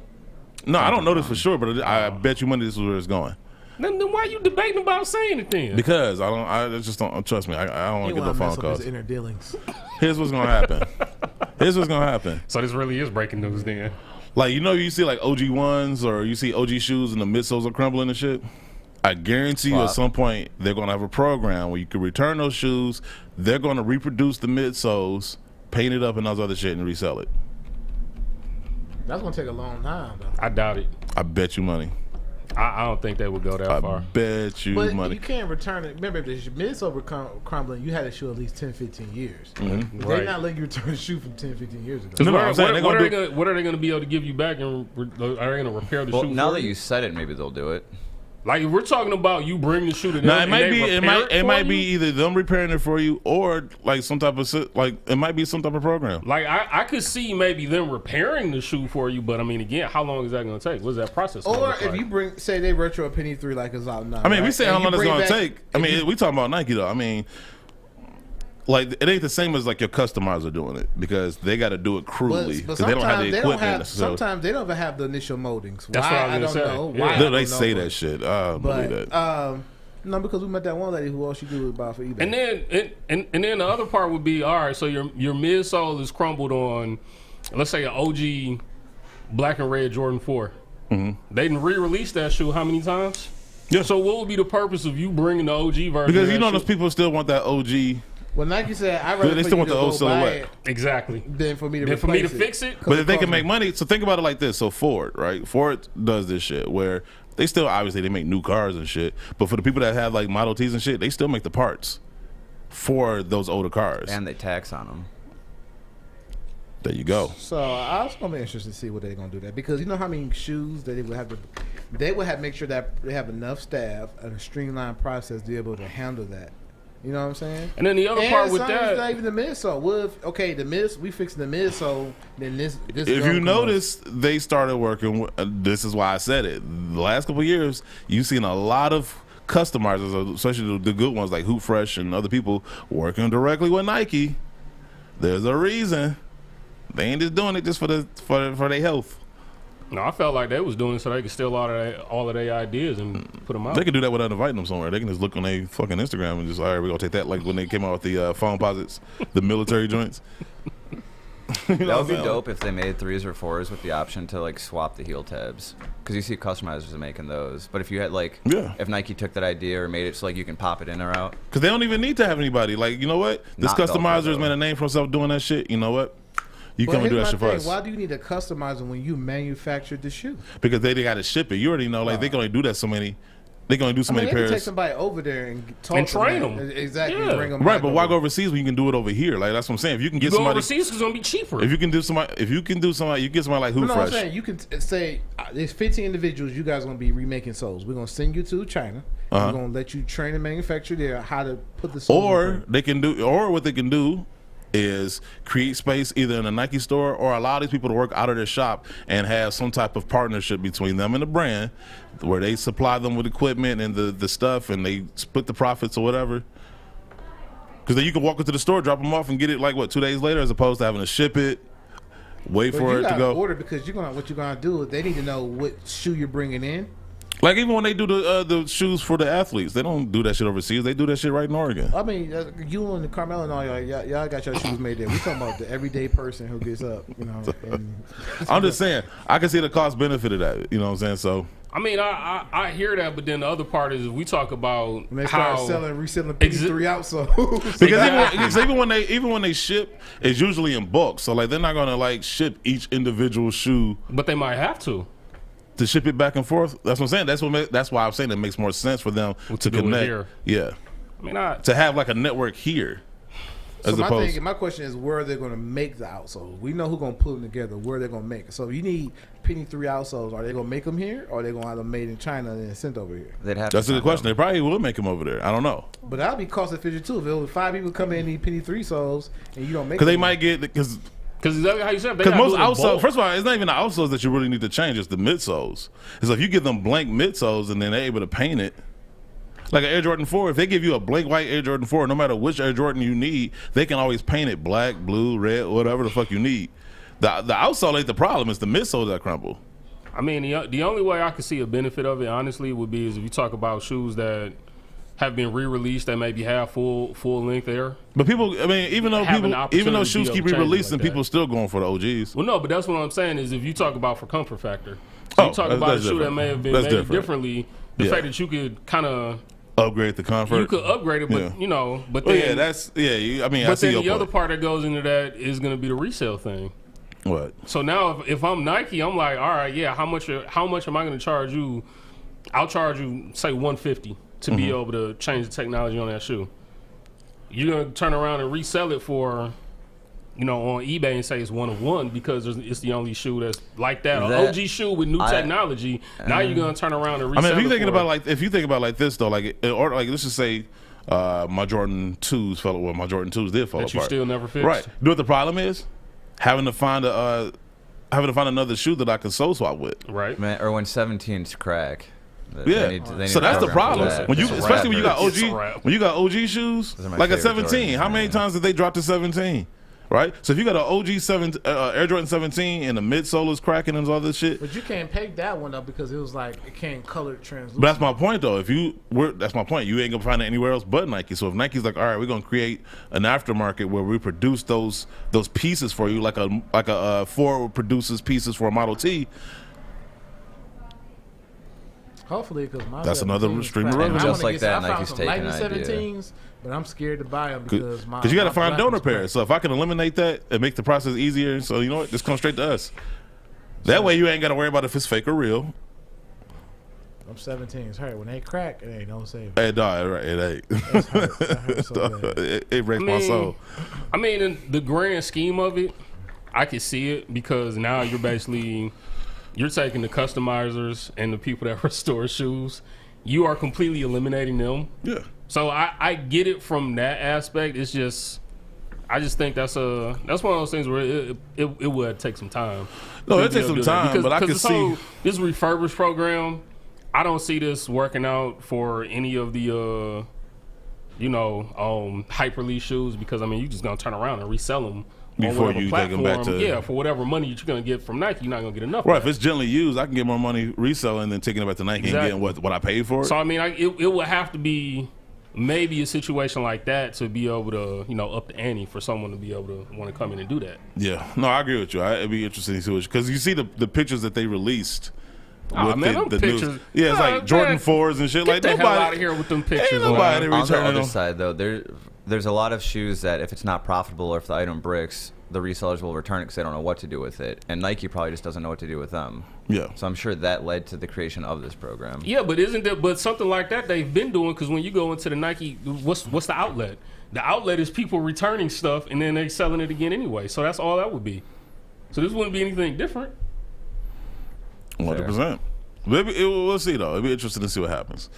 no, I don't know this for sure, but I bet you money this is where it's going. Then why are you debating about saying it then? Because I just don't trust me. I don't want to get no phone calls. His inner dealings. Here's what's gonna happen. Here's what's gonna happen. So this really is breaking news then. Like, you know, you see like OG ones or you see OG shoes and the midsoles are crumbling and shit. I guarantee you at some point they're gonna have a program where you can return those shoes. They're gonna reproduce the midsoles, paint it up and all this other shit and resell it. That's gonna take a long time though. I doubt it. I bet you money. I don't think they would go that I far. bet you But money. you can't return it. Remember, if the midsole were crumbling, you had to show at least 10, 15 years. Mm-hmm. They're Right. not letting you return a shoe from 10, 15 years ago. No, What, I'm saying they're gonna do- what are they going to be able to give you back? And are they going to repair the Well, shoe? now for that you said it, maybe they'll do it. like, if we're talking about you bring the shoe to them, Now it and might they be repair it for might be you? either them repairing it for you or like some type of it might be some type of program. Like I could see maybe them repairing the shoe for you, but I mean, again, how long is that going to take? What's that process? gonna Or look if like? you say they retro a penny 3 like it's out now. I mean, we right? say And how you long it's bring gonna back- take. I mean, we talking about Nike though. I mean, like it ain't the same as like your customers are doing it because they got to do it crudely But because they don't have the equipment. necessarily. sometimes they don't even have the initial moldings. That's Why, what I was don't gonna say. know. Yeah. Why, I They don't say know. that shit. I don't believe But that. no, because we met that one lady who all she do was buy for eBay. And then and then the other part would be, all right, so your midsole is crumbled on, let's say, an OG black and red Jordan 4. Mm-hmm. They didn't re-release that shoe how many times? Yeah. So what would be the purpose of you bringing the OG version? Because of you that know shoe? those people still want that OG. Well, Nike said, I'd rather They for still you want to the old go buy silhouette. it Exactly. than for me to Then for me to replace fix it? But if they can cost make me- money, so think about it like this. So Ford, right? Ford does this shit where they still obviously they make new cars and shit. But for the people that have like Model Ts and shit, they still make the parts for those older cars. And they tax on them. There you go. So I was gonna be interested to see what they're gonna do that because you know how many shoes that they would have make sure that they have enough staff and a streamlined process to be able to handle that. You know what I'm saying? And then the other part with sometimes that, not even the midsole. We fixing the midsole, then this. If you notice, they started working. This is why I said it. The last couple of years, you've seen a lot of customizers, especially the good ones like Hoop Fresh and other people, working directly with Nike. There's a reason. They ain't just doing it just for their health. No, I felt like they was doing it so they could steal all of their ideas and put them out. They could do that without inviting them somewhere. They can just look on their fucking Instagram and just, all right, we're going to take that. Like when they came out with the phone posits, the military joints. You know That would be what I'm dope if they made 3s or 4s with the option to like swap the heel tabs, because you see customizers are making those. But if you had like, if Nike took that idea or made it so like you can pop it in or out, because they don't even need to have anybody. Like, you know what? This Not customizer has Velcro, made a name for himself doing that shit. You know what? You come and do that shit for us. Why do you need a customizer when you manufactured the shoe? Because they got to ship it. You already know, like, they can only do that so many. They can only do so many they can pairs. take somebody over there and talk And to train them. Exactly. Yeah. Bring them Right, back but why over. go overseas when you can do it over here? Like, that's what I'm saying. If you can get Go somebody, overseas, it's gonna be cheaper. if you can do somebody, you get somebody like Who No, I'm Fresh. saying you can say there's 15 individuals. You guys are gonna be remaking soles. We're gonna send you to China. We're gonna let you train and manufacture there how to put the soles. Or they can do, or what they can do is create space either in a Nike store or allow these people to work out of their shop and have some type of partnership between them and the brand where they supply them with equipment and the stuff and they split the profits or whatever. Because then you can walk into the store, drop them off, and get it like 2 days later, as opposed to having to ship it, wait But for you it to gotta go. order because what you're gonna do. They need to know what shoe you're bringing in. Like even when they do the shoes for the athletes, they don't do that shit overseas. They do that shit right in Oregon. I mean, you and Carmelo and all y'all got your shoes made there. We talking about the everyday person who gets up, you know. And I'm just saying, I can see the cost benefit of that. You know what I'm saying? So I mean, I hear that, but then the other part is we talk about when they start how reselling PT3 outsoles. because even when they ship, it's usually in bulk. So like they're not gonna like ship each individual shoe but they might have to ship it back and forth. That's what I'm saying. That's why I'm saying it makes more sense for them to do it connect. here. Yeah, I mean, to have like a network here. So As my opposed, my question is, where are they going to make the outsoles? We know who's going to put them together. Where they're going to make it. So if you need Penny 3 outsoles, are they going to make them here, or are they going to have them made in China and then sent over here? they'd have. that's to a good send question. them. They probably will make them over there. I don't know But that'd be cost efficient too. If it was 5 people come in and need Penny 3 soles, and you don't make because they them, might get because exactly how you said. most outsoles. First of all, it's not even the outsoles that you really need to change. It's the midsoles. It's like if you give them blank midsoles and then they're able to paint it. Like an Air Jordan 4, if they give you a blank white Air Jordan 4, no matter which Air Jordan you need, they can always paint it black, blue, red, whatever the fuck you need. The outsole ain't the problem. It's the midsoles that crumble. I mean, the only way I could see a benefit of it, honestly, would be is if you talk about shoes that have been re-released that maybe have full length Air. But people, I mean, even though shoes keep re-releasing, people still going for the OGs. Well, no, but that's what I'm saying is if you talk about for comfort factor, so you talk about a shoe that may have been made differently, the fact that you could kind of upgrade the comfort. You could upgrade it, but you know, but well, then I mean, but I see then your the point. other part that goes into that is going to be the resale thing. What? So now, if I'm Nike, I'm like, all right, yeah, how much am I going to charge you? I'll charge you say $150 to be able to change the technology on that shoe. You're going to turn around and resell it for, you know, on eBay and say it's 1 of 1 because it's the only shoe that's like that. An OG shoe with new technology. Now you're going to turn around and resell it. I mean, if you think about like this though, or like let's just say my Jordan 2s fell. Well, my Jordan 2s did fall apart. That you still never fixed. Right. You know what the problem is? Having to find another shoe that I can soul swap with. Right. Man, or when 17s crack. They need so that's the problem. When you, especially when you got OG shoes, like a 17. How many times did they drop to 17? Right. So if you got an OG Air Jordan 17 and the midsole is cracking and all this shit, but you can't peg that one up because it was like it can't color translucent. But that's my point though. That's my point. You ain't gonna find it anywhere else but Nike. So if Nike's like, all right, we're gonna create an aftermarket where we produce those pieces for you, like a Ford produces pieces for a Model T. Hopefully, because that's another stream of revenue. Just like that, Nike's taking an idea. 17s, but I'm scared to buy them because you got to find donor pairs. So if I can eliminate that and make the process easier, so you know what, just come straight to us. That way you ain't got to worry about if it's fake or real. I'm 17s. Hey, when they crack, it ain't no saving. Hey, dog, right? It ain't. It breaks my soul. I mean, in the grand scheme of it, I can see it because now you're basically. You're taking the customizers and the people that restore shoes. You are completely eliminating them. Yeah. So I get it from that aspect. It's just, I just think that's one of those things where it would take some time. No, it takes some time, but I can see this refurbished program. I don't see this working out for any of the, hyper lease shoes because I mean you just gonna turn around and resell them Before whatever you take 'em back platform, to- for whatever money that you're gonna get from Nike, you're not gonna get enough. Right, of if it's gently used, I can get more money reselling than taking it back to Nike Exactly. and getting what I paid for it. So I mean, it would have to be maybe a situation like that to be able to, up the ante for someone to be able to want to come in and do that. Yeah, no, I agree with you. It'd be interesting to see because you see the pictures that they released. Oh, with man, them the pictures. news. Yeah, it's like Jordan Man, 4s and shit. Get Like the nobody hell out of here with them pictures. Ain't nobody man. On the returning other them. side, though, there's a lot of shoes that if it's not profitable or if the item bricks, the resellers will return it because they don't know what to do with it. And Nike probably just doesn't know what to do with them. Yeah. So I'm sure that led to the creation of this program. Yeah, but isn't that? But something like that they've been doing because when you go into the Nike, what's the outlet? The outlet is people returning stuff and then they selling it again anyway. So that's all that would be. So this wouldn't be anything different. 100%. Maybe we'll see though. It'll be interesting to see what happens.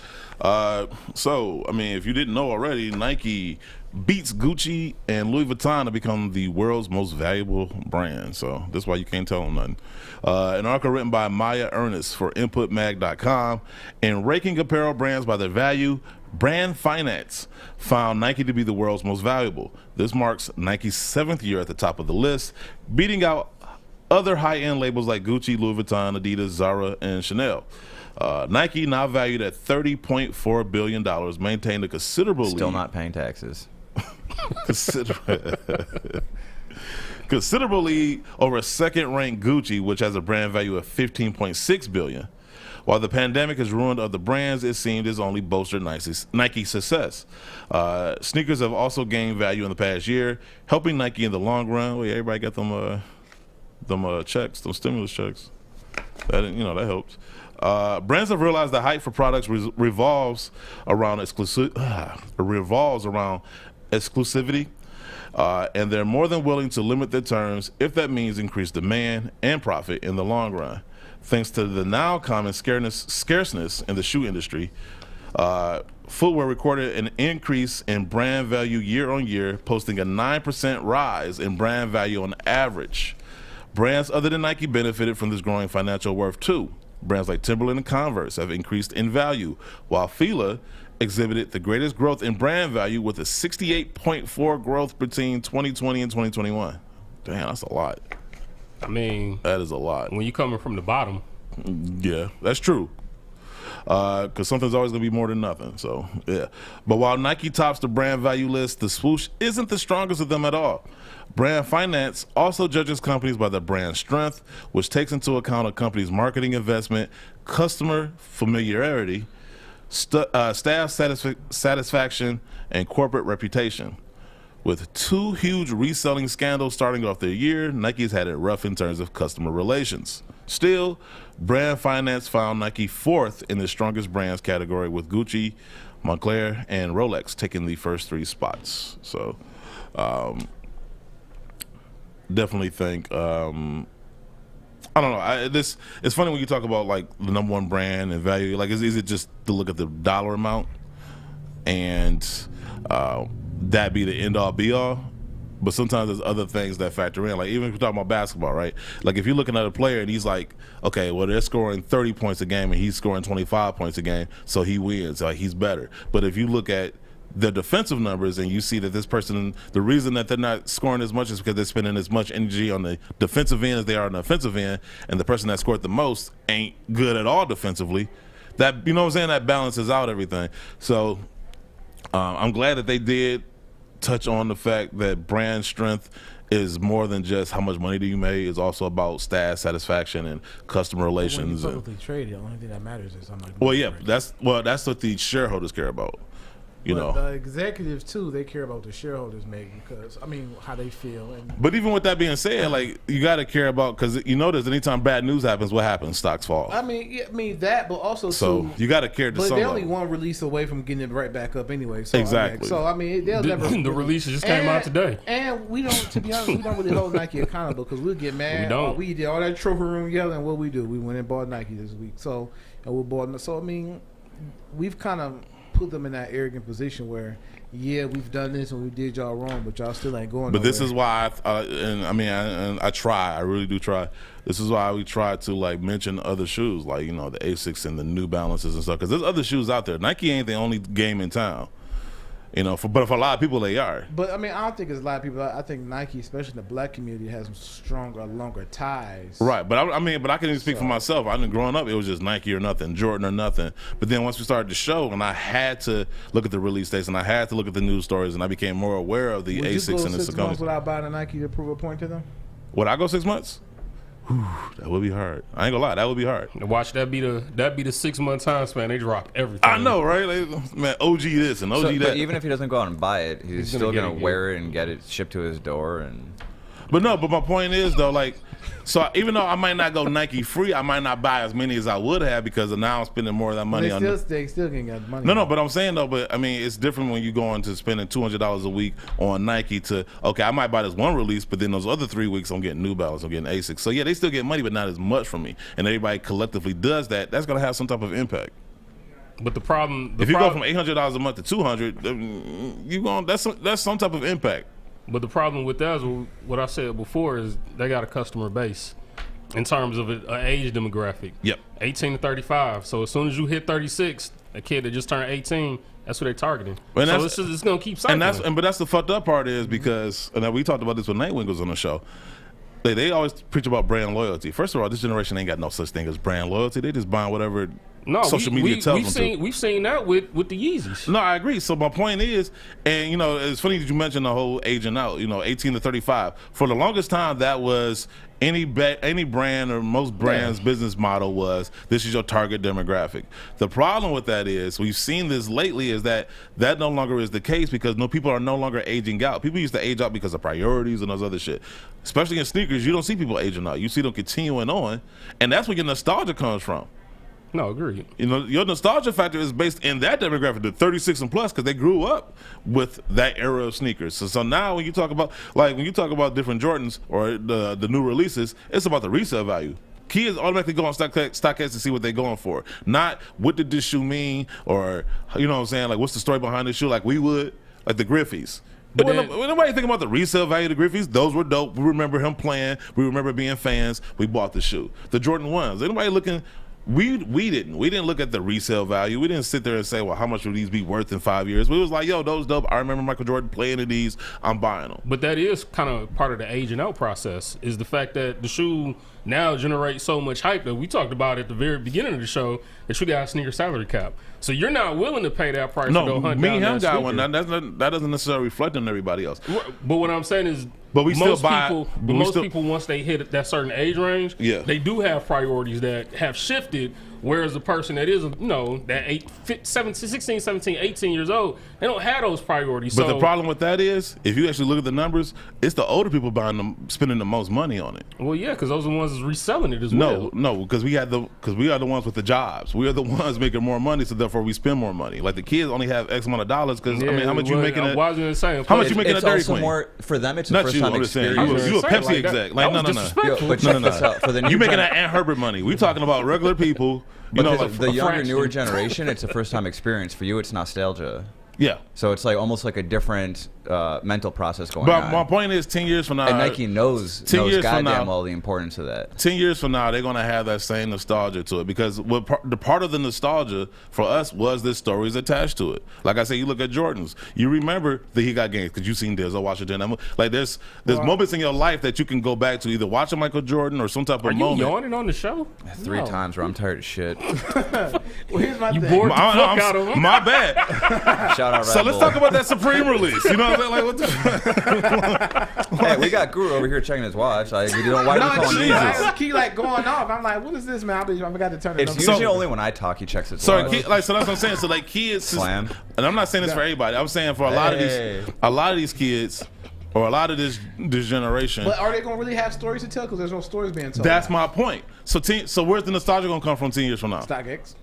So, I mean, if you didn't know already, Nike beats Gucci and Louis Vuitton to become the world's most valuable brand. So that's why you can't tell them nothing. An article written by Maya Ernest for InputMag.com. In ranking apparel brands by their value, Brand Finance found Nike to be the world's most valuable. This marks Nike's 7th year at the top of the list, beating out other high-end labels like Gucci, Louis Vuitton, Adidas, Zara, and Chanel. Nike, now valued at $30.4 billion, maintained a considerable lead. Still not paying taxes. Considerable lead over second-ranked Gucci, which has a brand value of $15.6 billion. While the pandemic has ruined other brands, it seemed it's only bolstered Nike's success. Sneakers have also gained value in the past year, helping Nike in the long run. Well, everybody got them checks, those stimulus checks. That helps. Brands have realized the hype for products revolves around exclusivity, and they're more than willing to limit their terms if that means increased demand and profit in the long run. Thanks to the now common scarceness in the shoe industry, footwear recorded an increase in brand value year on year, posting a 9% rise in brand value on average. Brands other than Nike benefited from this growing financial worth too. Brands like Timberland and Converse have increased in value, while Fila exhibited the greatest growth in brand value with a 68.4% growth between 2020 and 2021. Damn, that's a lot. I mean, that is a lot. When you're coming from the bottom. Yeah, that's true. Because something's always going to be more than nothing. So, yeah. But while Nike tops the brand value list, the swoosh isn't the strongest of them at all. Brand Finance also judges companies by their brand strength, which takes into account a company's marketing investment, customer familiarity, staff satisfaction, and corporate reputation. With 2 huge reselling scandals starting off their year, Nike's had it rough in terms of customer relations. Still, Brand Finance found Nike 4th in the strongest brands category, with Gucci, Moncler, and Rolex taking the first 3 spots. So, definitely think I don't know. It's funny when you talk about like the number one brand and value. Like, is it just to look at the dollar amount and that be the end all be all? But sometimes there's other things that factor in. Like, even if you're talking about basketball, right? Like, if you're looking at a player and he's like, okay, well, they're scoring 30 points a game and he's scoring 25 points a game, so he wins. Like, he's better. But if you look at the defensive numbers and you see that this person, the reason that they're not scoring as much is because they're spending as much energy on the defensive end as they are on the offensive end, and the person that scored the most ain't good at all defensively. That, you know what I'm saying? That balances out everything. So I'm glad that they did touch on the fact that brand strength is more than just how much money do you make. It's also about staff satisfaction and customer relations. When you publicly trade, the only thing that matters is how much. Well, yeah, that's what the shareholders care about. You know, the executives too, they care about what the shareholders make, because how they feel. But even with that being said, like, you got to care about, because you notice anytime bad news happens, what happens? Stocks fall. That, but also so you got to care to some. But they only one release away from getting it right back up anyway. So exactly. They'll never. The releases just came out today, and we don't. To be honest, we don't really hold Nike accountable, because we'll get mad. We don't. We did all that trophy room yelling. What we do? We went and bought Nike this week. So we bought. So we've kind of put them in that arrogant position where, yeah, we've done this and we did y'all wrong, but y'all still ain't going. But this is why, I try. I really do try. This is why we try to like mention other shoes, like, you know, the Asics and the New Balances and stuff, because there's other shoes out there. Nike ain't the only game in town. You know, but for a lot of people, they are. But I mean, I don't think it's a lot of people. I think Nike, especially in the black community, has some stronger, longer ties. Right, but I can even speak for myself. I didn't growing up, it was just Nike or nothing, Jordan or nothing. But then once we started the show, and I had to look at the release dates, and I had to look at the news stories, and I became more aware of the Asics and the Would you go 6 months Saucony. without buying a Nike to prove a point to them? Would I go 6 months? Whew, that would be hard. I ain't gonna lie, that would be hard. Watch that be the 6 month time span. They drop everything. I know, right? Like, man, OG this and OG So, that. but even if he doesn't go out and buy it, he's still gonna gonna get it. wear it and get it shipped to his door. And But my point is though, like, so even though I might not go Nike free, I might not buy as many as I would have because now I'm spending more of that money on. They still can get money. No, but I'm saying though, but I mean, it's different when you go into spending $200 a week on Nike to, okay, I might buy this one release, but then those other 3 weeks I'm getting New Balance, I'm getting Asics. So yeah, they still get money, but not as much from me. And everybody collectively does that. That's gonna have some type of impact. But the problem, If you go from $800 a month to $200, you going that's some type of impact. But the problem with that is what I said before is they got a customer base in terms of an age demographic. Yep. 18 to 35. So as soon as you hit 36, a kid that just turned 18, that's what they're targeting. And so that's- it's going to keep cycling. But that's the fucked up part is because, and we talked about this when Nightwing was on the show. They always preach about brand loyalty. First of all, this generation ain't got no such thing as brand loyalty. They just buying whatever social media tells them to. We've seen that with the Yeezys. No, I agree. So my point is, and you know, it's funny that you mentioned the whole aging out. You know, 18 to 35. For the longest time, that was any brand or most brands' business model was this is your target demographic. The problem with that is we've seen this lately is that no longer is the case because people are no longer aging out. People used to age out because of priorities and those other shit. Especially in sneakers, you don't see people aging out. You see them continuing on, and that's where your nostalgia comes from. No, agreed. You know, your nostalgia factor is based in that demographic, the 36 and plus, because they grew up with that era of sneakers. So now when you talk about different Jordans or the new releases, it's about the resale value. Kids automatically go on StockX to see what they're going for. Not what did this shoe mean, or you know what I'm saying, like what's the story behind this shoe, like we would, like the Griffies. But When then- nobody think about the resale value of the Griffies, those were dope. We remember him playing. We remember being fans. We bought the shoe. The Jordan 1s. Anybody looking? We didn't look at the resale value. We didn't sit there and say, well, how much would these be worth in 5 years? We was like, yo, those dope. I remember Michael Jordan playing in these. I'm buying them. But that is kind of part of the aging out process, is the fact that the shoe now generates so much hype that we talked about at the very beginning of the show that you got a sneaker salary cap. So you're not willing to pay that price to No, go hunt me down and him that got sneaker. one. That doesn't necessarily reflect on everybody else. But what I'm saying is, But we still most buy- people, but we most still- people, once they hit that certain age range, Yeah. they do have priorities that have shifted. Whereas the person that is, that 16, 17, 18 years old, they don't have those priorities. But so, the problem with that is, if you actually look at the numbers, it's the older people buying them, spending the most money on it. well, yeah, because those are the ones that's reselling it as well. No, because we are the ones with the jobs. We are the ones making more money, so therefore we spend more money. Like the kids only have X amount of dollars. Because I mean, how much you making? Why was I saying? How much you making it's at Dairy also Queen? more for them. It's a Not first you. time I'm just saying. experience. You a Pepsi Like that- exec? that Like was no. disrespectful. But check No. this out. For the new You making gen- that Aunt Herbert money? We talking about regular people. You know, like the younger, fraction. newer generation, it's a first time experience. For you, it's nostalgia. yeah. So it's like almost like a different mental process going But on. my point is, 10 years from now, and Nike knows 10 years from goddamn now- well the importance of that. 10 years from now, they're going to have that same nostalgia to it because the part of the nostalgia for us was the stories attached to it. Like I said, you look at Jordans, you remember that he got games because you've seen Denzel Washington. Like there's moments in your life that you can go back to either watching Michael Jordan or some type of Are you moment. yawning on the show? 3 times where I'm tired of shit. Well, here's my You thing. bored the fuck out of him? My bad. Shout out Red So let's Bull. talk about that Supreme release. You know what I'm saying? Like, what the Hey, we got Guru over here checking his watch. Why do you No, call him it's Jesus? like, keep like going off. I'm like, what is this, man? I forgot to turn it It's on. usually only when I talk he checks his So watch. that's what I'm saying. So like kids, Slam. and I'm not saying this for everybody. I'm saying for a lot Hey. of these kids, or a lot of this generation. But are they gonna really have stories to tell? Because there's no stories being told. That's my point. So where's the nostalgia gonna come from 10 years from now? StockX.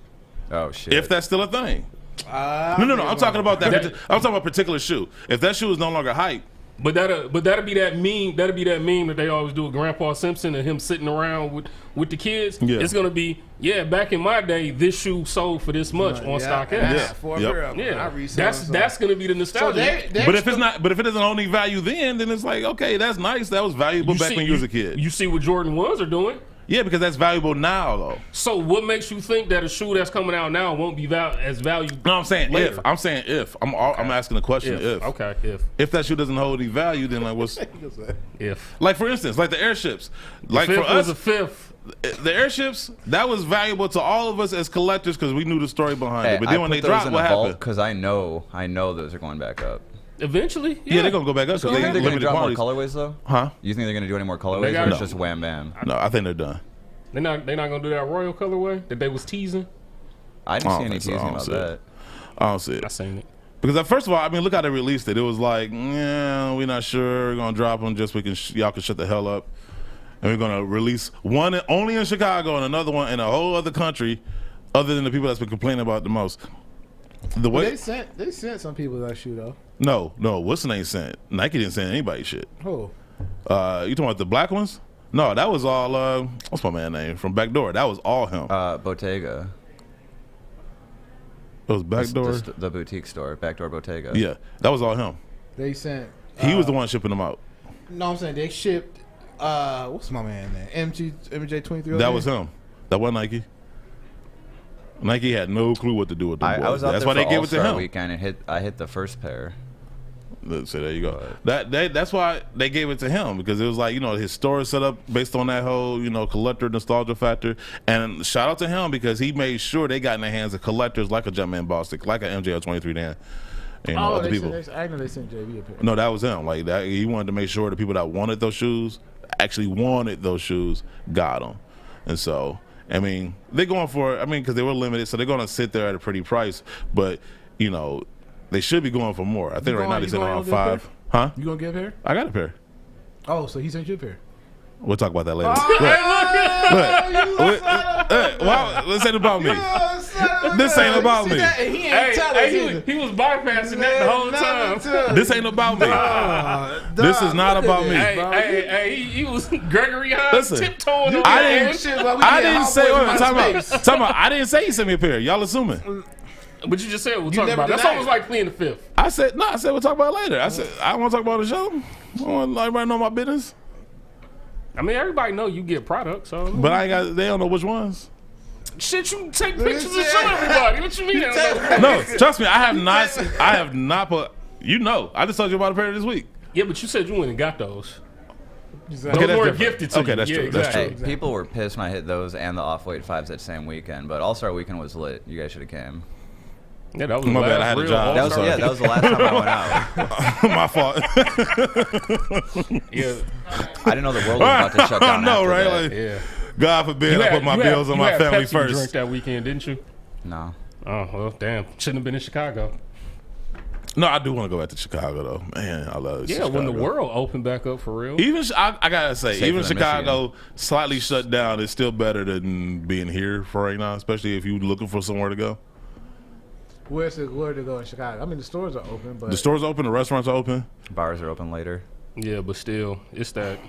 Oh shit. If that's still a thing. No. I'm talking about that. I'm talking about a particular shoe. If that shoe is no longer hype, But that'll be that meme. That'll be that meme that they always do with Grandpa Simpson and him sitting around with the kids. Yeah. It's gonna be back in my day, this shoe sold for this much on StockX. Yeah. For Yep. real. Yeah, I resell that's gonna be the so nostalgia. but if it doesn't only value then it's like, okay, that's nice. That was valuable back when you was a kid. You see what Jordan 1s are doing. Yeah, because that's valuable now, though. So what makes you think that a shoe that's coming out now won't be as valuable? No, I'm saying later? if. I'm saying if. I'm asking the question if. Okay, If that shoe doesn't hold any value, then like what's if. like for instance, like the airships. Like Fifth for us, was a fifth. the airships that was valuable to all of us as collectors because we knew the story behind Hey, it. But then when they dropped, what happened? Because I know those are going back up. Eventually, Yeah, they're gonna go back up because You they think they're going to limited drop more quantities. colorways though? Huh? You think they're going to do any more colorways, got- or it's No. just wham bam? No, I think they're done. they're not gonna do that royal colorway that they was teasing. I didn't I see don't any think so. I teasing don't about see it. that. I don't see I it seen it. because first of all, I mean, look how they released it. It was like, yeah, we're not sure. We're gonna drop them just so we can y'all can shut the hell up, and we're gonna release one only in Chicago and another one in a whole other country, other than the people that's been complaining about it the most. The way They sent some people that shoe though. no, what's the name sent? Nike didn't send anybody shit. Oh, You talking about the black ones? No, that was all. What's my man name from Backdoor? That was all him. Bottega. It was Backdoor. The boutique store, Backdoor Bottega. Yeah, that was all him. they sent. He was the one shipping them out. No, I'm saying they shipped. What's my man name? MJ23. That was him. That wasn't Nike. Nike had no clue what to do with them boys. I was out That's there why they for gave it to All-Star him. weekend and I hit the first pair. So there you go. That's why they gave it to him because it was like his store is set up based on that whole collector nostalgia factor. And shout out to him because he made sure they got in the hands of collectors like a Jumpman Bostic, like a MJL23 Dan, and other people. I know they sent JV a pair. No, that was him. Like that, he wanted to make sure the people that wanted those shoes actually wanted those shoes got them, and so. I mean, they're going for it. I mean, because they were limited, so they're going to sit there at a pretty price. But, they should be going for more. I think right now they're sitting around $5. Huh? You gonna get a pair? I got a pair. Oh, so he sent you a pair. We'll talk about that later. Well, this ain't about me. This ain't about me. He ain't tell us either. He was bypassing that the whole time. This ain't about me. This is not about me. Hey, he was Gregory Hines Listen, tiptoeing on I that. didn't. I didn't say. Talking about. I didn't say he sent me a pair. Y'all assuming. But you just said we'll talk never about it. That's denied almost like playing the fifth. I said no. I said we'll talk about it later. I said I don't want to talk about the show. I want everybody to know my business. I mean, everybody know you get products, so. But I ain't got. They don't know which ones. Shit, you take pictures and show everybody. What you mean? No, trust me. I have not. I have not put. I just told you about a pair this week. Yeah, but you said you went and got those. Those Okay, that's weren't different. gifted to you. Okay, that's Yeah, true. That's exactly. true. Hey, people were pissed when I hit those and the Off-White 5s that same weekend, but All-Star Weekend was lit. You guys should have came. Yeah, that was My the bad, last I had a real job. That was All-Star. that was the last time I went out. My fault. Yeah. I didn't know the world was about to shut down. I know, after right? that. Like, Yeah. God forbid I put my bills on my family Pepsi to first. drink that weekend, didn't you? No. Oh, well, damn. Shouldn't have been in Chicago. No, I do want to go back to Chicago though. Man, I love Yeah, Chicago. when the world opened back up for real. Even I gotta say, Safer even than Chicago slightly shut down is still better than being here for right now, especially if you're looking for somewhere to go. Where to go in Chicago? I mean, the stores are open, but The stores open, the restaurants are open. Bars are open later. Yeah, but still, it's that.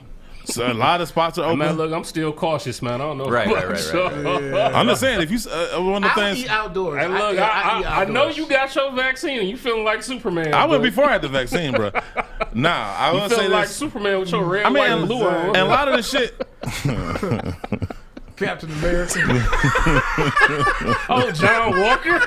So a lot of spots are open. Man, look, I'm still cautious, man. I don't know. Right. I'm just saying, if you one of the I things eat outdoors. Hey, look, eat I know outdoors. you got your vaccine and you feeling like Superman. I went but before I had the vaccine, bro. Nah, I You want to say feeling like this. Superman with your red, I mean, white, and blue on. and a lot of the shit. Captain America. Oh, John Walker.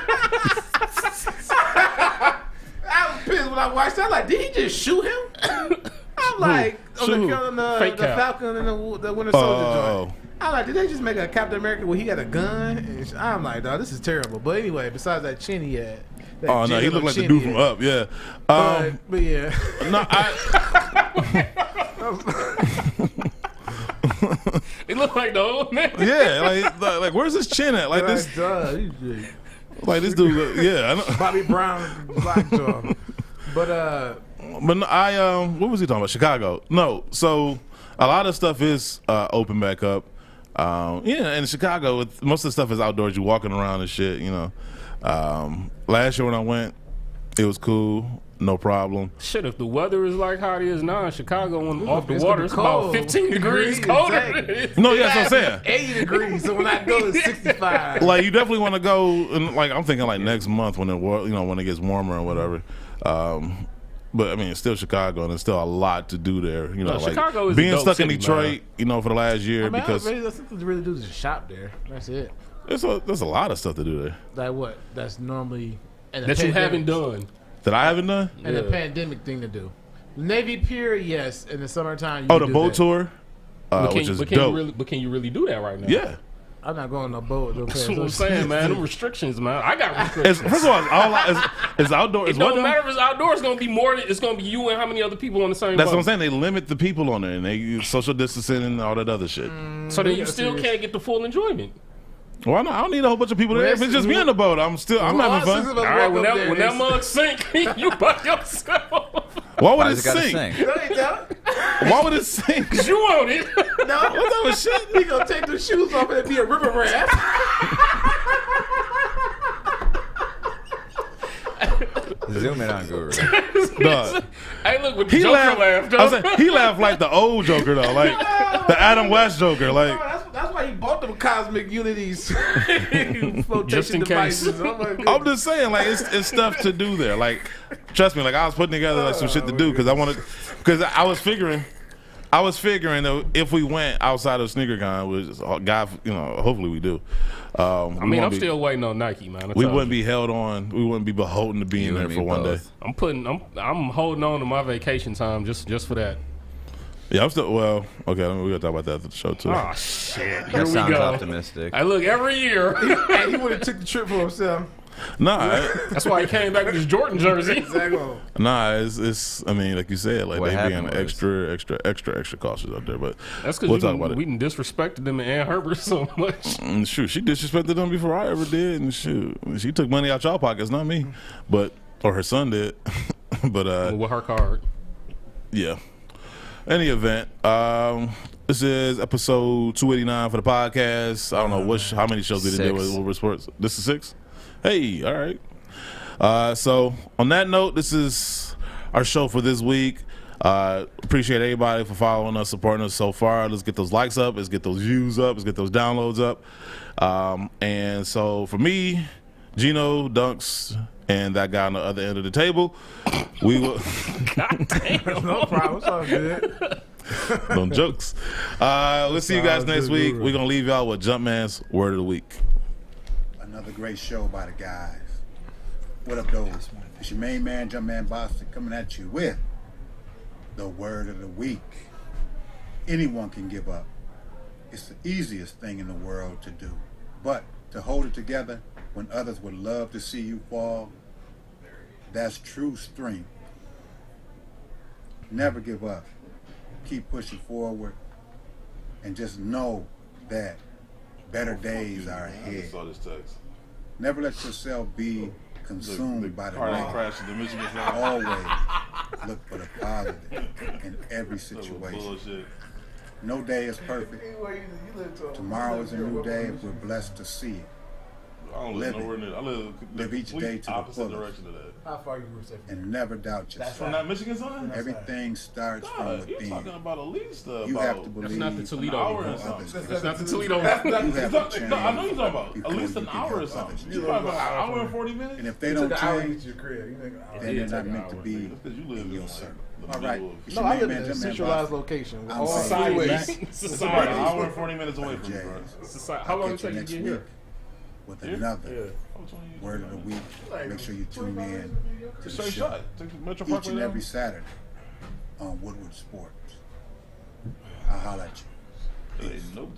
I was pissed when I watched that. I'm like, did he just shoot him? I'm like, Shoot. on the Fake the Cap. Falcon and the Winter Soldier Oh. joint. I'm like, did they just make a Captain America where he got a gun? And I'm like, dog, this is terrible. But anyway, besides that chin he had. that Oh no, he gin looked like the chin dude he from had. Up. Yeah. But yeah. No, He looked like the old man. yeah, like where's his chin at? Like this, like this dude. Yeah, I know. Bobby Brown, Blackjaw. But But no, what was he talking about? Chicago. No, so a lot of stuff is open back up. Yeah, and in Chicago, most of the stuff is outdoors. You're walking around and shit. Last year when I went, it was cool, no problem. Shit, if the weather is like how it is now in Chicago and off the it's water, gonna it's be about cold. 15 degrees colder. Exactly. No, yeah, that's what I'm saying. 80 degrees, so when I go, it's 65. Like you definitely want to go, and like I'm thinking like next month when when it gets warmer or whatever. but I mean, it's still Chicago, and there's still a lot to do there. You know, No, like Chicago is a being dope stuck city, in Detroit, man. you know, for the last year I mean, because there's something to really do is just shop there. That's it. there's a lot of stuff to do there Like what? That's normally and That you haven't done. that I haven't done. and a Yeah. pandemic thing to do. Navy Pier, yes. In the summertime, you Oh, can the do boat that. tour, But which is can dope. you really do that right now? Yeah. I'm not going on a boat. That's what I'm saying, man. Them restrictions, man. I got restrictions. First of all, it's outdoor. It It's what don't now? matter if it's outdoors. It's gonna be more. It's gonna be you and how many other people on the same. That's boat. what I'm saying. They limit the people on there, and they use social distancing and all that other shit. So then you still can't get the full enjoyment. Well, I don't need a whole bunch of people there. If it's just me on the boat, I'm having fun. All right, when that mug sink, you by yourself. Why would Why it does it gotta sink? sink? Why would it sink? Cause you own it. No, What type of shit? we gonna take the shoes off and it be a river raft. Zoom in on Guru. Dog. Hey, look, with the He Joker laughed. laughed. I was saying, he laughed like the old Joker though, like the Adam West Joker. Like That's why he bought them cosmic unities. Flotation Just in case. devices. Oh my I'm goodness. just saying, like it's stuff to do there. Like trust me, like I was putting together like some shit to do because I was figuring that if we went outside of SneakerCon, which God, you know, hopefully we do. I mean, I'm still waiting on Nike, man. We wouldn't be held on. We wouldn't be beholden to being You there and for me one day. both. I'm holding on to my vacation time just for that. Yeah, I'm still. Well, okay, we gotta talk about that after the show too. Oh shit! Here That we sounds go. optimistic. I look every year. And he would have took the trip for himself. Nah, That's why he came back with his Jordan jersey. Exactly. nah. It's. I mean, like you said, like What they being happened extra cautious out there. But That's we'll because talk about we it. done disrespected them and Ann Herbert so much. Shoot, she disrespected them before I ever did, and shoot, she took money out y'all pockets, not me, or her son did. But With her card. yeah. Any event, this is episode 289 for the podcast. I don't know how many shows we did 6. with Wilbur Sports. This is 6. Hey, all right. So on that note, this is our show for this week. Appreciate everybody for following us, supporting us so far. Let's get those likes up. Let's get those views up. Let's get those downloads up. And so for me, Geeno, Dunks, and that guy on the other end of the table, we will. No problem. It's all good. No jokes. We'll see you guys next week. We're going to leave y'all with Jumpman's Word of the Week. Another great show by the guys. What up, though? It's your main man, Jumpman Boston, coming at you with the Word of the Week. Anyone can give up. It's the easiest thing in the world to do. But to hold it together when others would love to see you fall, that's true strength. Never give up. Keep pushing forward and just know that better days are ahead. this text. Never let yourself be consumed by the negative. crashed in the Michigan Always look for the positive in every situation. No day is perfect. Tomorrow is a new day if we're blessed to see it. I don't live live nowhere near. I live Live each day to the opposite fullest. direction of that. How far you were saying? And never doubt yourself. From that Michigan son? Everything starts from God, you're within. talking about at least You have to believe not the Toledo hour one. or something. That's not the Toledo. You have to change No, I know you're talking about before at least you an can hour or help something. others You're change. talking about an hour and 40 minutes? And if they don't change, your crib. then they're not meant to be Because you live in in your like, circle. the All right. middle of- It's No, your I main live man, in a Jumpman centralized Boston. location with I'm all saying sideways. An Society. hour and 40 minutes away from you, Jays. bro. How long I'll it catch you take you next to get week here? with another Word of the Week. Make sure you tune in to the Straight show shot. Take the Metro each Parkway and down. every Saturday on Woodward Sports. I'll holler at you. It ain't no time.